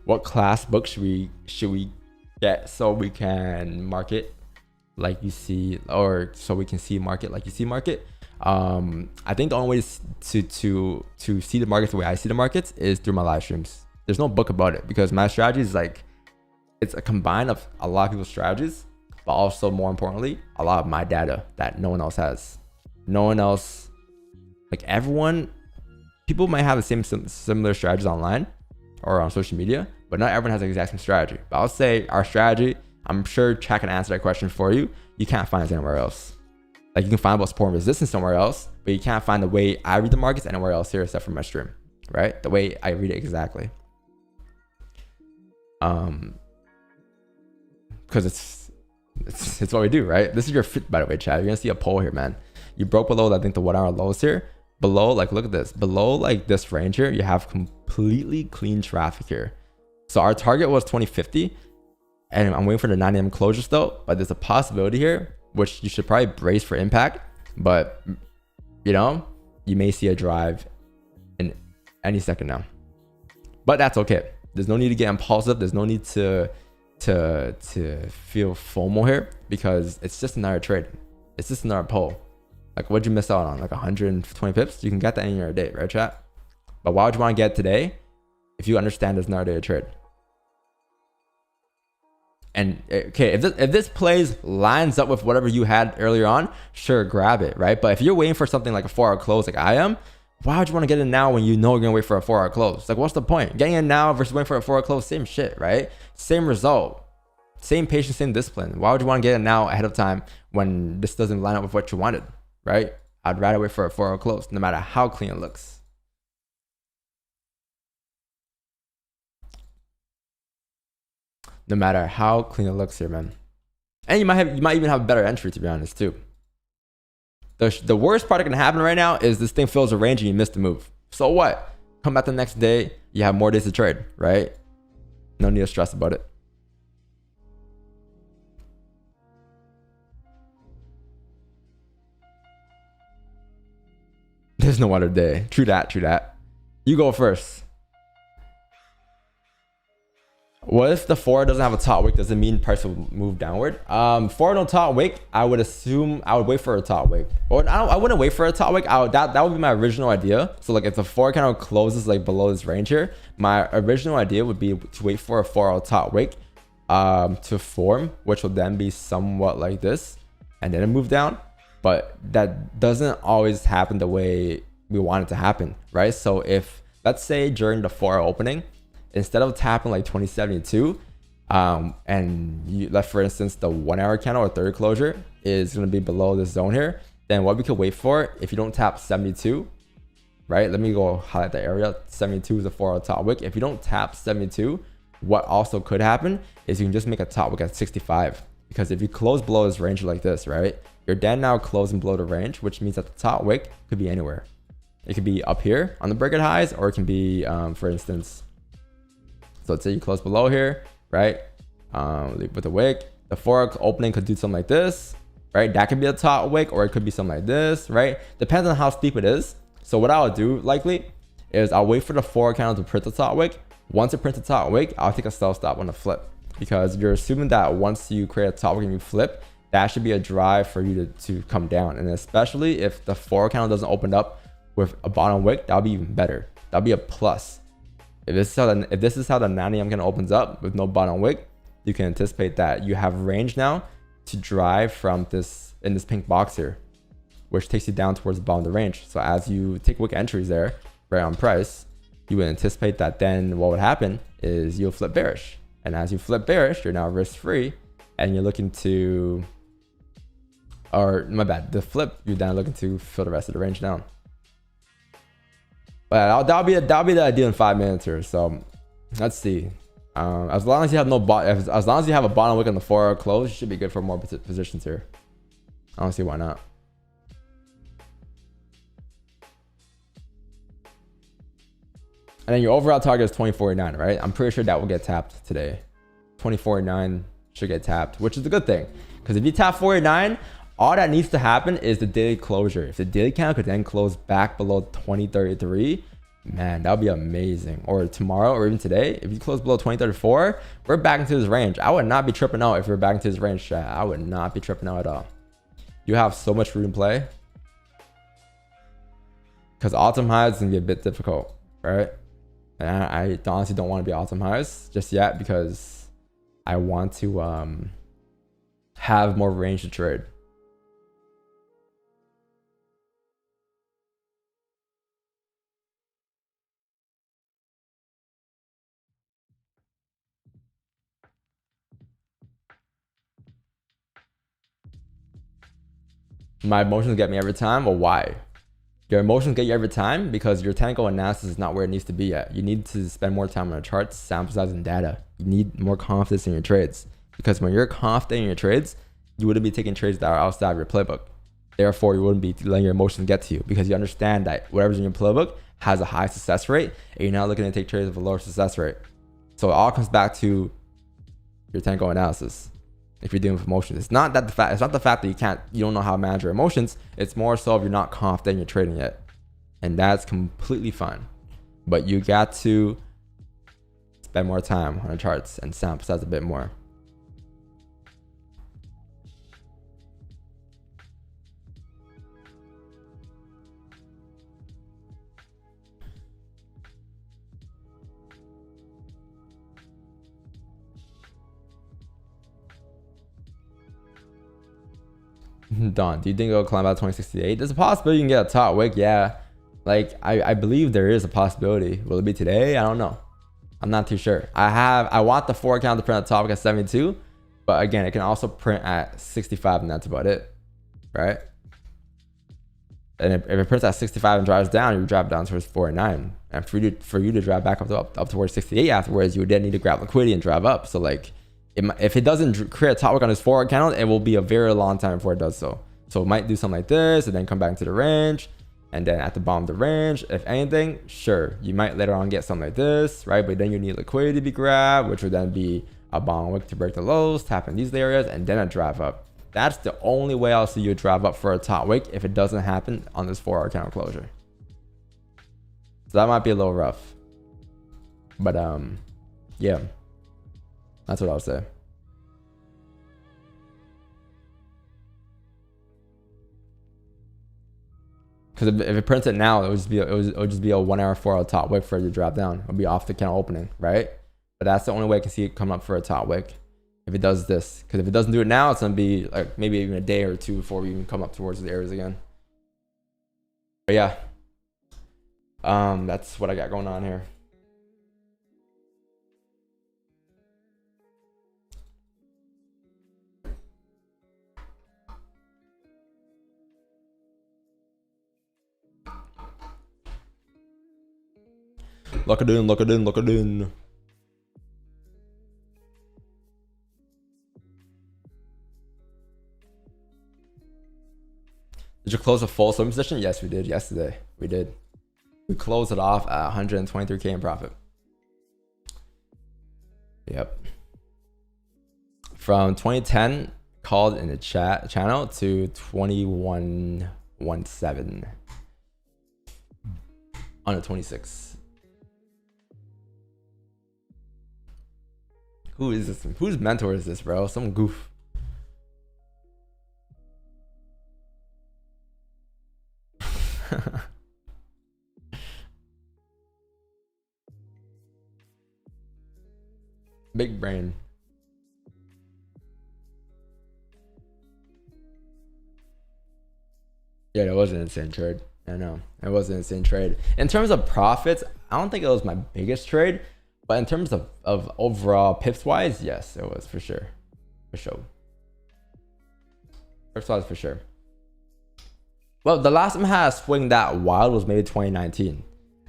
What class book should we get so we can market like you see, or so we can see market like you see market? I think the only way to see the markets the way I see the markets is through my live streams. There's no book about it, because my strategy is like, it's a combine of a lot of people's strategies, but also more importantly, a lot of my data that no one else has. No one else, like people might have the same similar strategies online or on social media, but not everyone has the exact same strategy. But I'll say our strategy, I'm sure Chat can answer that question for you. You can't find it anywhere else. Like, you can find about support and resistance somewhere else, but you can't find the way I read the markets anywhere else here except for my stream, right? The way I read it exactly. Because it's what we do, right? This is your fit, by the way, Chad. You're gonna see a pole here, man. You broke below, I think, the 1 hour lows here. Below, like, look at this. Below, like, this range here, you have completely clean traffic here. So our target was 2050, and I'm waiting for the 9 a.m. closures though. But there's a possibility here, which you should probably brace for impact. But you know, you may see a drive in any second now. But that's okay. There's no need to get impulsive. There's no need to feel FOMO here, because it's just another trade. It's just another pull. Like, what'd you miss out on? Like 120 pips? You can get that in your day, right, chat? But why would you want to get it today if you understand there's another day to trade? And okay, if this plays lines up with whatever you had earlier on, sure, grab it, right? But if you're waiting for something like a 4 hour close like I am, why would you want to get in now when you know you're gonna wait for a 4 hour close? Like, what's the point? Getting in now versus waiting for a 4 hour close, same shit, right? Same result, same patience, same discipline. Why would you want to get in now ahead of time when this doesn't line up with what you wanted, right? I'd rather wait for a 4 hour close, no matter how clean it looks. No matter how clean it looks here, man. And you might even have a better entry, to be honest, too. The worst part that can happen right now is this thing fills a range and you miss the move. So what? Come back the next day, you have more days to trade, right? No need to stress about it. There's no other day. True that, true that. You go first. What if the 4 doesn't have a top wick? Does it mean price will move downward? 4 no top wick, I would assume I would wait for a top wick. Or I wouldn't wait for a top wick. That would be my original idea. So like, if the 4 kind of closes like below this range here, my original idea would be to wait for a 4 top wick to form, which will then be somewhat like this, and then it move down. But that doesn't always happen the way we want it to happen, right? So if, let's say during the 4 opening, instead of tapping like 2072, and you left, for instance, the 1 hour candle or third closure is going to be below this zone here, then what we could wait for, if you don't tap 72, right? Let me go highlight the area. 72 is a 4 hour top wick. If you don't tap 72, what also could happen is you can just make a top wick at 65. Because if you close below this range like this, right, you're then now closing below the range, which means that the top wick could be anywhere. It could be up here on the breakout highs, or it can be, for instance, so let's say you close below here, right? With a wick, the 4 opening could do something like this, right? That could be a top wick, or it could be something like this, right? Depends on how steep it is. So what I'll do likely is I'll wait for the 4 candle to print the top wick. Once it prints the top wick, I'll take a sell stop on the flip, because you're assuming that once you create a top wick and you flip, that should be a drive for you to come down. And especially if the 4 candle doesn't open up with a bottom wick, that'll be even better. That'll be a plus. If this is how the 9 a.m. candle opens up with no bottom wick, you can anticipate that you have range now to drive from this in this pink box here, which takes you down towards the bottom of the range. So as you take wick entries there, right on price, you would anticipate that then what would happen is you'll flip bearish. And as you flip bearish, you're now risk free, and you're looking to, or my bad, the flip, you're then looking to fill the rest of the range down. But that'll be the idea in 5 minutes here. So let's see. As long as you have as long as you have a bottom wick on the 4 hour close, you should be good for more positions here. I don't see why not. And then your overall target is 2049, right? I'm pretty sure that will get tapped today. 2049 should get tapped, which is a good thing, because if you tap 49, all that needs to happen is the daily closure. If the daily candle could then close back below 2033, Man, that would be amazing. Or tomorrow or even today, if you close below 2034, we're back into this range. I would not be tripping out if we're back into this range, chat. I would not be tripping out at all. You have so much room to play. Because all-time highs is going to be a bit difficult, right? And I honestly don't want to be all-time highs just yet because I want to have more range to trade. My emotions get me every time. Well, why? Your emotions get you every time because your technical analysis is not where it needs to be yet. You need to spend more time on the charts, sample size, and data. You need more confidence in your trades because when you're confident in your trades, you wouldn't be taking trades that are outside of your playbook. Therefore, you wouldn't be letting your emotions get to you because you understand that whatever's in your playbook has a high success rate and you're not looking to take trades with a lower success rate. So it all comes back to your technical analysis. If you're dealing with emotions, it's not the fact that you don't know how to manage your emotions. It's more so if you're not confident in your trading yet, and that's completely fine. But you got to spend more time on the charts and sample size a bit more. Don, do you think it'll climb out 2068? There's a possibility you can get a top wick. Yeah, like I believe there is a possibility. Will it be today? I don't know. I'm not too sure. I want the 4 count to print at top wick at 72, but again, it can also print at 65, and that's about it, right? And if it prints at 65 and drives down, you drop down towards 49, and for you to drive back up towards 68 afterwards, you would then need to grab liquidity and drive up. So like, if it doesn't create a top wick on his 4 candle, it will be a very long time before it does so. So it might do something like this and then come back into the range, and then at the bottom of the range, if anything, sure, you might later on get something like this, right? But then you need liquidity to be grabbed, which would then be a bottom wick to break the lows, tap in these areas, and then a drive up. That's the only way I'll see you drive up for a top wick if it doesn't happen on this 4-hour candle closure. So that might be a little rough, but yeah, that's what I would say. Because if it prints it now, it would just be a 1 hour 4 hour top wick for it to drop down. It'll be off the candle opening, right? But that's the only way I can see it come up for a top wick if it does this. Because if it doesn't do it now, it's gonna be like maybe even a day or two before we even come up towards the areas again. But yeah, that's what I got going on here. Lock it in, lock it in, lock it in. Did you close a full swing position? Yes, we did yesterday. We did. We closed it off at 123K in profit. Yep. From 2010 called in the channel to 2117 on the 26th. Who is this? Whose mentor is this, bro? Some goof. Big brain. Yeah, that was an insane trade. I know. It was an insane trade. In terms of profits, I don't think it was my biggest trade. But in terms of overall pips wise, yes, it was for sure. For sure. Pips wise, for sure. Well, the last time I had a swing that wild was maybe 2019.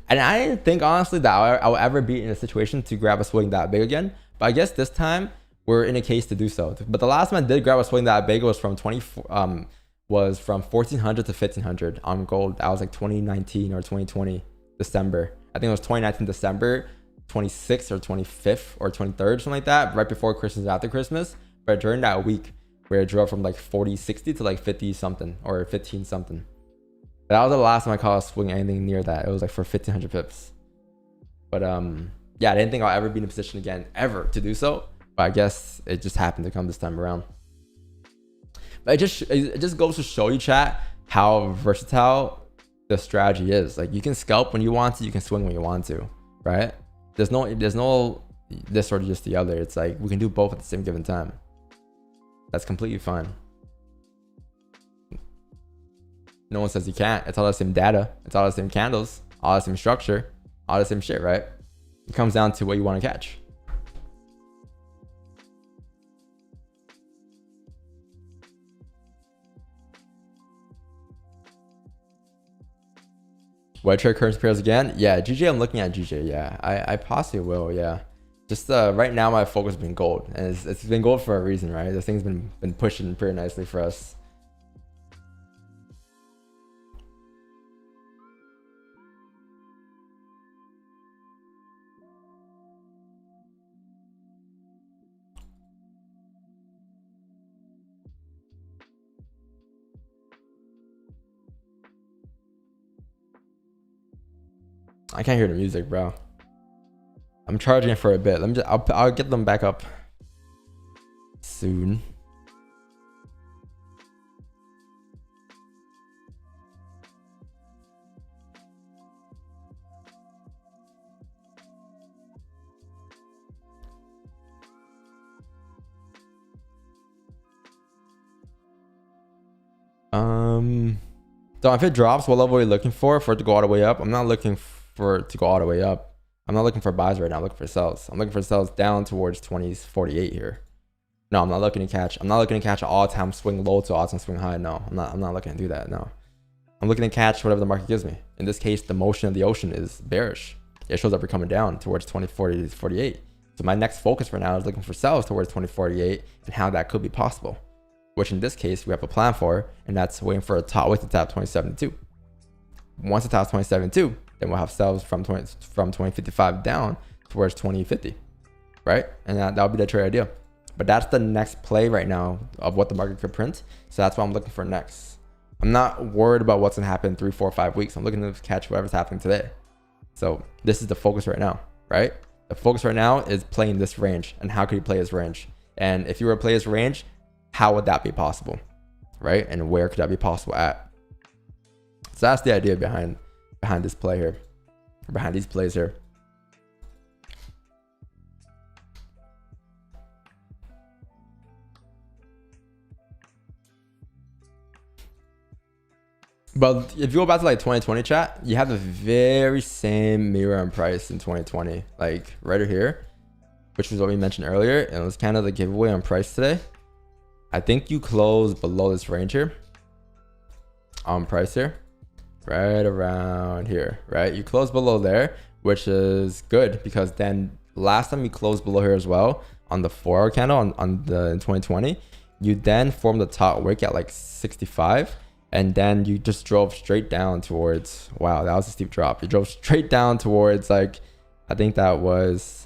And I didn't think, honestly, that I would ever be in a situation to grab a swing that big again. But I guess this time, we're in a case to do so. But the last time I did grab a swing that big was from 1400 to 1500 on gold. That was like 2019 or 2020 December. I think it was 2019 December 26th or 25th or 23rd, something like that, right before Christmas, after Christmas. But during that week where it drove from like 40, 60 to like 50 something or 15 something. That was the last time I caught a swing anything near that. It was like for 1,500 pips. But yeah, I didn't think I'll ever be in a position again ever to do so. But I guess it just happened to come this time around. But it just goes to show you, chat, how versatile the strategy is. Like, you can scalp when you want to, you can swing when you want to, right? There's no this or just the other. It's like we can do both at the same given time. That's completely fine. No one says you can't. It's all the same data. It's all the same candles, all the same structure, all the same shit, right? It comes down to what you want to catch. White trade currency pairs again? Yeah, GJ, I'm looking at GJ. Yeah, I possibly will. Yeah, just right now my focus has been gold, and it's been gold for a reason, right? This thing's been pushing pretty nicely for us. I can't hear the music, bro. I'm charging it for a bit. I'll get them back up soon. So if it drops, what level are you looking for it to go all the way up? I'm not looking for it to go all the way up. I'm not looking for buys right now. I'm looking for sells. I'm looking for sells down towards 2048 here. No, I'm not looking to catch. I'm not looking to catch an all-time swing low to all-time swing high. No, I'm not looking to do that. No, I'm looking to catch whatever the market gives me. In this case, the motion of the ocean is bearish. It shows up we're coming down towards 2040 to 48. So my next focus for now is looking for sells towards 2048 and how that could be possible. Which in this case we have a plan for, and that's waiting for a top wick to tap 2072. Once it taps 2072, then we'll have sells from 2055 down towards 2050, right? And that'll be the trade idea. But that's the next play right now of what the market could print. So that's what I'm looking for next. I'm not worried about what's gonna happen in 3, 4, 5 weeks. I'm looking to catch whatever's happening today. So this is the focus right now, right? The focus right now is playing this range, and how could you play this range? And if you were to play this range, how would that be possible, right? And where could that be possible at? So that's the idea behind this play here, behind these plays here. But if you go back to like 2020 chat, you have the very same mirror and price in 2020, like right here, which was what we mentioned earlier. And it was kind of the giveaway on price today. I think you closed below this range here on price here, right around here, right? You closed below there, which is good because then last time you closed below here as well on the 4-hour candle in 2020, you then formed the top wick at like 65, and then you just drove straight down towards, wow, that was a steep drop. You drove straight down towards like, I think that was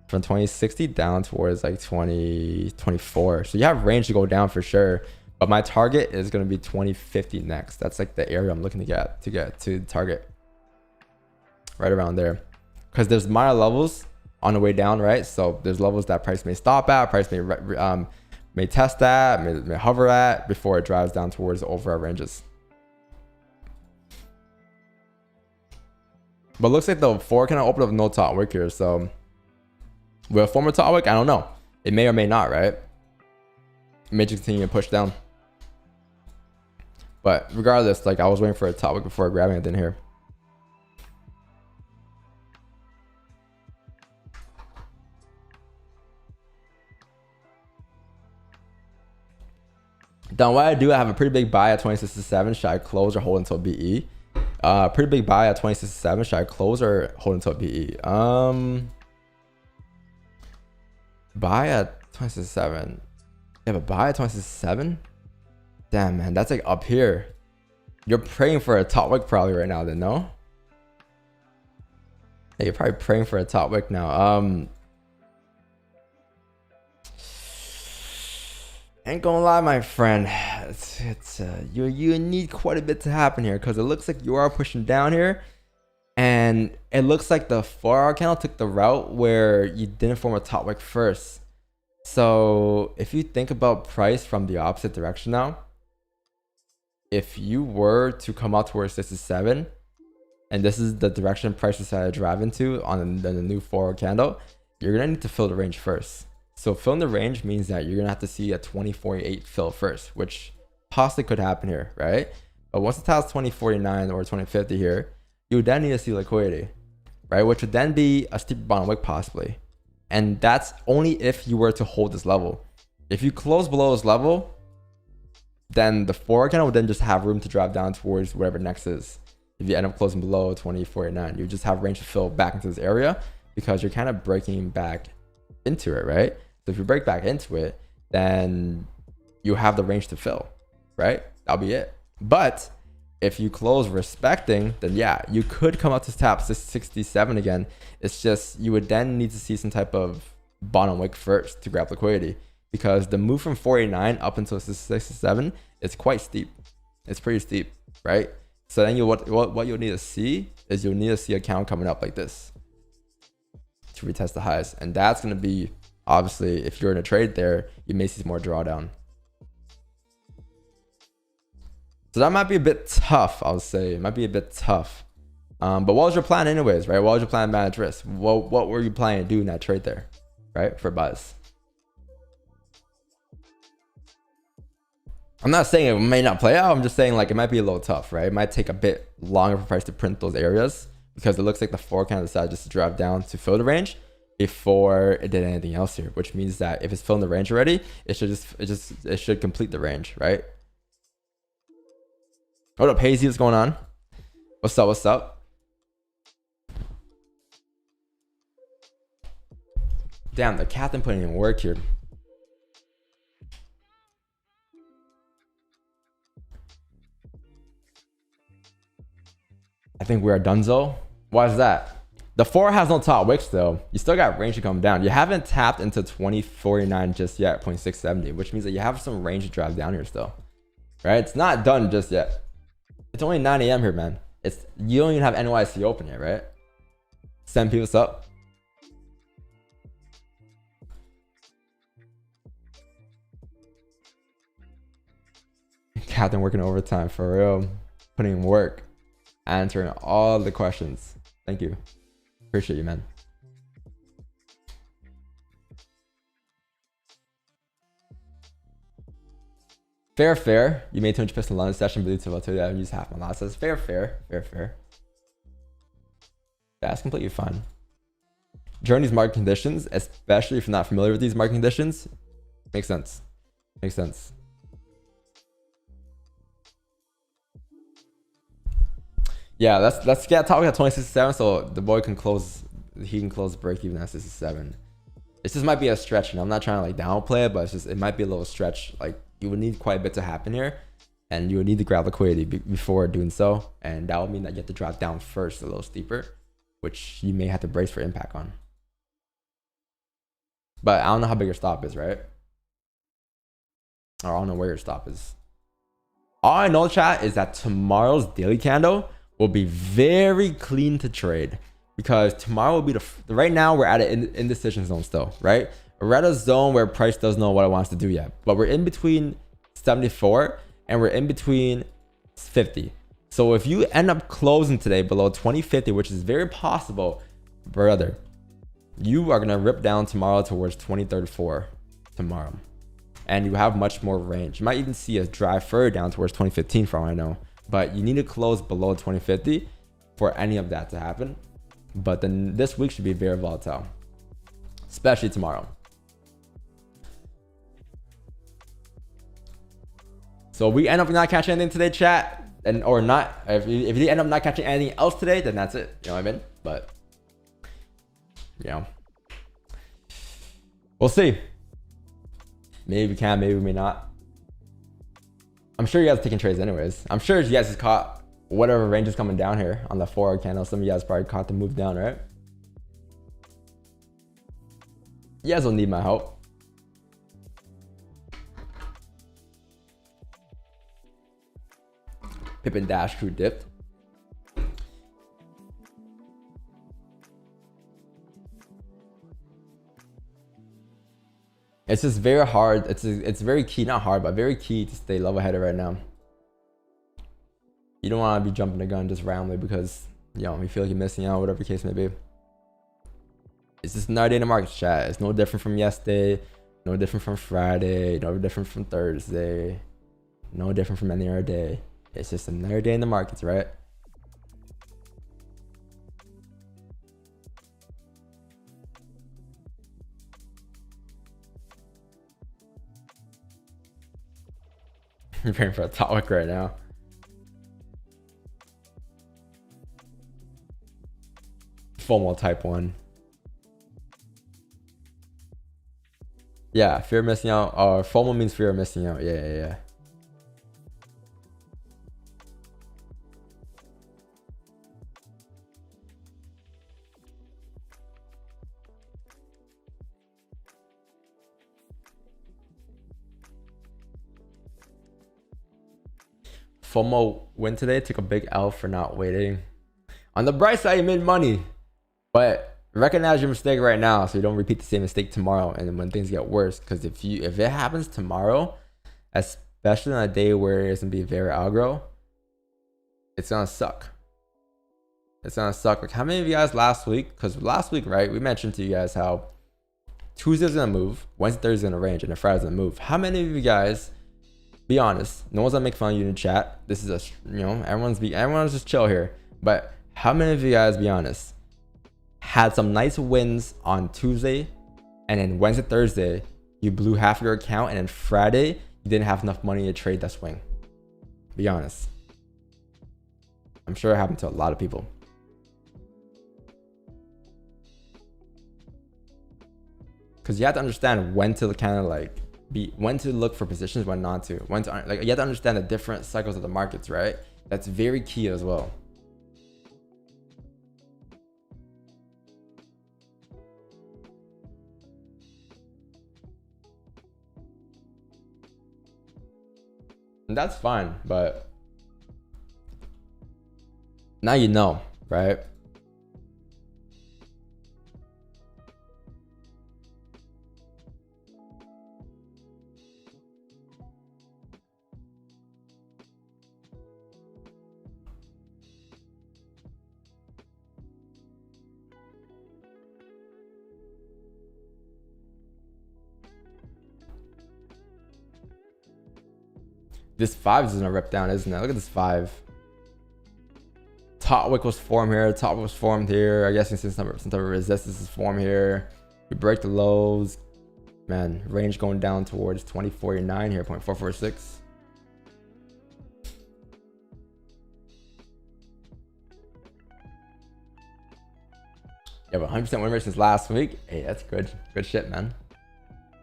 from 2060 down towards like 2024. So you have range to go down for sure, but my target is going to be 2050 next. That's like the area I'm looking to get to the target, right around there, because there's minor levels on the way down, right? So there's levels that price may stop at, price may test at, may hover at before it drives down towards the overall ranges. But it looks like the 4 kind of opened up no top wick here, so will it form a top wick? I don't know. It may or may not, right? It may just continue to push down. But regardless, like I was waiting for a top wick before grabbing it in here. Then what I do, I have a pretty big buy at 2067. Should I close or hold until BE? Pretty big buy at 2067. Should I close or hold until BE? Buy at 2067. You have a buy at 2067? Damn, man, that's like up here. You're praying for a top wick probably right now, then, no? Yeah, you're probably praying for a top wick now. Ain't gonna lie, my friend, you need quite a bit to happen here, because it looks like you are pushing down here, and it looks like the 4-hour candle took the route where you didn't form a top wick first. So if you think about price from the opposite direction now, if you were to come out towards 67, and this is the direction price decided to drive into on the new 4-hour candle, you're gonna need to fill the range first. So filling the range means that you're gonna have to see a 2048 fill first, which possibly could happen here, right? But once it tells 2049 or 2050 here, you would then need to see liquidity, right? Which would then be a steeper bottom wick possibly. And that's only if you were to hold this level. If you close below this level, then the 4-hour candle would then just have room to drop down towards whatever next is. If you end up closing below 2049, you just have range to fill back into this area because you're kind of breaking back into it, right? So if you break back into it, then you have the range to fill, right? That'll be it. But if you close respecting, then yeah, you could come up to tap 67 again. It's just you would then need to see some type of bottom wick first to grab liquidity, because the move from 49 up until 67 is quite steep. It's pretty steep, right? So then what you'll need to see is you'll need to see a candle coming up like this to retest the highs, and that's going to be, obviously, if you're in a trade there, you may see some more drawdown. So that might be a bit tough, I would say. It might be a bit tough. But what was your plan anyways, right? What was your plan to manage risk? What were you planning to do in that trade there, right? For buys. I'm not saying it may not play out. I'm just saying like it might be a little tough, right? It might take a bit longer for price to print those areas, because it looks like the 4 candle decided just to drop down to fill the range before it did anything else here, which means that if it's filling the range already, it should complete the range, right? What up, Hazy? What's going on? What's up? What's up? Damn, the captain putting in work here. I think we are donezo. Why is that? The 4 has no top wicks though. You still got range to come down. You haven't tapped into 2049 just yet, 0.670, which means that you have some range to drive down here still, right? It's not done just yet. It's only 9 a.m. here, man. You don't even have NYC open yet, right? Send people up. Captain working overtime for real, putting in work, answering all the questions. Thank you. Appreciate you, man. Fair. You made 200 pips in London session, but I told you I use half my losses. Fair. That's completely fine. During these market conditions, especially if you're not familiar with these market conditions, makes sense. Yeah, let's get talking at 2067 so the boy can close. He can close break even at 67. This just might be a stretch, and I'm not trying to like downplay it, but it might be a little stretch. Like you would need quite a bit to happen here, and you would need to grab liquidity before doing so, and that would mean that you have to drop down first a little steeper, which you may have to brace for impact on. But I don't know how big your stop is, right? Or I don't know where your stop is. All I know, chat, is that tomorrow's daily candle will be very clean to trade, because tomorrow will be right now we're at an indecision zone still, right? We're at a zone where price doesn't know what it wants to do yet, but we're in between 74 and we're in between 50. So if you end up closing today below 2050, which is very possible, brother, you are gonna rip down tomorrow towards 2034 tomorrow, and you have much more range. You might even see us drive further down towards 2015 for all I know, but you need to close below 2050 for any of that to happen. But then this week should be very volatile, especially tomorrow. So if we end up not catching anything today, chat, or not, if you end up not catching anything else today, then that's it. You know what I mean? But you know, we'll see. Maybe we can, maybe we may not. I'm sure you guys are taking trades anyways. I'm sure you guys have caught whatever range is coming down here on the 4-hour candle. Some of you guys probably caught the move down, right? You guys don't need my help. Pippin Dash Crew dipped. It's just very hard. It's very key, not hard, but very key to stay level-headed right now. You don't want to be jumping the gun just randomly because, you know, you feel like you're missing out, whatever the case may be. It's just another day in the market, chat. It's no different from yesterday, no different from Friday, no different from Thursday, no different from any other day. It's just another day in the markets, right? You're praying for a topic right now. FOMO type 1. Yeah, fear of missing out. Or FOMO means fear of missing out. Yeah. FOMO win today, took a big L for not waiting. On the bright side, you made money, but recognize your mistake right now so you don't repeat the same mistake tomorrow and when things get worse. Because if it happens tomorrow, especially on a day where it's gonna be very aggro, it's gonna suck. It's gonna suck. Like, how many of you guys last week? Because last week, right, we mentioned to you guys how Tuesday's gonna move, Wednesday, Thursday's gonna range, and then Friday's gonna move. How many of you guys? Be honest, no one's gonna make fun of you in the chat. This is a, you know, everyone's just chill here. But how many of you guys, be honest, had some nice wins on Tuesday, and then Wednesday, Thursday, you blew half your account, and then Friday, you didn't have enough money to trade that swing? Be honest. I'm sure it happened to a lot of people. Because you have to understand when to kind of like when to look for positions, when not to, when to, like, you have to understand the different cycles of the markets, right? That's very key as well. And that's fine, but now you know, right? This 5 is gonna rip down, isn't it? Look at this 5. Top wick was formed here. Top was formed here. I guess since some type of resistance is formed here. We break the lows. Man, range going down towards 2049 here, 0.446. You have 100% win rate since last week. Hey, that's good. Good shit, man.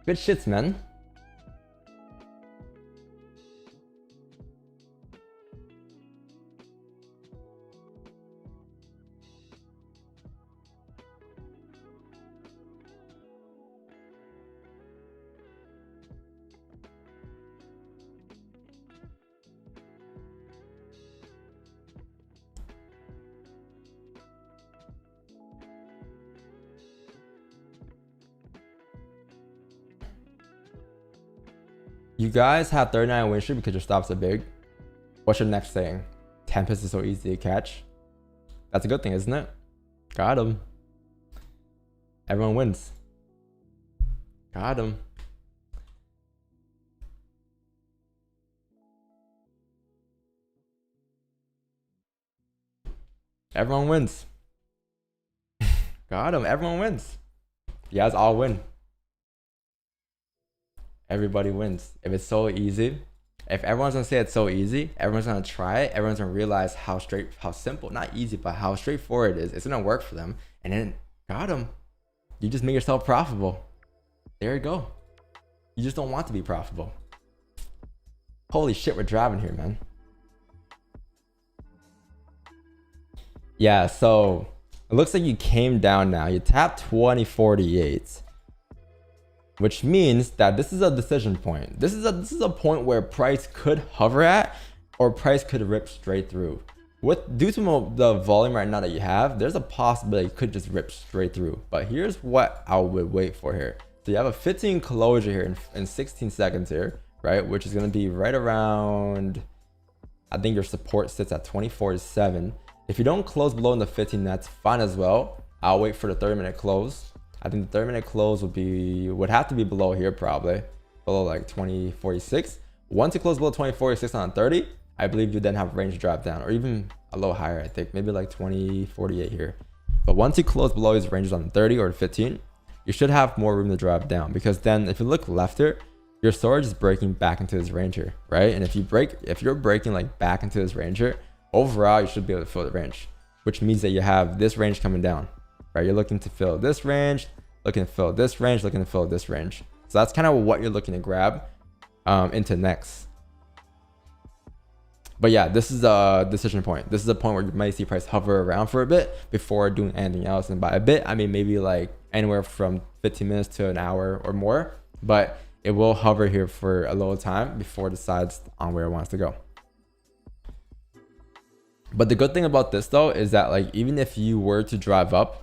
Good shits, man. You guys have 39 win streak because your stops are big. What's your next thing? 10 pips is so easy to catch. That's a good thing, isn't it? Got him. Everyone wins. Got him. Everyone wins. Got him. Everyone wins. You guys all win. Everybody wins. If it's so easy, if everyone's gonna say it's so easy, everyone's gonna try it, everyone's gonna realize how simple, not easy, but how straightforward it is. It's gonna work for them. And then, got them. You just make yourself profitable. There you go. You just don't want to be profitable. Holy shit, we're driving here, man. Yeah, so it looks like you came down now. You tapped 2048. Which means that this is a decision point. This is a point where price could hover at, or price could rip straight through. Due to the volume right now that you have, there's a possibility it could just rip straight through. But here's what I would wait for here. So you have a 15 closure here in 16 seconds here, right? Which is going to be right around, I think your support sits at 24.7. If you don't close below in the 15, that's fine as well. I'll wait for the 30-minute close. I think the 30-minute close would have to be below here, probably below like 20.46. Once you close below 20.46 on 30, I believe you then have range to drop down, or even a little higher. I think maybe like 20.48 here. But once you close below his ranges on 30 or 15, you should have more room to drop down, because then if you look left here, your storage is breaking back into this range here, right? And if you're breaking like back into this range here, overall you should be able to fill the range, which means that you have this range coming down, right? You're looking to fill this range, looking to fill this range, looking to fill this range. So that's kind of what you're looking to grab into next. But yeah, this is a decision point. This is a point where you might see price hover around for a bit before doing anything else. And by a bit, I mean maybe like anywhere from 15 minutes to an hour or more. But it will hover here for a little time before it decides on where it wants to go. But the good thing about this though is that like even if you were to drive up,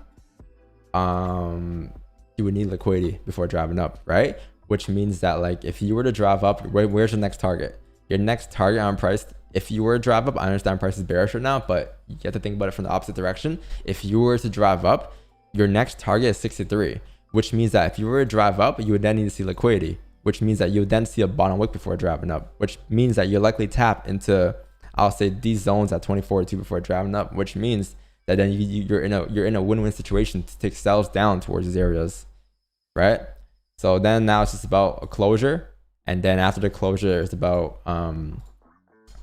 you would need liquidity before driving up, right? Which means that like if you were to drive up, where's your next target? Your next target on price, if you were to drive up, I understand price is bearish right now, but you have to think about it from the opposite direction. If you were to drive up, your next target is 63, which means that if you were to drive up, you would then need to see liquidity, which means that you would then see a bottom wick before driving up, which means that you'll likely tap into, I'll say, these zones at 24.2 before driving up, which means that then you're in a win-win situation to take sells down towards these areas, right? So then now it's just about a closure, and then after the closure, it's about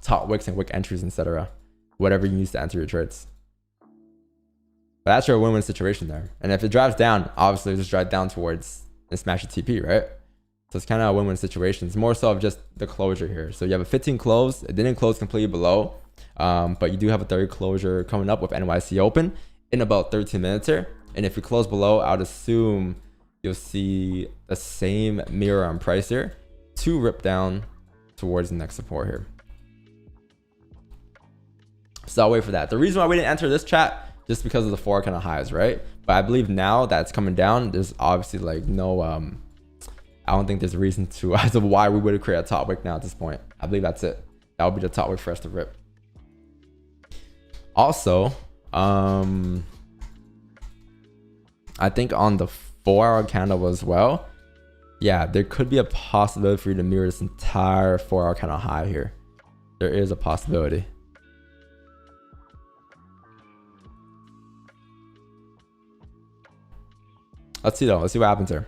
top wicks and wick entries, etc. Whatever you use to enter your trades. But that's your win-win situation there. And if it drives down, obviously just drive down towards and smash your TP, right? So it's kind of a win-win situation. It's more so of just the closure here. So you have a 15 close. It didn't close completely below, but you do have a 30 closure coming up with NYC open in about 13 minutes here. And if you close below, I would assume you'll see the same mirror on price here to rip down towards the next support here. So I'll wait for that. The reason why we didn't enter this chat, just because of the 4 kind of highs, right? But I believe now that it's coming down, there's obviously like no, I don't think there's a reason to, as of why we would create a top wick now at this point. I believe that's it. That would be the top wick for us to rip. Also, I think on the 4-hour candle as well, yeah, there could be a possibility for you to mirror this entire 4-hour candle high here. There is a possibility. Let's see though. Let's see what happens here.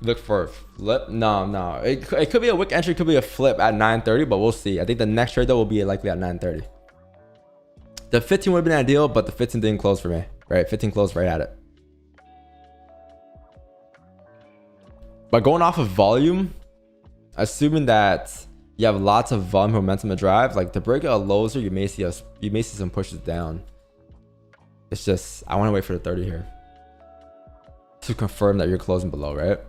Look for a flip. No. It could be a wick entry. Could be a flip at 9:30, but we'll see. I think the next trade though will be likely at 9:30. The 15 would have been ideal, but the 15 didn't close for me. Right, 15 closed right at it. But going off of volume, assuming that you have lots of volume momentum to drive, like to break out lows here, you may see some pushes down. It's just I want to wait for the 30 here to confirm that you're closing below, right?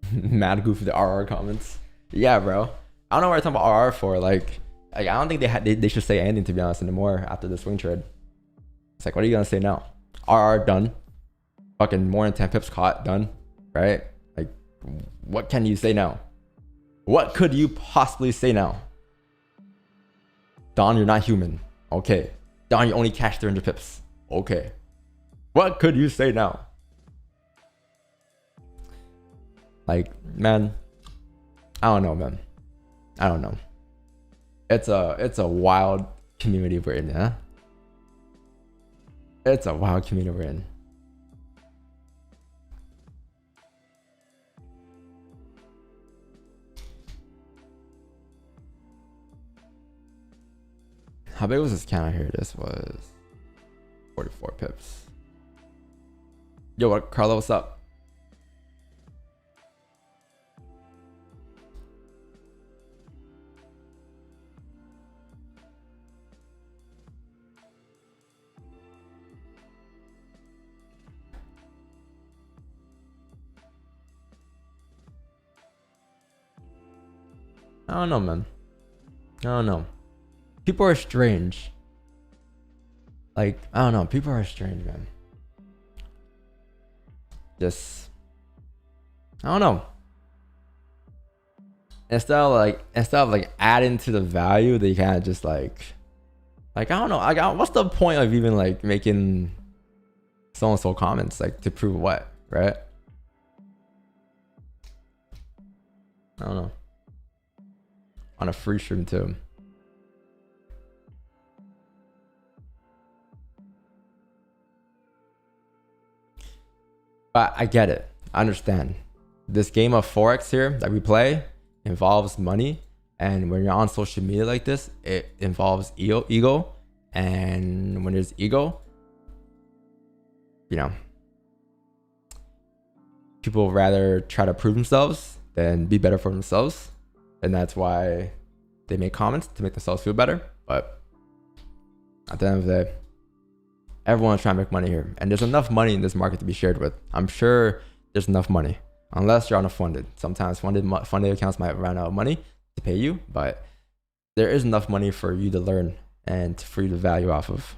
Mad goofy the RR comments. Yeah, bro. I don't know what I'm talking about RR for. Like I don't think they should say anything, to be honest, anymore after the swing trade. It's like, what are you gonna say now? RR done. Fucking more than 10 pips caught, done. Right? Like, what can you say now? What could you possibly say now? Don, you're not human. Okay. Don, you only cashed 300 pips. Okay. What could you say now? Like, man, I don't know, man. I don't know. It's a wild community we're in, huh? It's a wild community we're in. How big was this counter here? This was 44 pips. Yo, what, Carlo, what's up? I don't know, man. I don't know. People are strange. Like, I don't know. People are strange, man. Just, I don't know. Instead of like adding to the value, they kind of just like I don't know. Like, what's the point of even like making so and so comments like to prove what, right? I don't know. On a free stream too. But I get it. I understand. This game of Forex here that we play involves money. And when you're on social media like this, it involves ego. And when there's ego, you know, people rather try to prove themselves than be better for themselves. And that's why they make comments to make themselves feel better. But at the end of the day, everyone's trying to make money here. And there's enough money in this market to be shared with. I'm sure there's enough money. Unless you're on a funded. Sometimes funded accounts might run out of money to pay you. But there is enough money for you to learn and for you to value off of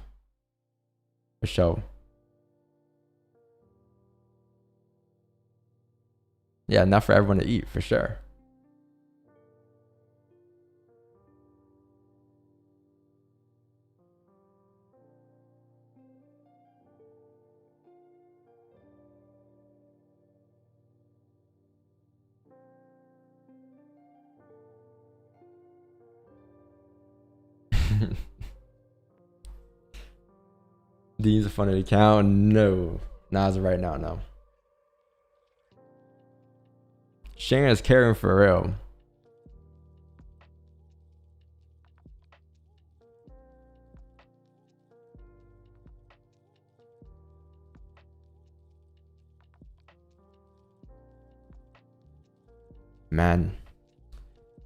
a show. Yeah, enough for everyone to eat, for sure. Do you use a funded account? No. Not as of right now, no. Sharing is caring for real. Man.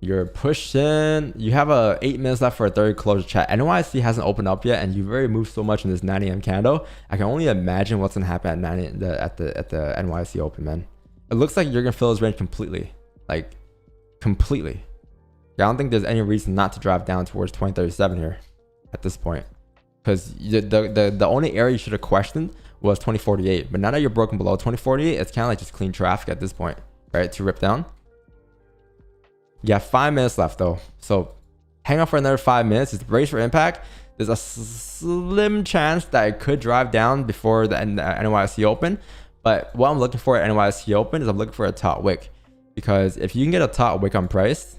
You're pushing. You have 8 minutes left for a third closure chat. NYC hasn't opened up yet, and you've already moved so much in this 9 a.m. candle. I can only imagine what's gonna happen at the NYC open, man. It looks like you're gonna fill this range completely, like completely. I don't think there's any reason not to drive down towards 2037 here at this point, because the only area you should have questioned was 2048. But now that you're broken below 2048, it's kind of like just clean traffic at this point, right? To rip down. You have 5 minutes left though, so hang on for another 5 minutes. It's brace for impact. There's a slim chance that it could drive down before the NYC open, but what I'm looking for at NYC open is I'm looking for a top wick, because if you can get a top wick on price,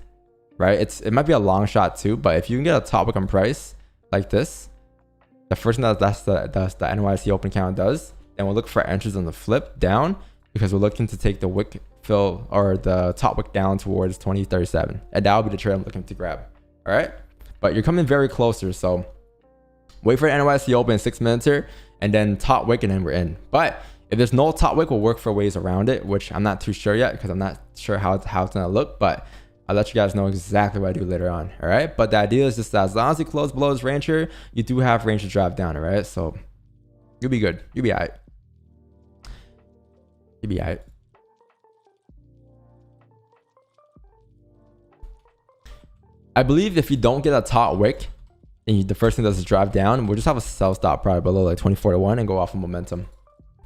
right? It might be a long shot too, but if you can get a top wick on price like this, the first thing that's the NYC open count does, then we'll look for entries on the flip down, because we're looking to take the wick fill or the top wick down towards 2037, and that will be the trade I'm looking to grab. All right, but you're coming very closer, so wait for NYC open in 6 minutes here, and then top wick, and then we're in. But if there's no top wick, we'll work for ways around it, which I'm not too sure yet, because I'm not sure how it's gonna look, but I'll let you guys know exactly what I do later on. All right, but the idea is just that as long as you close below this range here, you do have range to drive down. All right, so you'll be good. You'll be all right. You'll be all right. I believe if you don't get a top wick, and the first thing does is drive down, we'll just have a sell stop probably below like 24-1 and go off of momentum.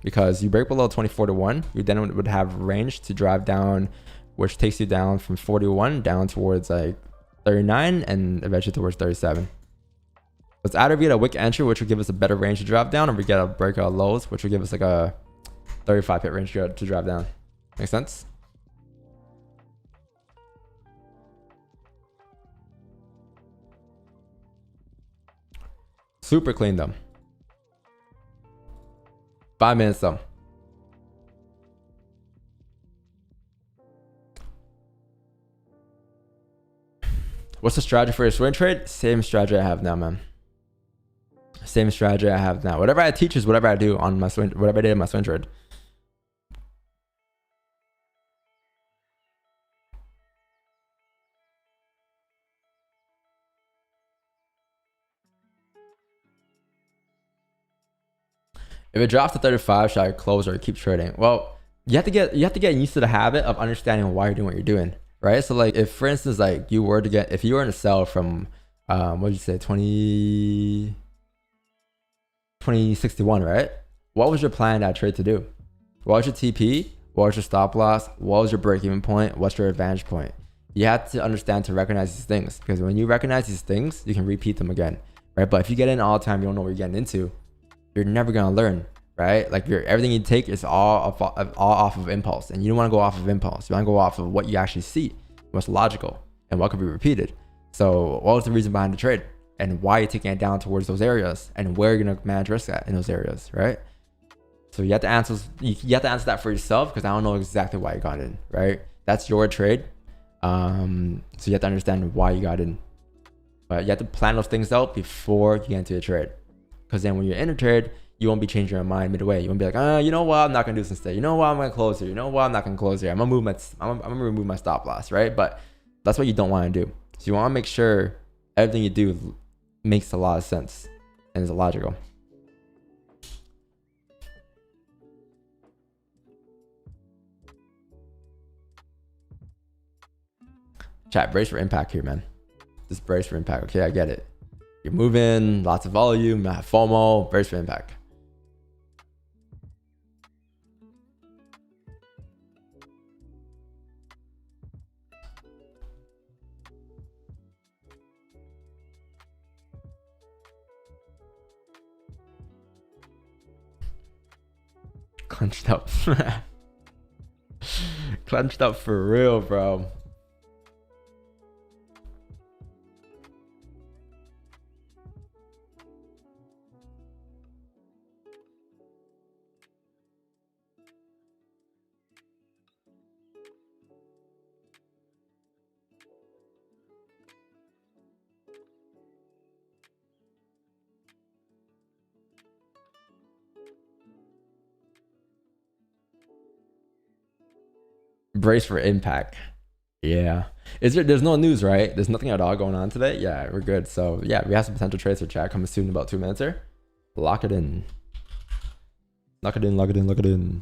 Because you break below 24-1, you then would have range to drive down, which takes you down from 41 down towards like 39 and eventually towards 37. Let's either get a wick entry, which will give us a better range to drive down, or we get a breakout lows, which will give us like a 35 pip range to drive down. Make sense? Super clean though. 5 minutes though. What's the strategy for your swing trade? Same strategy I have now, man. Same strategy I have now. Whatever I teach is whatever I do on my swing, whatever I did in my swing trade. If it drops to 35, should I close or keep trading? Well, you have to get used to the habit of understanding why you're doing what you're doing, right? So like if for instance like if you were in a sell from what did you say 2061, right? What was your plan that trade to do? What was your TP? What was your stop loss? What was your break-even point? What's your advantage point? You have to understand to recognize these things, because when you recognize these things, you can repeat them again, right? But if you get in all the time, you don't know what you're getting into, you're never gonna learn, right? Like everything you take is all off of impulse, and you don't want to go off of impulse. You want to go off of what you actually see, what's logical, and what could be repeated. So what was the reason behind the trade, and why you're taking it down towards those areas, and where you're gonna manage risk at in those areas, right? So you have to answer that for yourself, because I don't know exactly why you got in, right? That's your trade. So you have to understand why you got in, but you have to plan those things out before you get into a trade. Because then when you're in a trade, you won't be changing your mind midway. You won't be like, you know what, I'm not gonna do this instead. You know what, I'm gonna close here. You know what, I'm not gonna close here. I'm gonna remove my stop loss, right? But that's what you don't want to do. So you want to make sure everything you do makes a lot of sense and is logical. Chat, brace for impact here, man. Just brace for impact. Okay, I get it. You're moving, lots of volume, not FOMO, brace for impact. Clenched up. Clenched up for real, bro. Brace for impact. Yeah. There's no news, right? There's nothing at all going on today. Yeah, we're good. So yeah, we have some potential trades for chat coming soon in about 2 minutes here. Lock it in. Lock it in, lock it in, lock it in.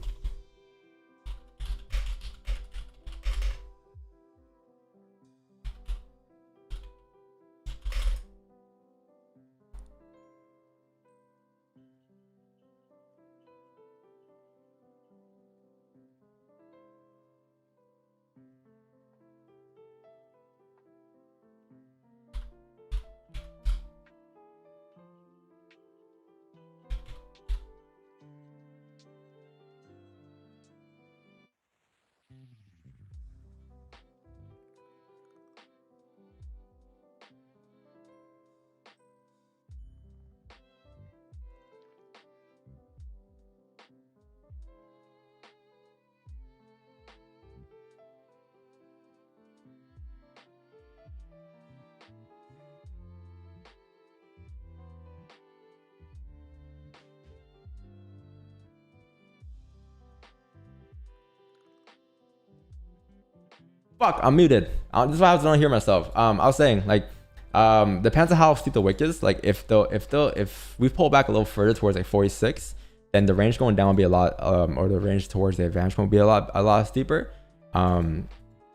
Fuck, I'm muted. This is why I was don't hear myself. I was saying like, depends on how steep the wick is. Like if we pull back a little further towards like 46, then the range going down will be a lot, or the range towards the advantage will be a lot steeper. So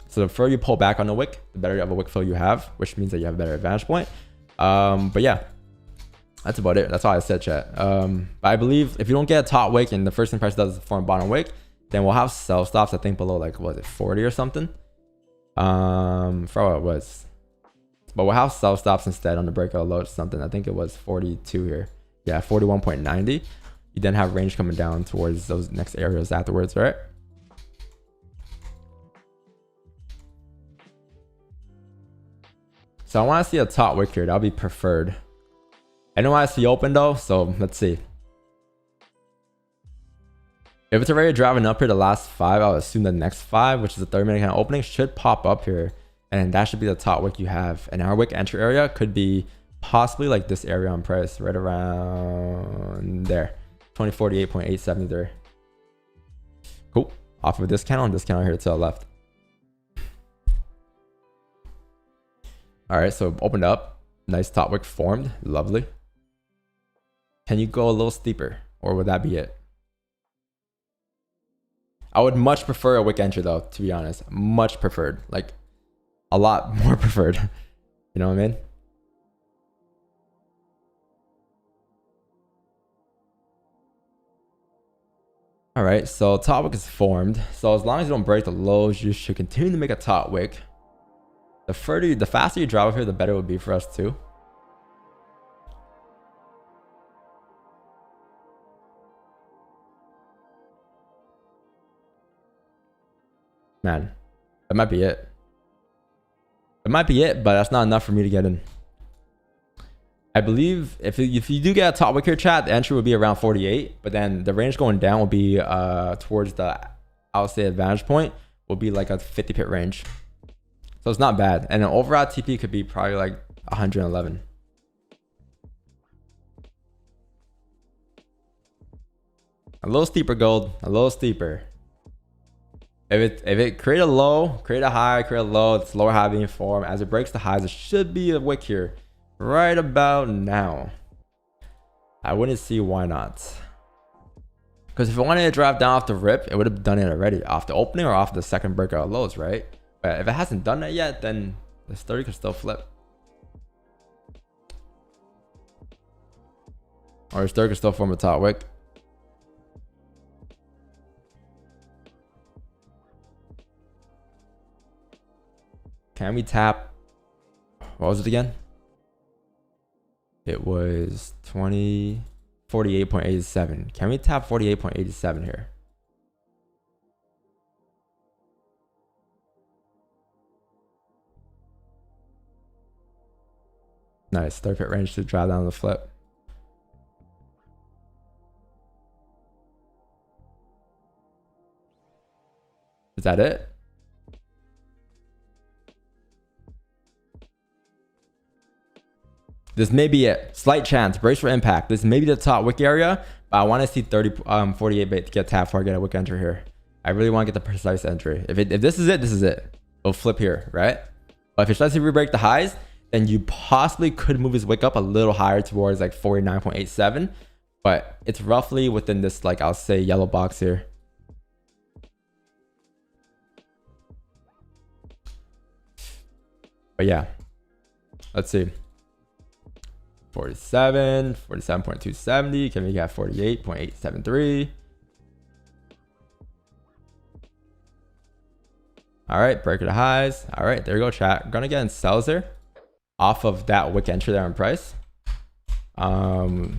the further you pull back on the wick, the better of a wick fill you have, which means that you have a better advantage point. But yeah, that's about it. That's all I said, chat. But I believe if you don't get a top wick and the first impression doesn't form bottom wick, then we'll have sell stops, I think below like, what is it, 40 or something? For what it was, but we'll have sell stops instead on the breakout low or something. I think it was 42 here. Yeah, 41.90. You then have range coming down towards those next areas afterwards, right? So I want to see a top wick here. That'll be preferred. NYC open though, so let's see. If it's already driving up here the last 5, I would assume the next 5, which is the 30-minute candle opening, should pop up here. And that should be the top wick you have. And our wick entry area could be possibly like this area on price, right around there. 2048.873. Cool. Off of this candle and this candle here to the left. Alright, so opened up. Nice top wick formed. Lovely. Can you go a little steeper? Or would that be it? I would much prefer a wick entry though, to be honest. Much preferred. Like, a lot more preferred. You know what I mean? All right, so top wick is formed. So as long as you don't break the lows, you should continue to make a top wick. The faster you drive up here, the better it would be for us too. Man, that might be it. It might be it, but that's not enough for me to get in. I believe if you do get a top wick here, chat, the entry would be around 48, but then the range going down will be towards the, I would say, advantage point will be like a 50 pip range. So it's not bad. And an overall TP could be probably like 111. A little steeper, gold, a little steeper. If it create a low, create a high, create a low, it's lower high being formed. As it breaks the highs, it should be a wick here right about now. I wouldn't see why not. Because if it wanted to drop down off the rip, it would have done it already off the opening or off the second breakout lows, right? But if it hasn't done that yet, then this 30 could still flip. Or this 30 could still form a top wick. Can we tap? What was it again? It was 48.87. Can we tap 48.87 here? Nice. 30 pip range to drive down the flip. Is that it? This may be it. Slight chance. Brace for impact. This may be the top wick area, but I want to see 48 bait to get tapped before I get a wick entry here. I really want to get the precise entry. If this is it, this is it. It'll flip here, right? But if it starts to re-break the highs, then you possibly could move his wick up a little higher towards like 49.87. But it's roughly within this, like, I'll say yellow box here. But yeah, let's see. 47, 47.270. Can we get 48.873? All right, break of the highs. All right, there you go, chat. I'm gonna get in sells there off of that wick entry there in price. Gone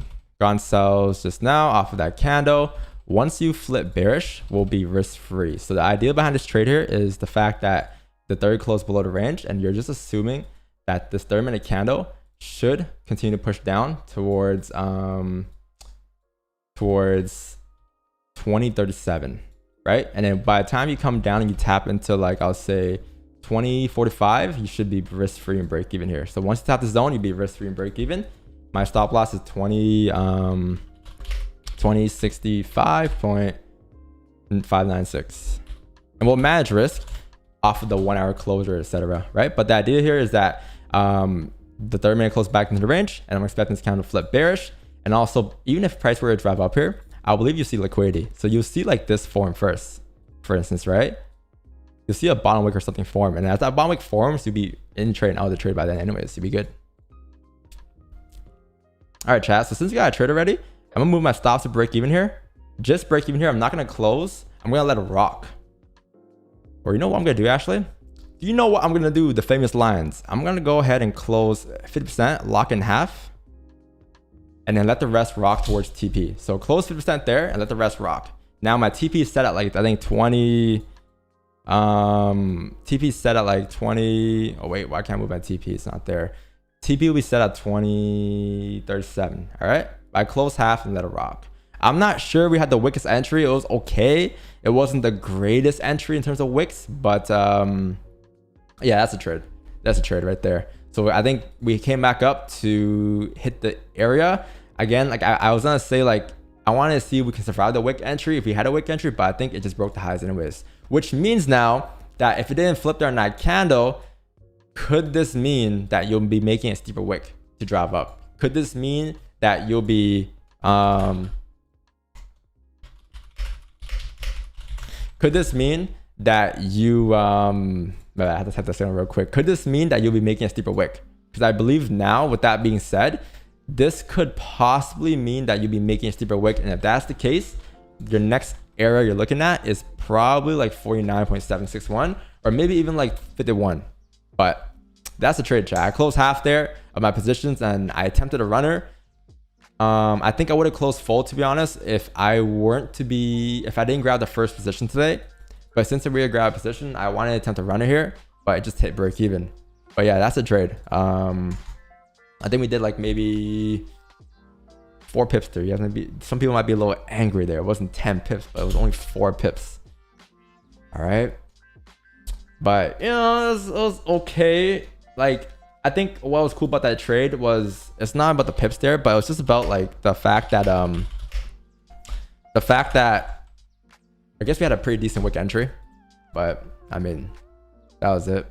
sells just now off of that candle. Once you flip bearish, we'll be risk free. So the idea behind this trade here is the fact that the 30 closed below the range, and you're just assuming that this 30-minute candle should continue to push down towards 2037, right? And then by the time you come down and you tap into, like, I'll say 2045, you should be risk free and break even here. So once you tap the zone, you'll be risk free and break even. My stop loss is 2065.596, and we'll manage risk off of the 1 hour closure, etc., right? But the idea here is that the 30-minute close back into the range, and I'm expecting this candle to flip bearish. And also, even if price were to drive up here, I believe you see liquidity. So you'll see like this form first, for instance, right? You'll see a bottom wick or something form, and as that bottom wick forms, you'll be in trade and out of the trade by then anyways. You'll be good. All right, chat. So since we got a trade already, I'm gonna move my stops to break even here. Just break even here. I'm not gonna close. I'm gonna let it rock. Or you know what I'm gonna do, actually? You know what I'm gonna do? The famous lines. I'm gonna go ahead and close 50%, lock in half, and then let the rest rock towards TP. So close 50% there and let the rest rock. Now my TP is set at like, I think 20. TP is set at like 20. Oh wait, why can't I move my TP? It's not there. TP will be set at 2037. All right. I close half and let it rock. I'm not sure we had the wicks entry. It was okay. It wasn't the greatest entry in terms of wicks, but yeah, that's a trade. That's a trade right there. So I think we came back up to hit the area again. Like I was gonna say, like I wanted to see if we can survive the wick entry if we had a wick entry, but I think it just broke the highs anyways. Which means now that if it didn't flip their night candle, could this mean that you'll be making a steeper wick to drive up? Could this mean that you'll be could this mean that you I have to type this in real quick. Could this mean that you'll be making a steeper wick? Because I believe now, with that being said, this could possibly mean that you'll be making a steeper wick. And if that's the case, your next area you're looking at is probably like 49.761 or maybe even like 51. But that's a trade, chat. I closed half there of my positions and I attempted a runner. I think I would have closed full, to be honest, if I didn't grab the first position today. But since we grabbed a position, I wanted to attempt a runner here, but it just hit break even. But yeah, that's a trade. I think we did like maybe 4 pips there. Some people might be a little angry there. It wasn't 10 pips, but it was only 4 pips. All right. But you know, it was okay. Like I think what was cool about that trade was it's not about the pips there, but it was just about like the fact that I guess we had a pretty decent wick entry, but I mean, that was it.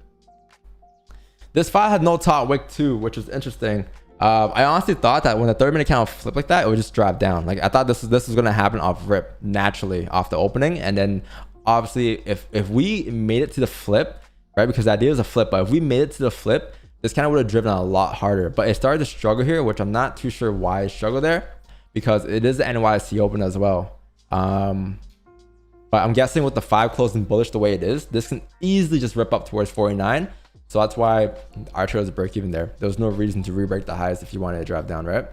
This file had no top wick too, which was interesting. I honestly thought that when the 30-minute candle flipped like that, it would just drive down. Like I thought this was gonna happen off rip naturally off the opening, and then obviously if we made it to the flip, right? Because the idea was a flip, but if we made it to the flip, this kind of would have driven a lot harder. But it started to struggle here, which I'm not too sure why it struggled there, because it is the NYC open as well. But I'm guessing with the 5 closing bullish the way it is, this can easily just rip up towards 49. So that's why our trade was a break even there. There was no reason to re-break the highs if you wanted to drive down, right?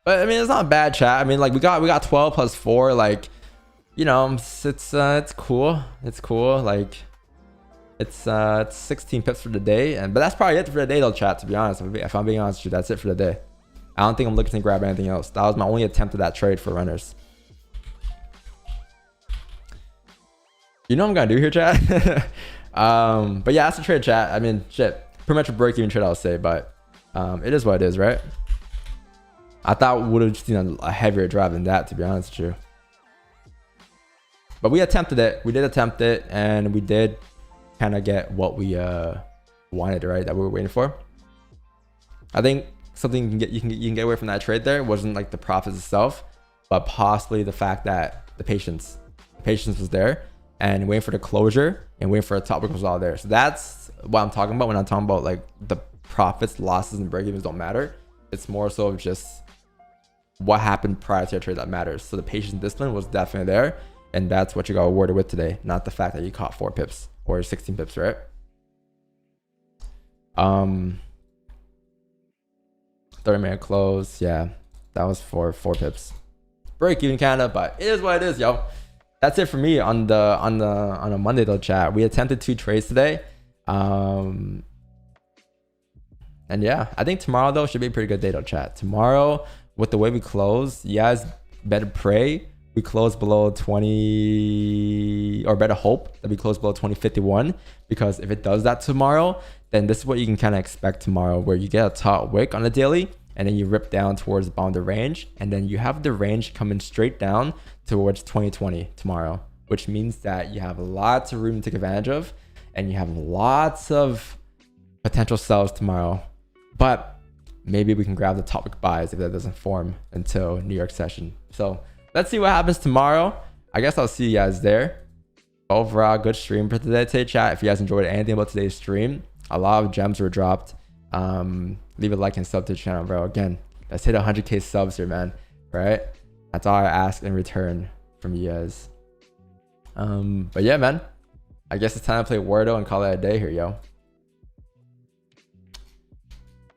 But I mean, it's not a bad, chat. I mean, like we got 12 plus 4, like, you know, it's cool. It's cool. Like it's 16 pips for the day, but that's probably it for the day though, chat. To be honest, if I'm being honest with you, that's it for the day. I don't think I'm looking to grab anything else. That was my only attempt at that trade for runners. You know what I'm gonna do here, chat? But yeah, that's the trade, chat. I mean, shit, pretty much a break-even trade, I'll say, but it is what it is, right? I thought we would have seen a heavier drive than that, to be honest with you. But we attempted it. We did attempt it, and we did kind of get what we wanted, right? That we were waiting for. I think something you can get away from that trade there wasn't like the profits itself, but possibly the fact that the patience was there. And waiting for the closure and waiting for a top wick was all there. So that's what I'm talking about when I'm talking about like the profits, losses, and break-evens don't matter. It's more so of just what happened prior to your trade that matters. So the patience and discipline was definitely there, and that's what you got awarded with today, not the fact that you caught 4 pips or 16 pips, right? 30-minute close, yeah, that was for 4 pips. Break-even kind of, but it is what it is, yo. That's it for me on a Monday though, chat. We attempted 2 trades today. And yeah, I think tomorrow though should be a pretty good day though, chat. Tomorrow, with the way we close, you guys better pray we close below 20, or better hope that we close below 2051, because if it does that tomorrow, then this is what you can kind of expect tomorrow, where you get a top wick on the daily and then you rip down towards the bottom of the range, and then you have the range coming straight down towards 2020 tomorrow, which means that you have lots of room to take advantage of, and you have lots of potential sells tomorrow. But maybe we can grab the topic buys if that doesn't form until New York session. So let's see what happens tomorrow. I guess I'll see you guys there. Overall, good stream for today, chat. If you guys enjoyed anything about today's stream, a lot of gems were dropped. Leave a like and sub to the channel, bro. Again, let's hit 100k subs here, man. Right? That's all I ask in return from you guys. But yeah, man, I guess it's time to play Wordo and call it a day here, yo.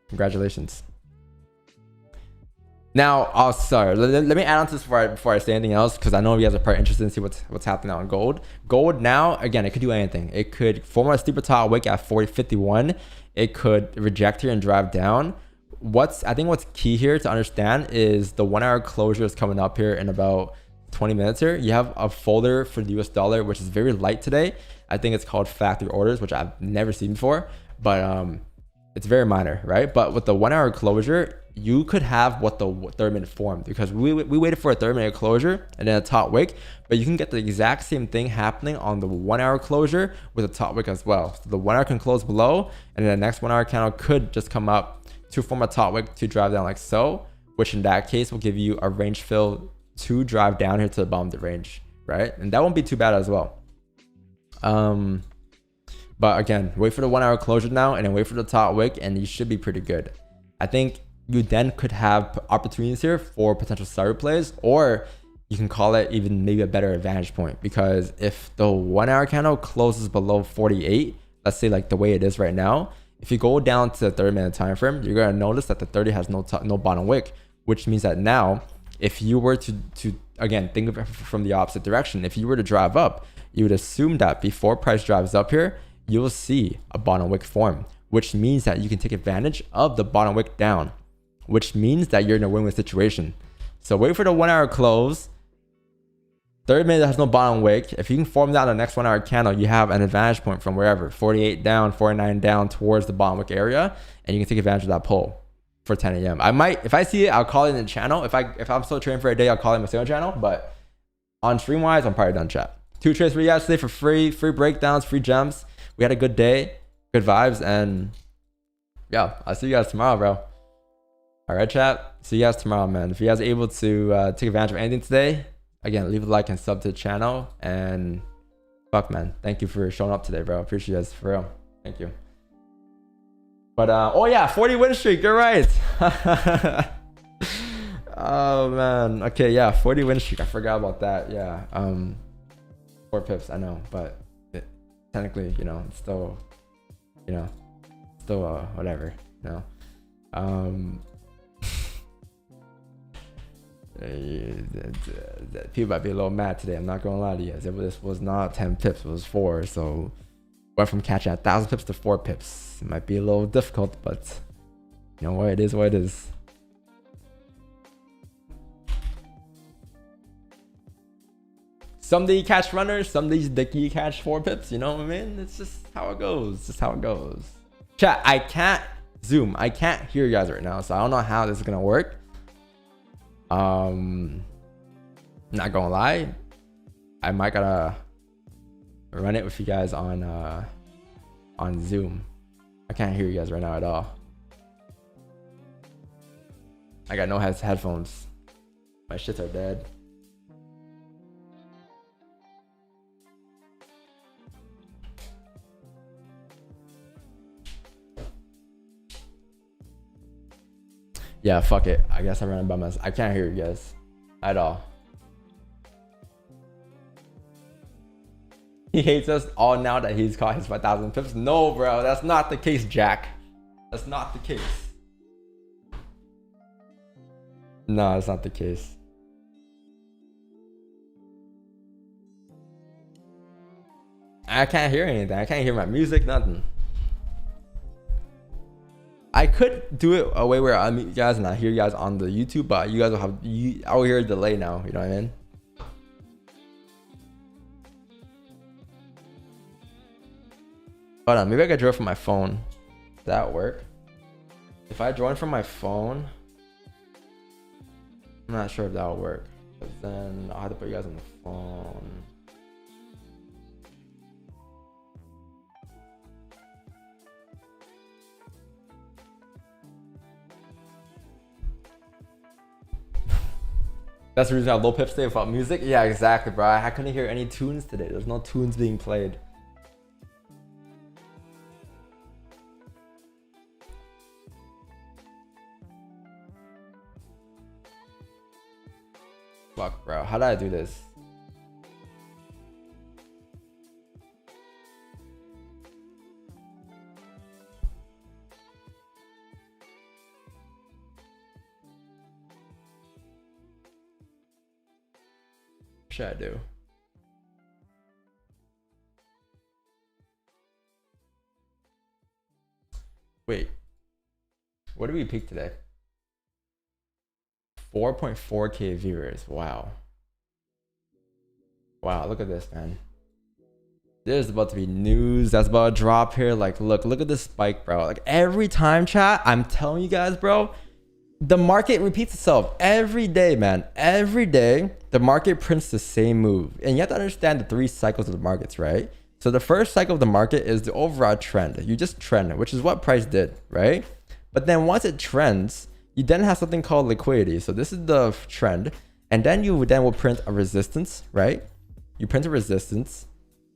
Congratulations. Now, oh, sorry. Let me add on to this before I say anything else, because I know you guys are probably interested in see what's happening on gold. Gold now, again, it could do anything. It could form a steeper top wick at 40.51. It could reject here and drive down. I think what's key here to understand is the 1 hour closure is coming up here in about 20 minutes here. You have a folder for the US dollar, which is very light today. I think it's called factory orders, which I've never seen before, but it's very minor, right? But with the 1 hour closure, you could have what the 30-minute formed, because we waited for a 30-minute closure and then a top wick, but you can get the exact same thing happening on the 1 hour closure with a top wick as well. So the 1 hour can close below, and then the next 1 hour candle could just come up to form a top wick to drive down like so, which in that case will give you a range fill to drive down here to the bottom of the range, right? And that won't be too bad as well. But again, wait for the 1 hour closure now, and then wait for the top wick, and you should be pretty good. I think you then could have opportunities here for potential seller plays, or you can call it even maybe a better advantage point, because if the 1 hour candle closes below 48, let's say like the way it is right now, if you go down to the 30-minute time frame, you're going to notice that the 30 has no bottom wick, which means that now if you were to again think of it from the opposite direction, if you were to drive up, you would assume that before price drives up here, you will see a bottom wick form, which means that you can take advantage of the bottom wick down, which means that you're in a win-win situation. So wait for the 1 hour close. 30 minutes has no bottom wick. If you can form that on the next 1 hour candle, you have an advantage point from wherever, 48 down, 49 down towards the bottom wick area, and you can take advantage of that pull for 10 a.m. I might, if I see it, I'll call it in the channel. If I'm still trading for a day, I'll call it in my single channel. But on stream wise, I'm probably done, chat. 2 trades for you guys today for free breakdowns, free gems. We had a good day, good vibes, and yeah, I'll see you guys tomorrow, bro. All right, chat. See you guys tomorrow, man. If you guys are able to take advantage of anything today, again, leave a like and sub to the channel. And fuck, man, thank you for showing up today, bro. Appreciate you guys, for real. Thank you. But oh yeah, 40 win streak. You're right. Oh man. Okay, yeah, 40 win streak. I forgot about that. Yeah. 4 pips. I know, but technically, you know, it's still, you know, whatever. You know. People might be a little mad today. I'm not gonna lie to you. This was not 10 pips. It was 4. So went from catching 1,000 pips to 4 pips. It might be a little difficult, but you know what? It is what it is. Some days you catch runners. Some days you catch 4 pips. You know what I mean? It's just how it goes. It's just how it goes. Chat. I can't zoom. I can't hear you guys right now, so I don't know how this is gonna work. Not gonna lie, I might gotta run it with you guys on Zoom. I can't hear you guys right now at all. I got no headphones. My shits are dead. Yeah, fuck it. I guess I'm running by myself. I can't hear you guys at all. He hates us all now that he's caught his 5,000 pips. No, bro, that's not the case, Jack. That's not the case. No, that's not the case. I can't hear anything. I can't hear my music, nothing. I could do it a way where I meet you guys and I hear you guys on the YouTube, but you guys will have, I will hear a delay now. You know what I mean? Hold on, maybe I could join from my phone. Does that work? If I join from my phone, I'm not sure if that will work. But then I'll have to put you guys on the phone. That's the reason I have low pips today without music. Yeah, exactly, bro. I couldn't hear any tunes today. There's no tunes being played. Fuck, bro. How did I do this? should I do? Wait, what did we peak today? 4.4K viewers. Wow. Wow, look at this, man. There's about to be news that's about to drop here. Like, look at this spike, bro. Like every time, chat, I'm telling you guys, bro, the market repeats itself every day, man. Every day, the market prints the same move. And you have to understand the 3 cycles of the markets, right? So the first cycle of the market is the overall trend. You just trend, which is what price did, right? But then once it trends, you then have something called liquidity. So this is the trend. And then you will print a resistance, right? You print a resistance.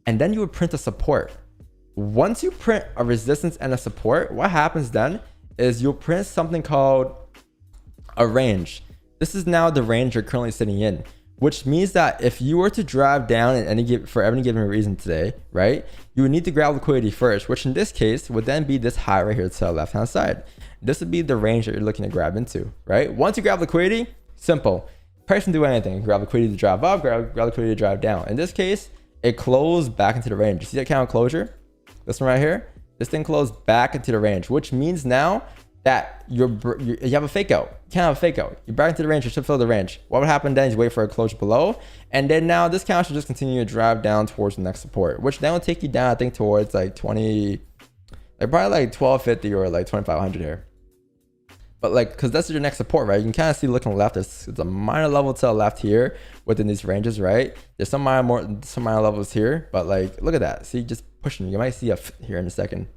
And then you would print a support. Once you print a resistance and a support, what happens then is you'll print something called a range. This is now the range you're currently sitting in, which means that if you were to drive down for any given reason today, right, you would need to grab liquidity first, which in this case would then be this high right here to the left hand side. This would be the range that you're looking to grab into, right? Once you grab liquidity, simple. Price can do anything. Grab liquidity to drive up, grab liquidity to drive down. In this case, it closed back into the range. You see that candle closure? This one right here? This thing closed back into the range, which means now that you have a fake out. You can't have a fake out. You're back into the range, you should fill the range. What would happen then is you wait for a closure below. And then now this candle should just continue to drive down towards the next support, which then will take you down, I think, towards like 20, like probably like 1250 or like 2500 here. But like, because that's your next support, right? You can kind of see looking left, it's a minor level to the left here within these ranges, right? There's some minor levels here, but like, look at that. See, just pushing. You might see a here in a second.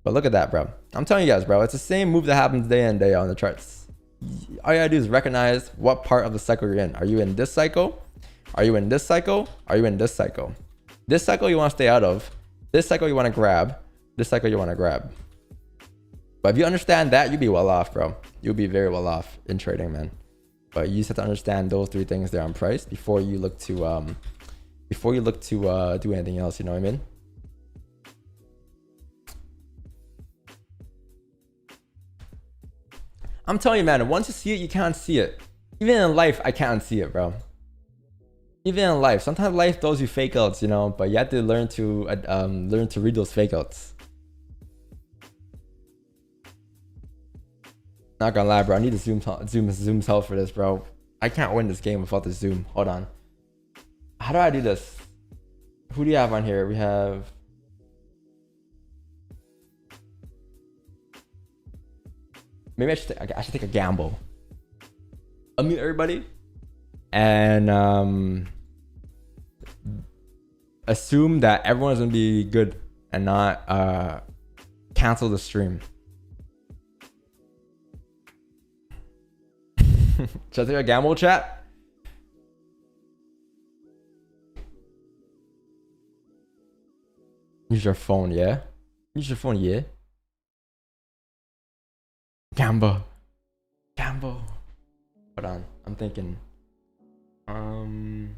But look at that, bro. I'm telling you guys, bro, it's the same move that happens day in, day out on the charts. All you gotta do is recognize what part of the cycle you're in. Are you in this cycle? Are you in this cycle? Are you in this cycle? This cycle you want to stay out of. This cycle you want to grab. This cycle you want to grab. But if you understand that, you'll be well off, bro. You'll be very well off in trading, man. But you just have to understand those 3 things there on price before you look to do anything else. You know what I mean? I'm telling you, man. Once you see it, you can't see it. Even in life, I can't see it, bro. Even in life, sometimes life throws you fake outs, you know. But you have to learn to read those fake outs. Not gonna lie, bro. I need to zoom's help for this, bro. I can't win this game without the zoom. Hold on. How do I do this? Who do you have on here? We have. Maybe I should take a gamble. Unmute everybody, and assume that everyone's gonna be good and not cancel the stream. Should I take a gamble, chat? Use your phone, yeah? Use your phone, yeah? Gamble. Hold on, I'm thinking. Alright.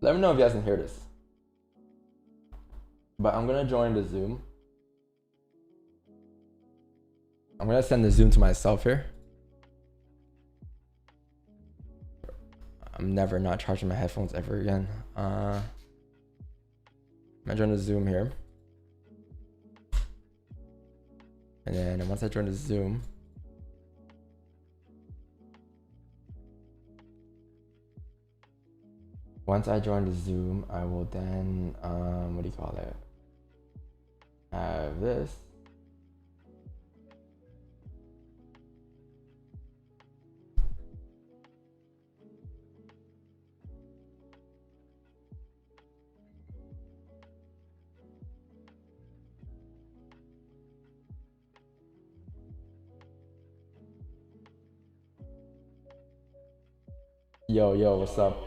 Let me know if you guys can hear this. But I'm gonna join the Zoom. I'm gonna send the Zoom to myself here. I'm never not charging my headphones ever again. I'm gonna join the Zoom here. And then once I join the Zoom, I will then, what do you call it? Have this. Yo, what's up?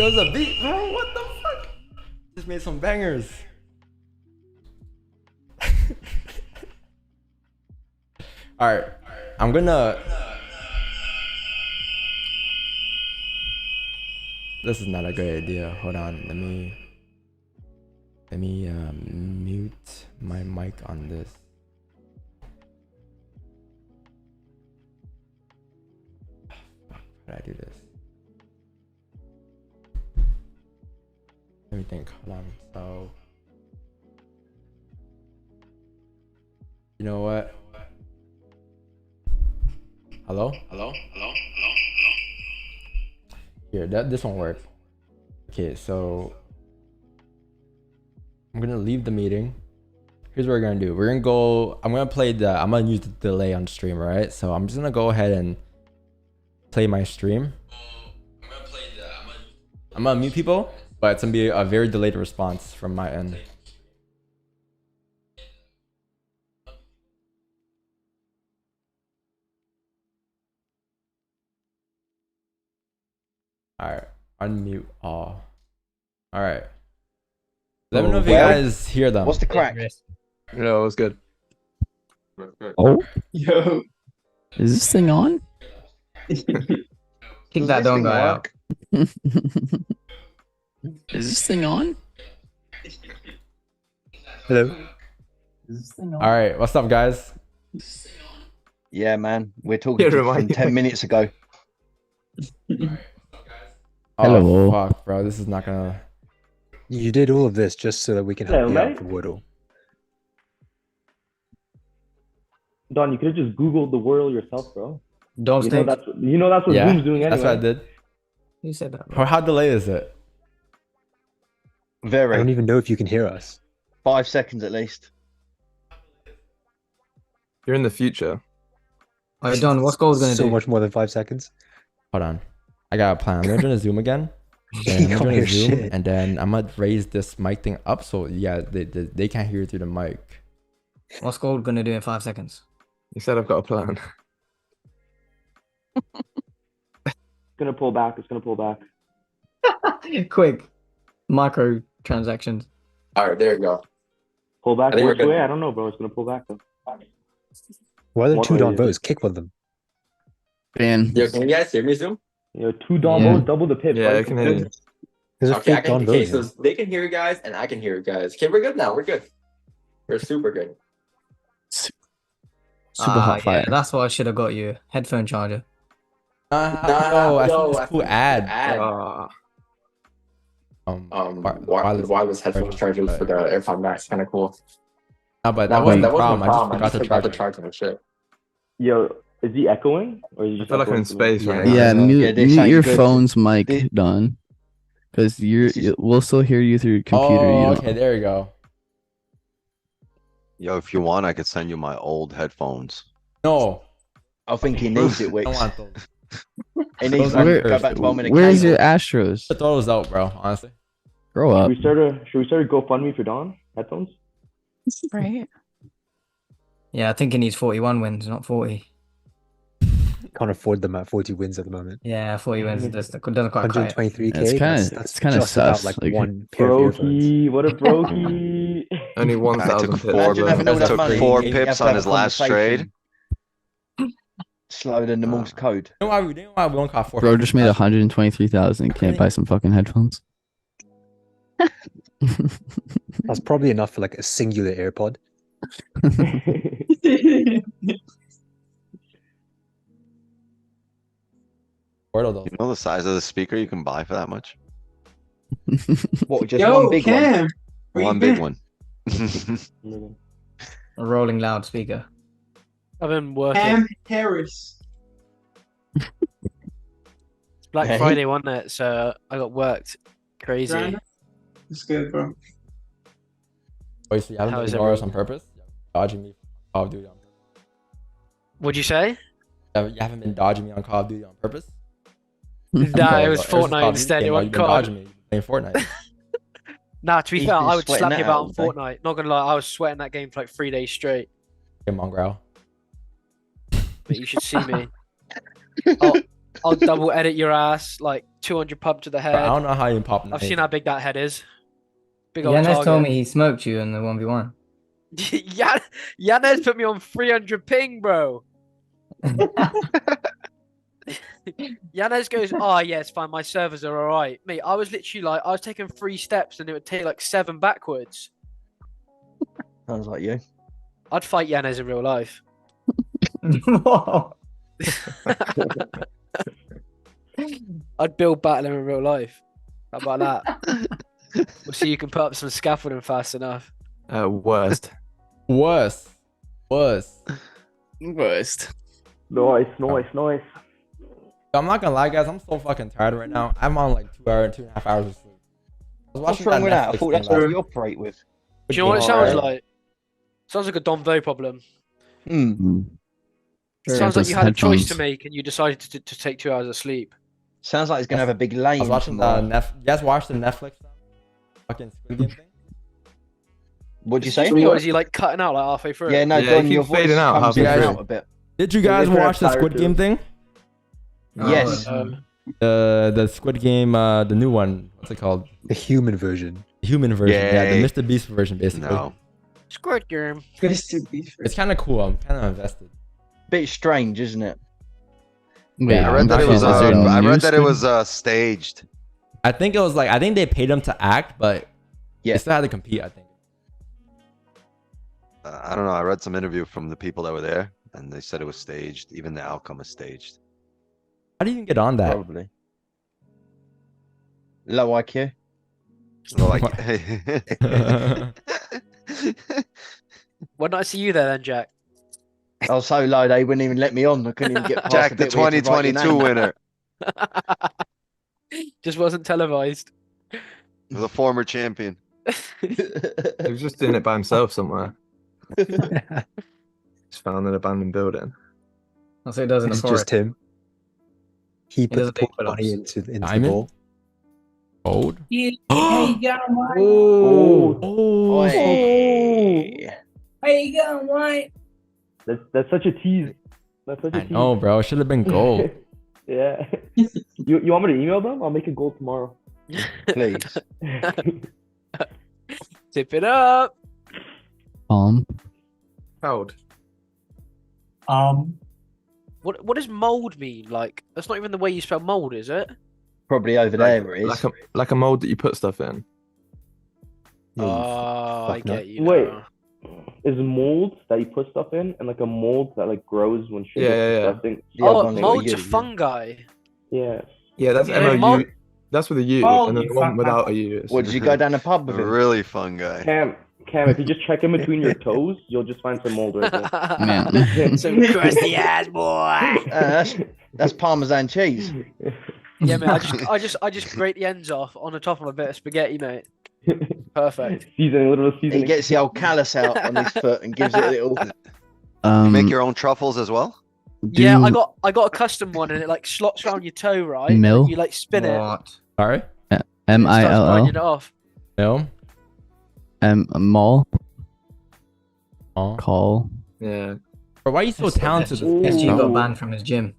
goes a beat, bro. What the fuck? Just made some bangers. All right, I'm gonna. This is not a good idea. Hold on, let me mute my mic on this. How do I do this? Let me think. Hold on. So, you know what? Hello? Here, this won't work. Okay, so I'm gonna leave the meeting. Here's what we're gonna do. We're gonna go. I'm gonna use the delay on stream, right? So I'm just gonna go ahead and play my stream. I'm gonna mute people, but it's gonna be a very delayed response from my end. Alright, unmute all. Alright. Let me know if you guys hear them. What's the crack? No, it was good. Oh, Yo. is this thing on? Kick that don't go out. Is this thing on? Hello. Is this thing on? Alright, what's up, guys? Yeah, man. We're talking to you from 10 minutes ago. Oh, Hello. fuck, bro. This is not gonna. You did all of this just so that we can help you out for Woodle. Don, you could have just Googled the world yourself, bro. Don't You think. know that's what Yeah, Zoom's doing anyway. that's what I did. Who said that? How delayed is it? I Very. don't even know if you can hear us. 5 seconds at least. You're in the future. Alright, Don, what's gold gonna So do? much more than 5 seconds. Hold on. I got a plan. I'm gonna join a Zoom again. And I'm can't gonna hear Zoom, shit. and then I'm gonna raise this mic thing up so yeah, they can't hear through the mic. What's gold gonna do in 5 seconds? You said I've got a plan. It's gonna pull back. It's gonna pull back. Quick. Micro transactions. Alright, there you go. Pull back I think we're which good. way? I don't know, bro. It's gonna pull back though. Why are there What two way Don is it? Bows? Kick one of them. Ban. Yo, can you guys hear me, Zoom? You know, 2 Don Yeah. Bows, double the pips. Yeah, right? I can hear you. There's a fake Don Bows. so they can hear you guys and I can hear you guys. Okay, we're good now. We're good. We're super good. Super hot fire. Yeah, that's what I should have got you. Headphone charger. No, I think this cool ad. Wireless headphones chargers for the AirPod Max. Kind of cool. No, but that wasn't the problem. I just forgot to charge charge them. Shit. Yo, is he echoing? Or is he I just feel like I'm in echoing? space right now. Yeah, mute this mute sounds your good. phone's mic, This- Don. Because we'll still hear you through your Oh, computer. You know. okay, there you go. Yo, if you want, I could send you my old headphones. No, I think he needs it, I Wix. don't want those. He needs Those are to go cursed. back to home in a Where's cable. your Astros? Throw those out, bro. Honestly. Grow up. Should we start a GoFundMe for Don headphones? Right. Yeah, I think he needs 41 wins, not 40. Can't afford them at 40 wins at the moment. Yeah, 40 wins doesn't quite cut it. 123k. It's kinda- that's it's kinda just about sus, like like- one pair of earphones. Brokey, what a brokey. Only I 1,000 took pips. four, Imagine having all that took money, four you have pips to on have his a last conversation. trade. Slower than the Morse code. You know why we don't call for? Bro just made 123,000. Can't buy some fucking headphones. That's probably enough for like a singular AirPod. Wordle You know the size of the speaker you can buy for that much? What, just one big one? One big one. A rolling loudspeaker. I've been working. Harris. It's Black Hey. Friday, wasn't it? So I got worked. Crazy. It's good, bro. Oh, so you haven't How been is ignoring us on purpose? Dodging me on Call of Duty on purpose. What'd you say? You haven't been dodging me on Call of Duty on purpose? Nah, it was Ever since Call Fortnite of Duty instead. came It out, wasn't you've been COD. dodging me. You've been playing Fortnite. Nah, to be He's fair, been I would sweating slap that you about out on all day. Fortnite. Not gonna lie, I was sweating that game for like 3 days straight. Come on, Growl. But you should see me. Oh, I'll double edit your ass, like 200 pump to the head. Bro, I don't know how you pop. I've seen how big that head is. Big old Yanez target. told me he smoked you in the 1v1. Yanez put me on 300 ping, bro. Yanez goes, oh yeah, it's fine. My servers are alright. Mate, I was literally like, I was taking 3 steps and it would take like 7 backwards. Sounds like you. I'd fight Yanez in real life. I'd build battle him in real life. How about that? We'll see you can put up some scaffolding fast enough. Worst. Worst. Nice. I'm not gonna lie, guys. I'm so fucking tired right now. I'm on like 2.5 hours of sleep. I was What's watching wrong with that? I Netflix thought thing that's what last we operate with. Do you know what it sounds like? Sounds like a Don Vo problem. Sounds like you had a choice to make and you decided to take 2 hours of sleep. Sounds like he's gonna have a big lane. I was watching you guys watched the Netflix fucking Squid Game thing? What'd you say? Or is he like cutting out like halfway through? Yeah, no, Don, your voice fading out comes halfway out through. a bit. Did you guys watch the Squid Game thing? Yes. The Squid Game, the new one. What's it called? The human version. The human version. Yeah, Yay. the Mr. Beast version, basically. No. Squid Game. It's kind of cool. I'm kind of invested. Bit strange, isn't it? Wait, I read that it was. I read that it was staged. I think it was like I think they paid them to act, but they still had to compete. I think. I don't know. I read some interview from the people that were there, and they said it was staged. Even the outcome is staged. How do you even get on that? Probably. Low IQ. Well, like, Why not I see you there then, Jack? I was so low they wouldn't even let me on. I couldn't even get past Jack, the the bit where you had to write your 2022 name. winner. Just wasn't televised. The former champion. He was just doing it by himself somewhere. Just found an abandoned building. That's what he does in the It's forest. just him. He put the doesn't take money pull-ups. into the Diamond? ball. Gold. Hey, going, How you going, White? That's such a tease. That's such a I tease. know, bro. It should have been gold. Yeah. You want me to email them? I'll make it gold tomorrow. Please. Tip it up. Proud. What does mold mean? Like, that's not even the way you spell mold, is it? Probably over there it is. Like a mold that you put stuff in. Oh, I get you. Wait, now. is mold that you put stuff in, and like a mold that like grows when shit Yeah. Oh, mold's a fungi. Yeah. Yeah, that's Yeah, MOU. mold- That's with a U, Oh, and then you the one fuck without up. a U. is- What, did you go down the pub with him? Really fun guy. Cam, if you just check in between your toes, you'll just find some mold right there. Some crusty ass boy. That's Parmesan cheese. Yeah, man. I just grate the ends off on the top of a bit of spaghetti, mate. Perfect. Seasoning, little seasoning. He gets the old callus out on his foot and gives it a little. You make your own truffles as well? Yeah, I got a custom one, and it like slots around your toe, right? and Mill? You like spin it. Sorry. Starts MILL. grinding it off. No. Mall. Oh. Call. Yeah. Bro, why are you so talented? SG got banned from his gym.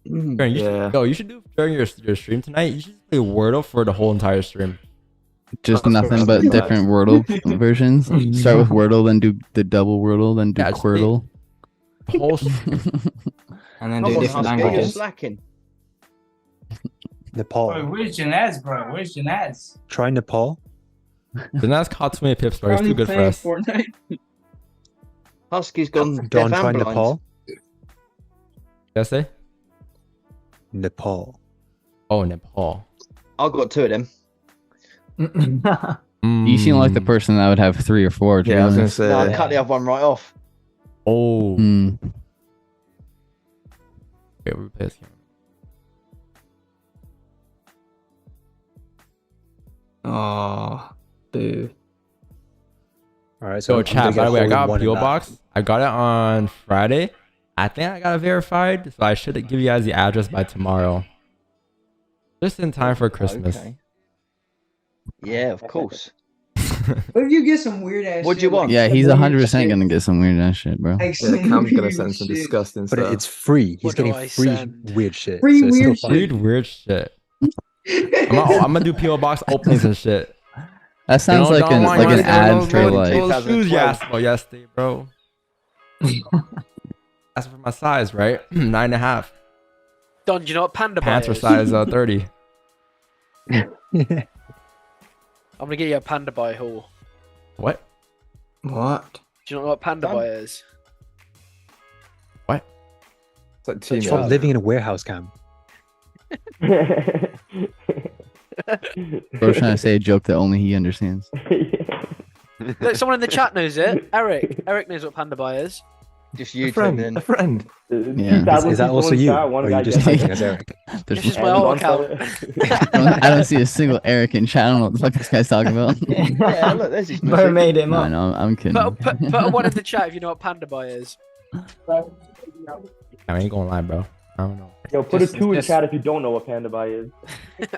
Aaron, you should do during your stream tonight. You should play Wordle for the whole entire stream. Just nothing but different Wordle versions. Start with Wordle, then do the double Wordle, then do Quirtle. The whole And then do different languages. Slacking. Nepal. Bro, where's Janaz, bro? Where's Janaz? Try Nepal. The Nas caught 20 pips, bro. It's too good for us. Fortnite. Husky's gone Don, deaf try and blind. Nepal. Did I say? Nepal. Oh, Nepal. I've got 2 of them. You seem like the person that would have 3 or 4. Yeah, I was gonna say. No, I cut the other one right off. Oh. Mm. Okay, we play this game. Oh, boo. All right, So, I'm chat, gonna by get the way, I hole in got a one in PO that. box. I got it on Friday. I think I got it verified, so I should give you guys the address by tomorrow. Just in time for Christmas. Okay. Yeah, of course. What if you get some weird ass? What do you want? Yeah, he's 100% gonna get some weird ass shit, bro. Like Yeah, Cam's gonna weird send some shit. disgusting But stuff. it's free. He's What do getting I free send? weird shit. Free so it's weird still shit. fine. Weird shit. I'm gonna do PO box openings and shit. That sounds You know, like don't an want like an those- ad those for little- like. those shoes you asked about yesterday, bro. That's for my size, right? 9.5. Don, do you know what Panda Buy Pants are is? size 30. I'm gonna get you a Panda Buy haul. What? What? Do you know what Panda Buy is? What? It's like stop living in a warehouse, Cam. Bro's trying to say a joke that only he understands. Look, someone in the chat knows it. Eric knows what Panda Buy is. Just you, A friend. Yeah. Is that also you? Or are you just typing as Eric? This is my whole account. I don't see a single Eric in chat. I don't know what the fuck this guy's talking about. Yeah, look, there's his Bro made him up. No, I'm kidding. Put a one in the chat if you know what Panda Buy is. I ain't gonna lie, bro. I don't know. Yo, put a 2 in chat if you don't know what Panda Buy is.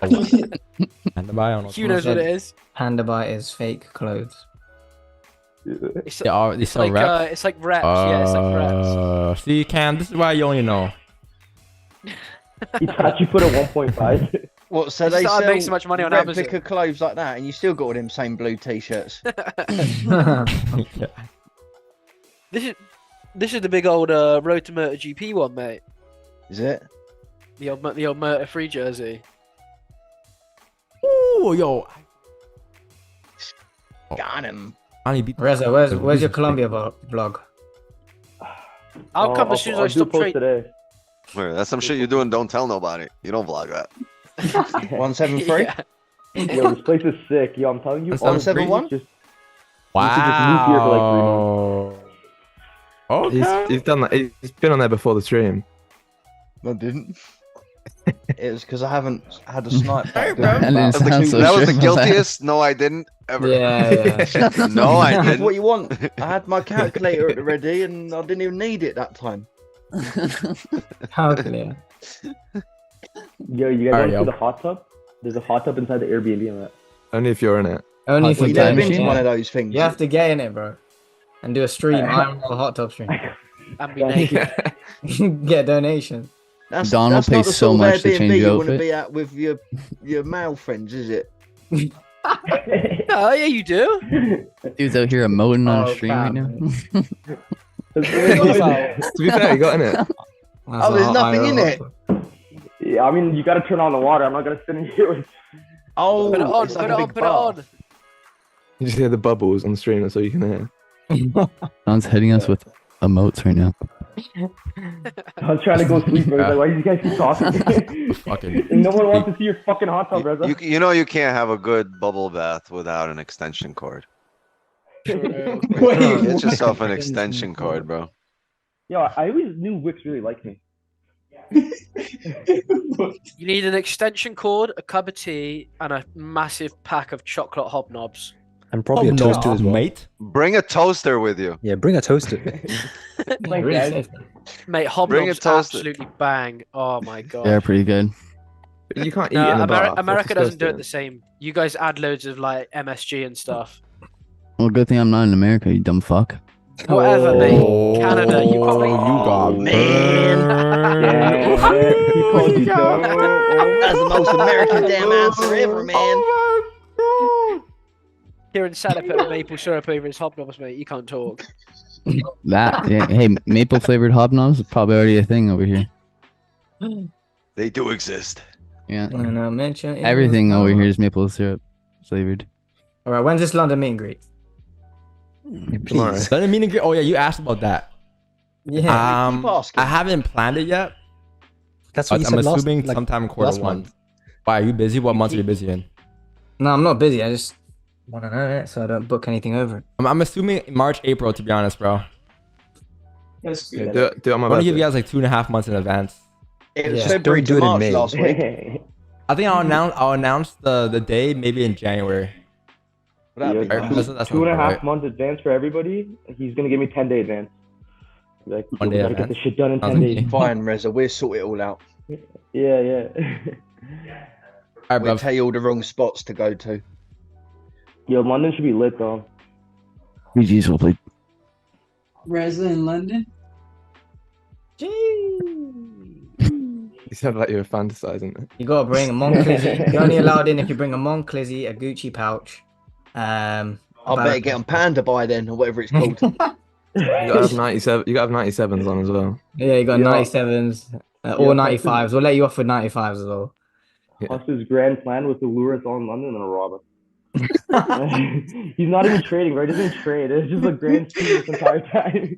Panda Buy, I don't know. Hugh knows what it is. Panda Buy is fake clothes. It's, They sell like reps? it's like reps. Yeah, it's like reps. See, Cam, this is why you only know. He actually put a 1.5. What? So It's they just that I sell make so much money on replica Amazon. clothes like that, and you still got all them same blue t-shirts. This is the big old Road to Murder GP one, mate. Is it? The old Murder Free jersey. Ooh, yo. Got him. Reza, where's your Colombia vlog? I'll come as soon as I stop trading. today. Wait, that's some shit you're doing. Don't tell nobody. You don't vlog that. 173. Yo, this place is sick. Yo, I'm telling you. 171. Just Wow. Okay. He's done that. He's been on there before the stream. I didn't. It was because I haven't had a snipe. That was the guiltiest. No, I didn't. Ever. Yeah. No, I didn't. What you want? I had my calculator at the ready, and I didn't even need it that time. Calculator. Yo, you guys want to see the hot tub? There's a hot tub inside the Airbnb I'm at. Only if you're in it. Only if Well, you you've never been to one of those things. You have to get in it, bro, and do a stream. I'm a hot tub stream. And be naked. Get a donation. Donald not pays the so sort of much to Airbnb change you your want to outfit. be at with your male friends, is it? Oh yeah, you do. Dude's out here emoting on a stream right now. To be fair, you got in it. Oh, there's nothing in it. Yeah, I mean, you got to turn on the water. I'm not gonna sit in here with. Oh, Put it on. it's Put like it a on. big Put it on. bath. You just hear the bubbles on the stream. That's all you can hear. Don's hitting us with emotes right now. I'm trying to go sleep, bro. He's like, why do you guys keep talking? Fucking. No one wants to see your fucking hot tub, bro. You know you can't have a good bubble bath without an extension cord. Get yourself an extension cord, bro. Yo, I always knew Wix really liked me. You need an extension cord, a cup of tea, and a massive pack of chocolate hobnobs. And probably a toaster as well. Mate. Bring a toaster with you. Yeah, bring a toaster. Mate, Bring a hobnobs toaster. absolutely bang. Oh my god. They're pretty good. You can't eat No, in the bath. America That's doesn't do it disgusting. the same. You guys add loads of like MSG and stuff. Well, good thing I'm not in America, you dumb fuck. Whatever, mate. Canada, you probably. You got That's the most American damn answer ever, man. Here in Santa put maple syrup over his hobnobs, mate. You can't talk. That, yeah, hey, maple flavored hobnobs is probably already a thing over here. They do exist. Yeah. And I mention Everything over here is maple syrup flavored. All right, when's this London meet and greet? Tomorrow. Doesn't mean to get. Oh yeah, you asked about that. Yeah. I haven't planned it yet. That's what you I'm said last, assuming like, sometime in quarter last one. month. Why are you busy? What month are you busy in? No, I'm not busy. I just want to know it, so I don't book anything over. I'm assuming March, April. To be honest, bro. That's Yeah, good. do it on my I'm gonna give birthday. you guys like 2.5 months in advance. It was Yeah. February Don't do to it in March May. last week. I think I'll announce the day maybe in January. That'd be Alright, nice. that's 2.5 right. months advance for everybody. He's gonna give me 10-day advance. Like, One we day gotta get advance. this shit done in Sounds 10 like days. me. Fine, Reza, we'll sort it all out. Yeah. Alright, We'll bro. tell you all the wrong spots to go to. Yo, London should be lit though. GG's will play. Wrestling in London. You sound like you were fantasizing there. You gotta bring a Monclizzy. You're only allowed in if you bring a Monclizzy, a Gucci pouch. I better get on Panda Buy then, or whatever it's called. You gotta have 97. You gotta have 97s on as well. Yeah, you got 97s or 95s. We'll let you off with 95s as well. Plus, his grand plan was to lure us all in London and rob us. He's not even trading, right? He doesn't trade. It's just a grand scheme this entire time.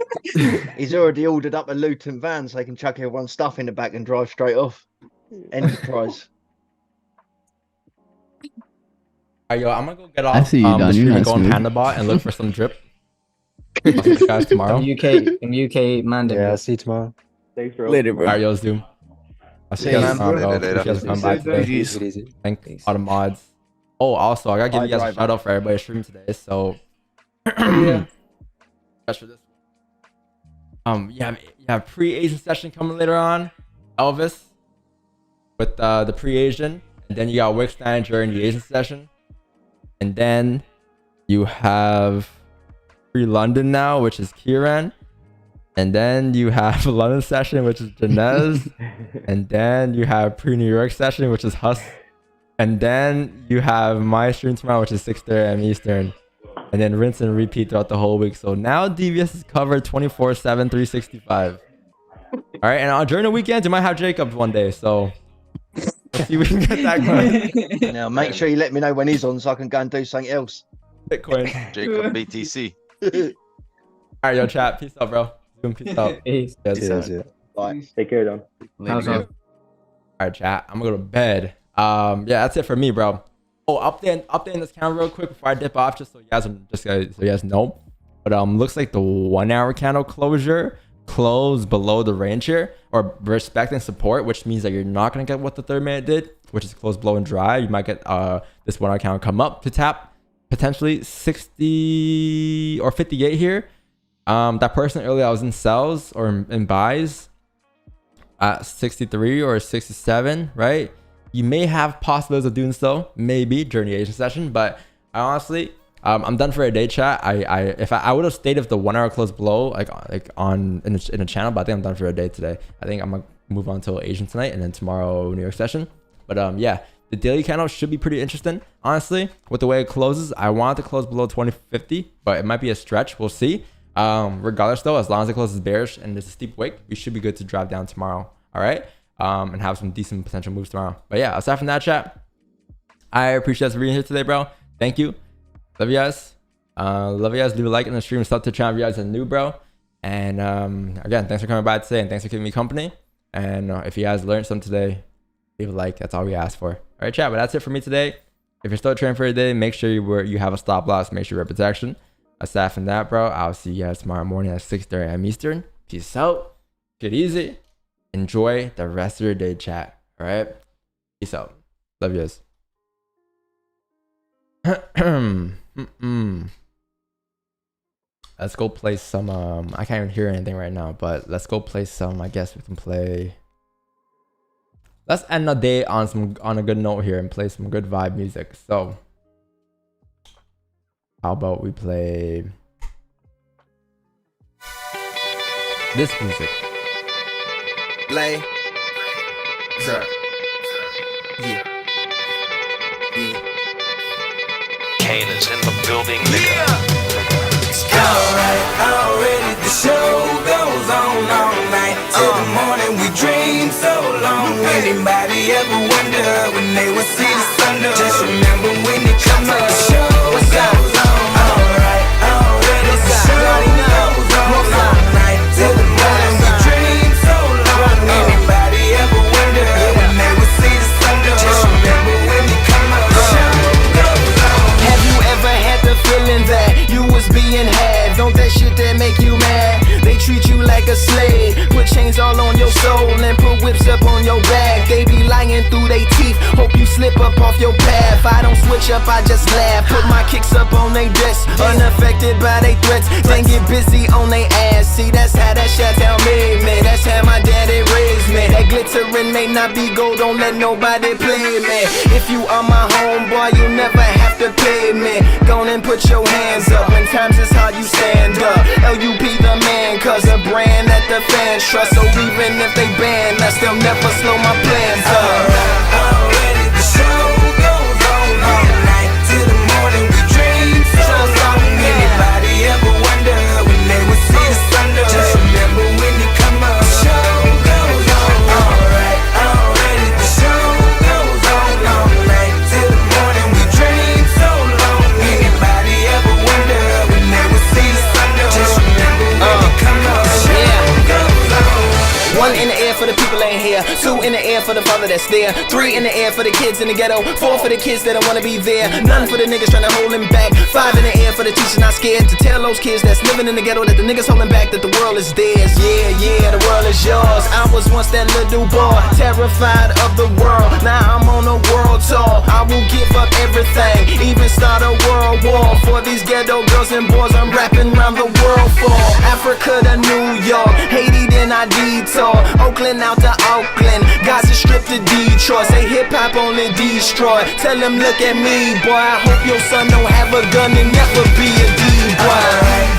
He's already ordered up a Luton van so they can chuck everyone's stuff in the back and drive straight off. Enterprise. Alright, yo, I'm gonna go get off. I see you, Don. The You're stream and not go on smooth. PandaBot and look for some drip. I'll see you guys tomorrow. UK Mandem. Yeah, I'll see you tomorrow. Thanks, bro. Later, bro. Alright, yo, Zoom. I'll see you guys tomorrow, bro. Later. If you guys come by today. Thanks all the mods. Oh, also, I gotta give you guys a shout out for everybody streaming today. So, yeah. That's for this one. You have pre-Asian session coming later on, Elvis, with the pre-Asian, and then you got Wickstein during the Asian session, and then you have pre-London now, which is Kieran, and then you have a London session, which is Janez, and then you have pre-New York session, which is Hus. And then you have my stream tomorrow, which is 6:30 a.m. Eastern. And then rinse and repeat throughout the whole week. So now DVS is covered 24/7, 365. All right, and during the weekends, you might have Jacob one day. So let's see if we can get that going. Now, make sure you let me know when he's on so I can go and do something else. Bitcoin. Jacob BTC. All right, yo, chat. Peace out, bro. Peace out. Peace. Yeah. Bye. Take care, Don. All right, chat. I'm gonna go to bed. Yeah, that's it for me, bro. Oh, updating this camera real quick before I dip off, just so you guys know. But looks like the 1 hour candle closure closed below the range here, or respecting support, which means that you're not gonna get what the 3rd minute did, which is close, blow, and dry. You might get this 1 hour candle come up to tap potentially 60 or 58 here. That person earlier, I was in sells or in buys at 63 or 67, right? You may have possibilities of doing so, maybe during the Asian session, but I honestly, I'm done for a day, chat. I would have stayed if the 1 hour close below, in a channel, but I think I'm done for a day today. I think I'm gonna move on to Asian tonight and then tomorrow New York session. But yeah, the daily candle should be pretty interesting. Honestly, with the way it closes, I want it to close below 2050, but it might be a stretch. We'll see. Regardless though, as long as it closes bearish and there's a steep wick, we should be good to drive down tomorrow. All right. And have some decent potential moves tomorrow. But yeah, aside from that, chat, I appreciate you guys for being here today, bro. Thank you. Love you guys. Love you guys. Leave a like in the stream. Sub to the channel if you guys are new, bro. And again, thanks for coming by today and thanks for keeping me company. And if you guys learned something today, leave a like. That's all we ask for. All right, chat. But that's it for me today. If you're still trading for a day, make sure you have a stop loss. Make sure you're protection. Aside from that, bro, I'll see you guys tomorrow morning at 6:30 a.m. Eastern. Peace out. Get easy. Enjoy the rest of your day, chat. All right. Peace out. Love you guys. Let's go play some. I can't even hear anything right now, but let's go play some. I guess we can play. Let's end the day on a good note here and play some good vibe music. So, how about we play this music? Lay. Sir. Yeah. Kane is in the building, nigga. Alright, already the show goes on all night. Till the morning we dream so long. Anybody ever wonder when they would see the sun? Just remember when it comes up, the show goes on. Alright, already the show goes on all night. Till the morning we dream so long. Anybody ever wonder when they would see the sun? Just remember when it comes up, the show goes on. Have you ever had the feeling that you was being had? Don't that shit that make you mad? They treat you like a slave, put chains all on your soul and put whips up on your back. They be lying through they teeth, hope you slip up off your path. I don't switch up, I just laugh, put my kicks up on they desk, unaffected by they threats. Then get busy on they ass. See, that's how that shit tell me, man. That's how my daddy raised me. me. That glittering may not be gold, don't let nobody play me. If you are my homeboy, you never have to pay me. Go on and put your hands up, when times is hard you stand up. LUP the man, cause a brand that the fans trust. So even if they ban us, they'll never slow my plans up. Already the show goes on all night till the morning we dream so long. Anybody ever wonder when they would see the sun up? Just remember when you come up. The show goes on alright. Already the show goes on all night till the morning we dream so long. Anybody ever wonder when they would see the sun up? Just remember when you come up. The show goes on. One in the air for the people ain't here. Two in the air for the father that's there. Three in the air for the kids in the ghetto. Four for the kids that don't wanna be there. None for the niggas trying to hold him back. Five in the air for the teacher not scared to tell those kids that's living in the ghetto that the niggas holding back, that the world is theirs. Yeah, yeah, the world is yours. I was once that little boy, terrified of the world. Now I'm on a world tour. I will give up everything, even start a world war for these ghetto girls and boys I'm rapping around the world for. Africa to New York, Haiti then I detour. Oakland out to Oakland, Gaza Strip to Detroit. Say hip hop only destroy. Tell them look at me, boy. I hope your son don't have a gun and never be a D-boy.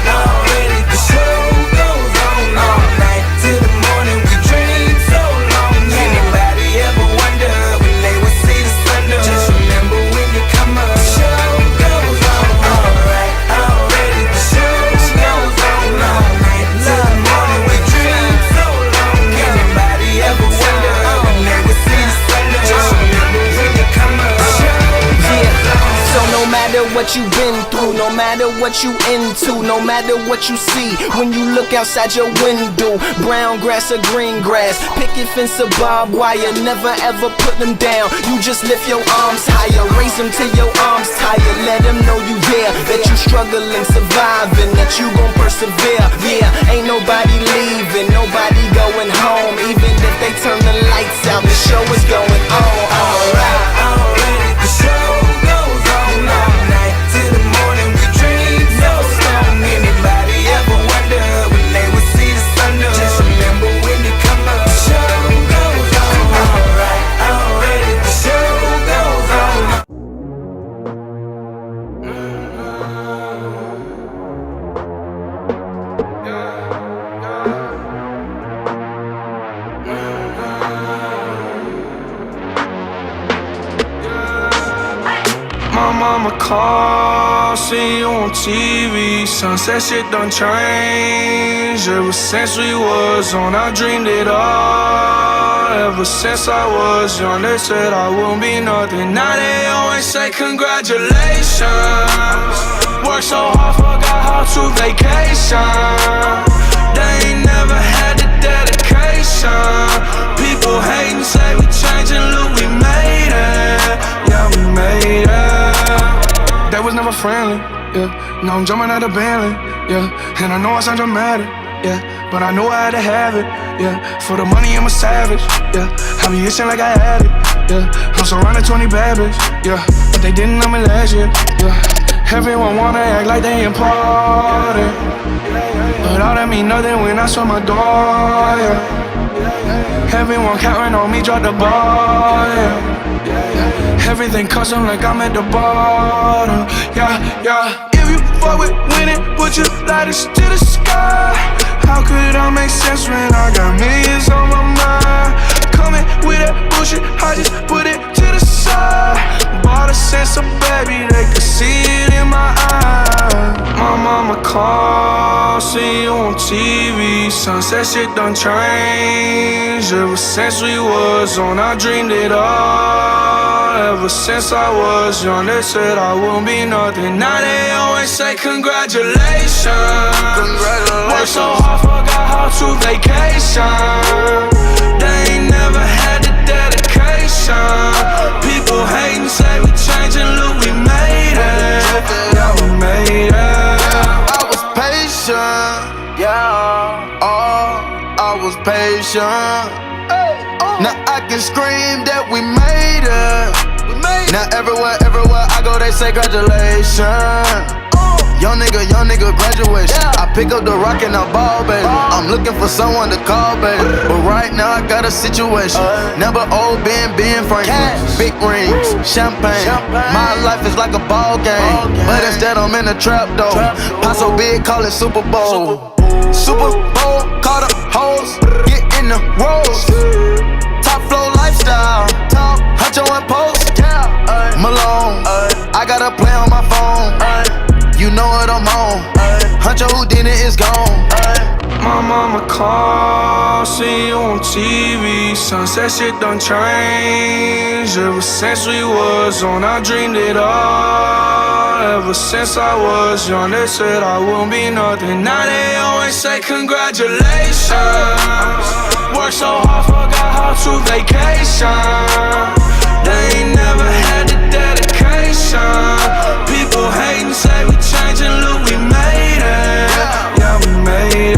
Already the show goes on all night till the morning we dream so long. Anybody ever wonder when they would see the sun up? Just remember when you come up. The show goes on alright. Already the show goes on all night till the morning we dream so long. Anybody ever wonder when they would see the sun up? Just remember when you come up. The show goes on. So no matter what you've been through, no matter what you into, no matter what you see when you look outside your window, brown grass or green grass, picket fence or barbed wire, never ever put them down. You just lift your arms higher, raise them till your arms tired. Let them know you there, that you struggling, surviving, that you gon' persevere. Yeah, ain't nobody leaving, nobody going home. Even if they turn the lights out, the show is going on. Alright, already the show goes on all night till the morning we dream so strong. Anybody ever wonder when they would see the sun up? Just remember when you come up. The show goes on alright. Already the show goes on. My mama called, see you on TV. Sunset shit done changed. Ever since we was on, I dreamed it all. Ever since I was young, they said I wouldn't be nothing. Now they always say congratulations. Worked so hard, forgot how to vacation. They ain't never had the dedication. People hating, say we changing, look, we made it. Yeah, we made it. That was never friendly, yeah. Now I'm jumping out of Bentley, yeah. And I know I sound dramatic, yeah. But I know I had to have it, yeah. For the money, I'm a savage, yeah. I be itching like I had it, yeah. I'm surrounded 20 bad bitches, yeah. But they didn't know me last year, yeah. Everyone wanna act like they important, but all that mean nothing when I saw my door, yeah. Everyone counting on me, drop the ball, yeah. Everything custom like I'm at the bottom, yeah, yeah. If you fuck with winning, put your lighters to the sky. How could I make sense when I got millions on my mind? Coming with that bullshit, I just put it to the side. Bought a sense of baby, they could see it in my eyes. My mama called, see you on TV. Sunset shit done changed. Ever since we was on, I dreamed it all. Ever since I was young, they said I wouldn't be nothing. Now they always say congratulations. Worked so hard, forgot how to vacation. They ain't never had the dedication. People hating, say we changing, look, we made it. Yeah, we made it. I was patient, yeah. Oh, I was patient. Now I can scream that we made it. Now everywhere I go, they say congratulations. Young nigga graduation. I Pick up the rock and I ball, baby. I'm looking for someone to call, baby. But right now I got a situation. Never old Ben Franklin. Big rings, champagne. My life is like a ball game. But instead I'm in a trap though. Pot so big, call it Super Bowl. Super Bowl, call the hoes, get in the rolls. Top flow lifestyle, Huncho and Post. Malone, I got a play on my phone. You know what I'm on. Huncho Houdini is gone. My mama called, see you on TV. Sunset shit done changed. Ever since we was on, I dreamed it all. Ever since I was young, they said I won't be nothing. Now they always say congratulations. Worked so hard, forgot how to vacation. They ain't never had the dedication. People hating, say we changing, look, we made it. Yeah, we made it.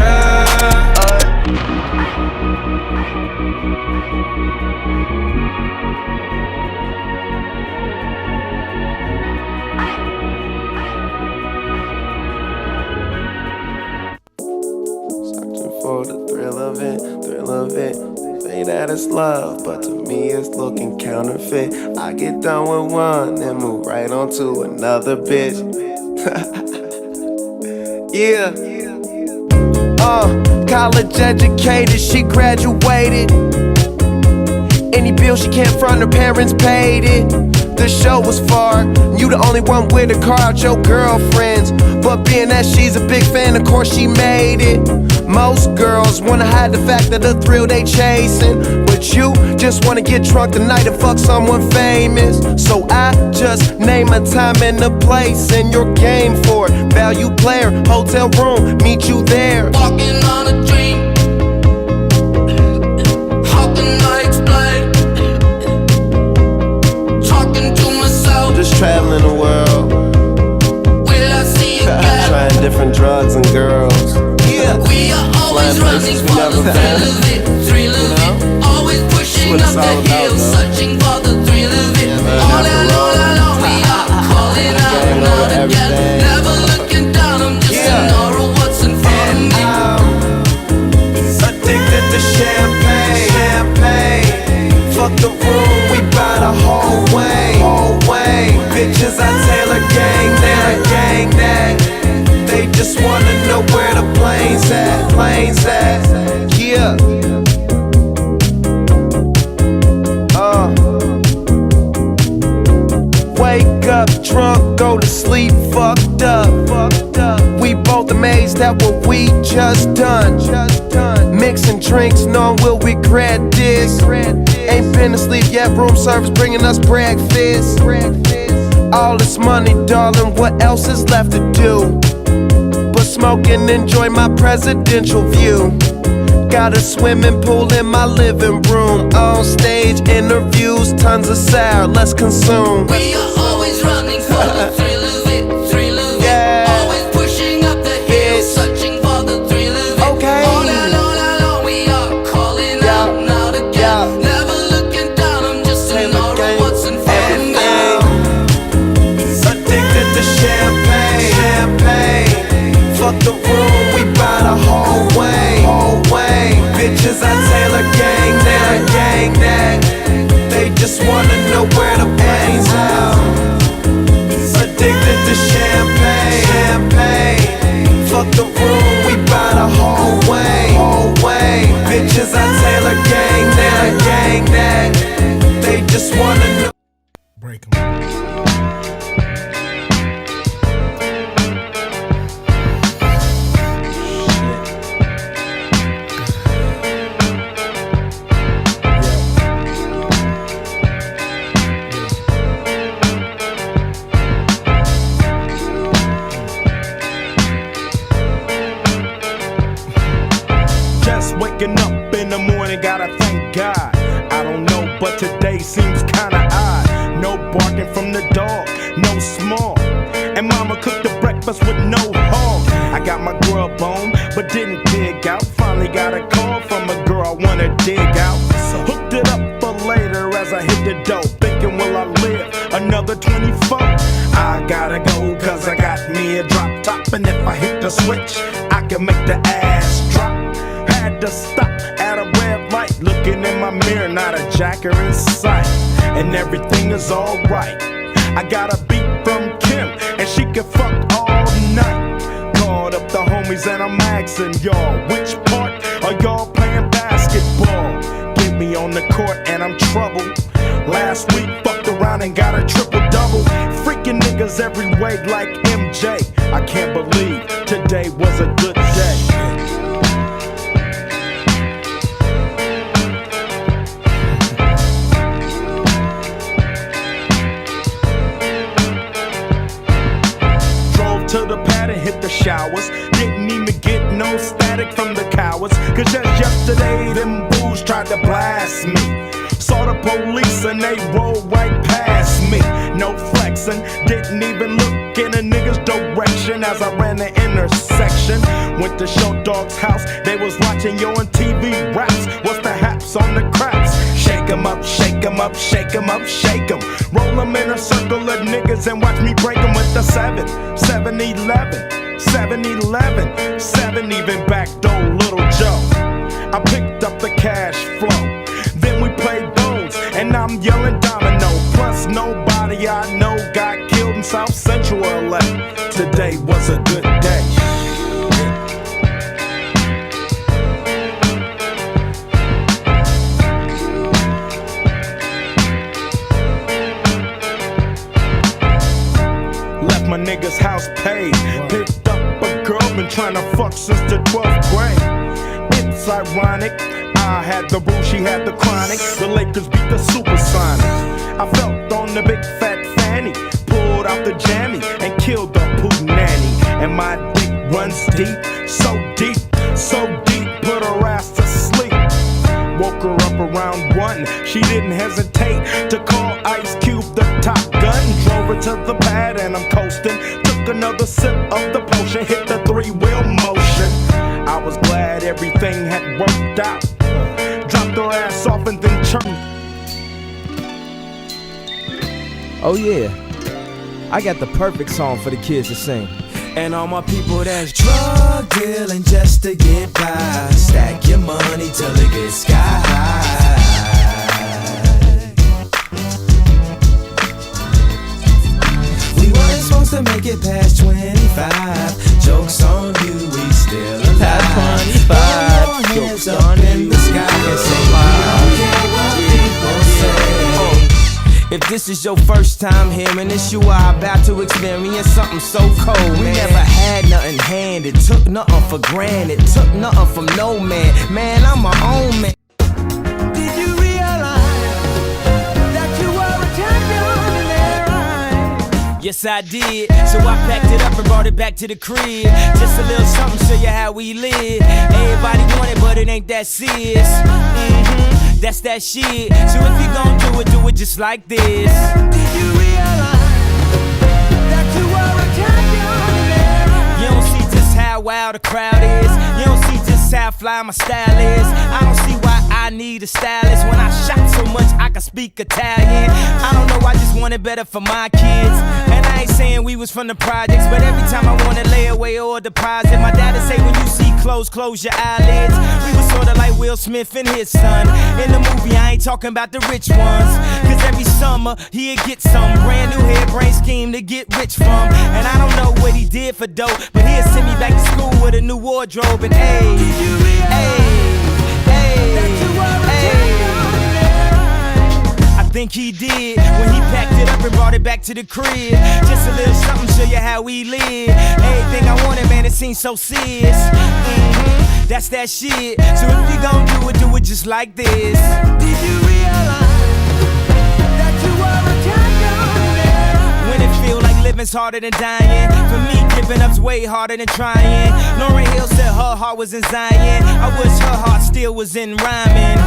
For the thrill of it. Say that it's love, but to me it's looking counterfeit. I get done with one and move right on to another bitch. Yeah. College educated, she graduated. Any bill she can't front, her parents paid it. The show was far, you the only one with a car out your girlfriends. But being that she's a big fan, of course she made it. Most girls wanna hide the fact that the thrill they chasing, but you just wanna get drunk tonight and fuck someone famous. So I just name a time and a place, and you're game for it. Value player, hotel room, meet you there. Walking on a dream. How can I explain? Talking to myself. Just traveling the world. Will I see you again? Trying different drugs and girls. Yeah. We are always running for the thrill of it, thrill of it. Always pushing up the hill, searching for the thrill of it. All along, we are calling out and out again. Never looking down, I'm just an aura of what's in front of me. Addicted to champagne. Fuck the room, we buy the whole way. Bitches, I Taylor gang that. They just wanna know where the plane's at. Yeah. Wake up drunk, go to sleep fucked up. We both amazed at what we just done. Mixing drinks, knowing we'll regret this. Ain't been asleep yet, room service bringing us breakfast. All this money, darling, what else is left to do? But smoke and enjoy my presidential view. Got a swimming pool in my living room. On stage interviews, tons of sour, let's consume. We are always running for the thrill of it, thrill of it. Always pushing up the hill, searching for the thrill of it. Okay. All along, we are calling out and out again. Never looking down, I'm just an aura of what's in front of me. Addicted to champagne. Fuck the room, we buy the whole way. Bitches, I Taylor gang that. They just wanna know where the plane's at. Addicted to champagne. Fuck the room, we buy the whole way. Bitches, I Taylor gang that. They just wanna know. Break 'em. Waking up in the morning, gotta thank God. I don't know, but today seems kinda odd. No barking from the dog, no small. And mama cooked the breakfast with no hog. I got my grub on, but didn't dig out. Finally got a call from a girl I wanna dig out. So hooked it up for later as I hit the dough. Thinking, will I live another 24? I gotta go, cause I got me a drop top. And if I hit the switch, I can make the ass drop. Had to stop at a red light, looking in my mirror, not a jacker in sight. And everything is alright. I got a beat from Kim, and she can fuck all night. Called up the homies and I'm asking y'all, which part are y'all playing basketball? Get me on the court and I'm troubled. Last week fucked around and got a triple-double. Freaking niggas every way like MJ. I can't believe today was a good day. Drove to the pad and hit the showers. Didn't even get no static from the cowards. Cause just yesterday them fools tried to blast me. Saw the police and they rolled right past me. No flexing, didn't even look in a nigga's direction as I ran the intersection. Went to Show Dog's house, they was watching Yo on TV raps. What's the haps on the craps? Shake 'em up, shake 'em up, shake 'em up, shake 'em. Roll 'em in a circle of niggas and watch me break 'em with the 7-11, 7-11, 7 even backdoor Little Joe. I picked up the cash flow. Then we played bones, and I'm yelling domino. Plus nobody I know got killed in South Central LA. Today was a good day. Left my nigga's house paid. Picked up a girl, been trying to fuck since the 12th grade. It's ironic, I had the boo, she had the chronic. The Lakers beat the Supersonics. I felt on the big fat fanny, pulled out the jammy and killed the poo nanny. And my dick runs deep, so deep, so deep, put her ass to sleep. Woke her up around 1, she didn't hesitate to call Ice Cube the Top Gun. Drove her to the pad and I'm coasting. Took another sip of the potion, hit the 3-wheel motion. I was glad everything had worked out. Dropped her ass off and then churned. Oh yeah, I got the perfect song for the kids to sing. And all my people that's drug dealing just to get by. Stack your money till it gets sky high. We weren't supposed to make it past 25. Jokes on you, we still alive. Past 25. Jokes up in the sky and say, we don't care what people say. If this is your first time hearing this, you are about to experience something so cold, man. We never had nothing handed, took nothing for granted, took nothing from no man. Man, I'm my own man. Did you realize that you were a champion in their eyes? Yes, I did. So I packed it up and brought it back to the crib. Just a little something, show you how we live. Everybody want it, but it ain't that serious. That's that shit. So if you gon' do it just like this. Did you realize that you were a champion? You don't see just how wild the crowd is. You don't see just how fly my style is. I don't see why I need a stylist. When I shot so much I can speak Italian. I don't know, I just want it better for my kids. And I ain't saying we was from the projects, but every time I wanna lay away or deposit, my dad'd say when you see clothes, close your eyelids. We was sorta like Will Smith and his son. In the movie I ain't talking about the rich ones, cause every summer he'd get some brand new hairbrain scheme to get rich from. And I don't know what he did for dope, but he'd send me back to school with a new wardrobe. And hey, I think he did when he packed it up and brought it back to the crib. Just a little something, show you how we live. Everything I wanted, man, it seems so serious. That's that shit. So if you gon' do it just like this. Did you realize that you were a champion? When it feel like living's harder than dying, for me giving up's way harder than trying. Lauryn Hill said her heart was in Zion. I wish her heart still was in rhyming.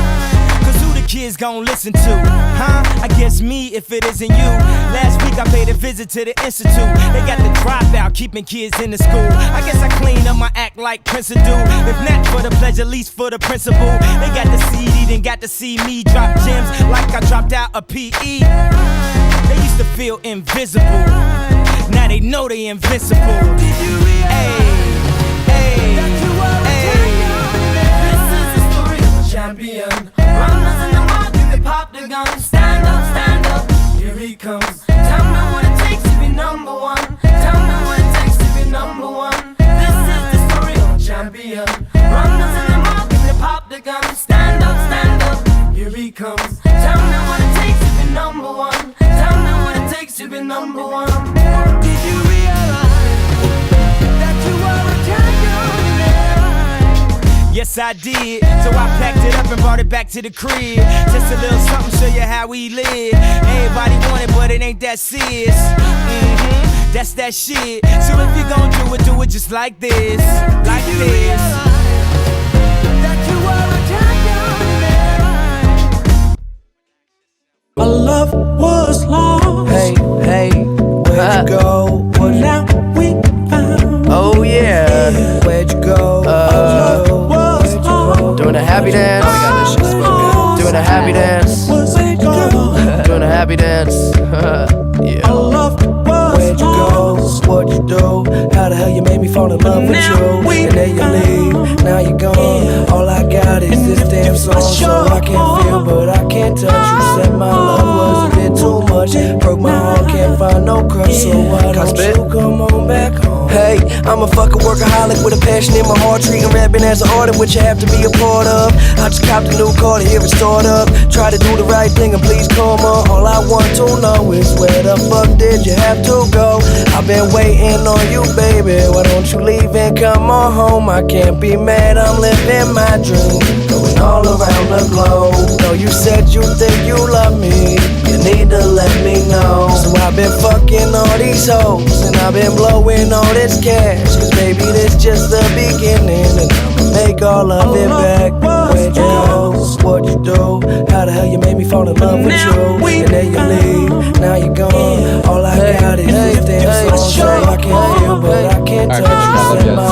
Cause who the kids gon' listen to? Huh? I guess me if it isn't you. Last week I paid a visit to the institute. They got the dropout keeping kids in the school. I guess I clean up my act like Prince do. If not for the pleasure, at least for the principle. They got the CD, then got to see me drop gems like I dropped out a PE. They used to feel invisible. Now they know they invincible. Hey, hey. million. Run us in the mouth and they pop the gun. Stand up, here he comes. Tell me what it takes to be number one. Tell me what it takes to be number one. Did you realize that you were a champion? Yes, I did. So I packed it up and brought it back to the crib. Just a little something, show you how we live. Everybody want it, but it ain't that serious. That's that shit. So if you gon' do it just like this. Like this. That you were a champion. My love was lost. Hey, where'd you go? What now we found? Oh yeah, where'd you go? Doing a happy dance. Doing a happy dance. Doing a happy dance. Yeah. Where'd you go? What'd you do? How the hell you made me fall in love with you? And then you leave, now you're gone. All I got is this damn song. So I can't feel, but I can't touch. You said my love was a bit too much. Broke my heart, can't find no crush. So why don't you come on back home? Hey, I'm a fucking workaholic with a passion in my heart. Treating rapping as an art, which you have to be a part of. I just copped a new car to hear it start up. Try to do the right thing and please come on. All I want to know is where the fuck did you have to go? I've been waiting on you, baby. Why don't you leave and come on home? I can't be mad, I'm living my dream, going all around the globe. No, you said you think you love me, you need to let me know. So I've been fucking all these hoes, and I've been blowing all this cash. Cause baby, this just the beginning, and I'ma make all of it back. Where'd you go? What'd you do? How the hell you made me fall in love with you? And then you leave, now you're gone. All I got is this damn song. So I can't feel, but I can't touch. You said my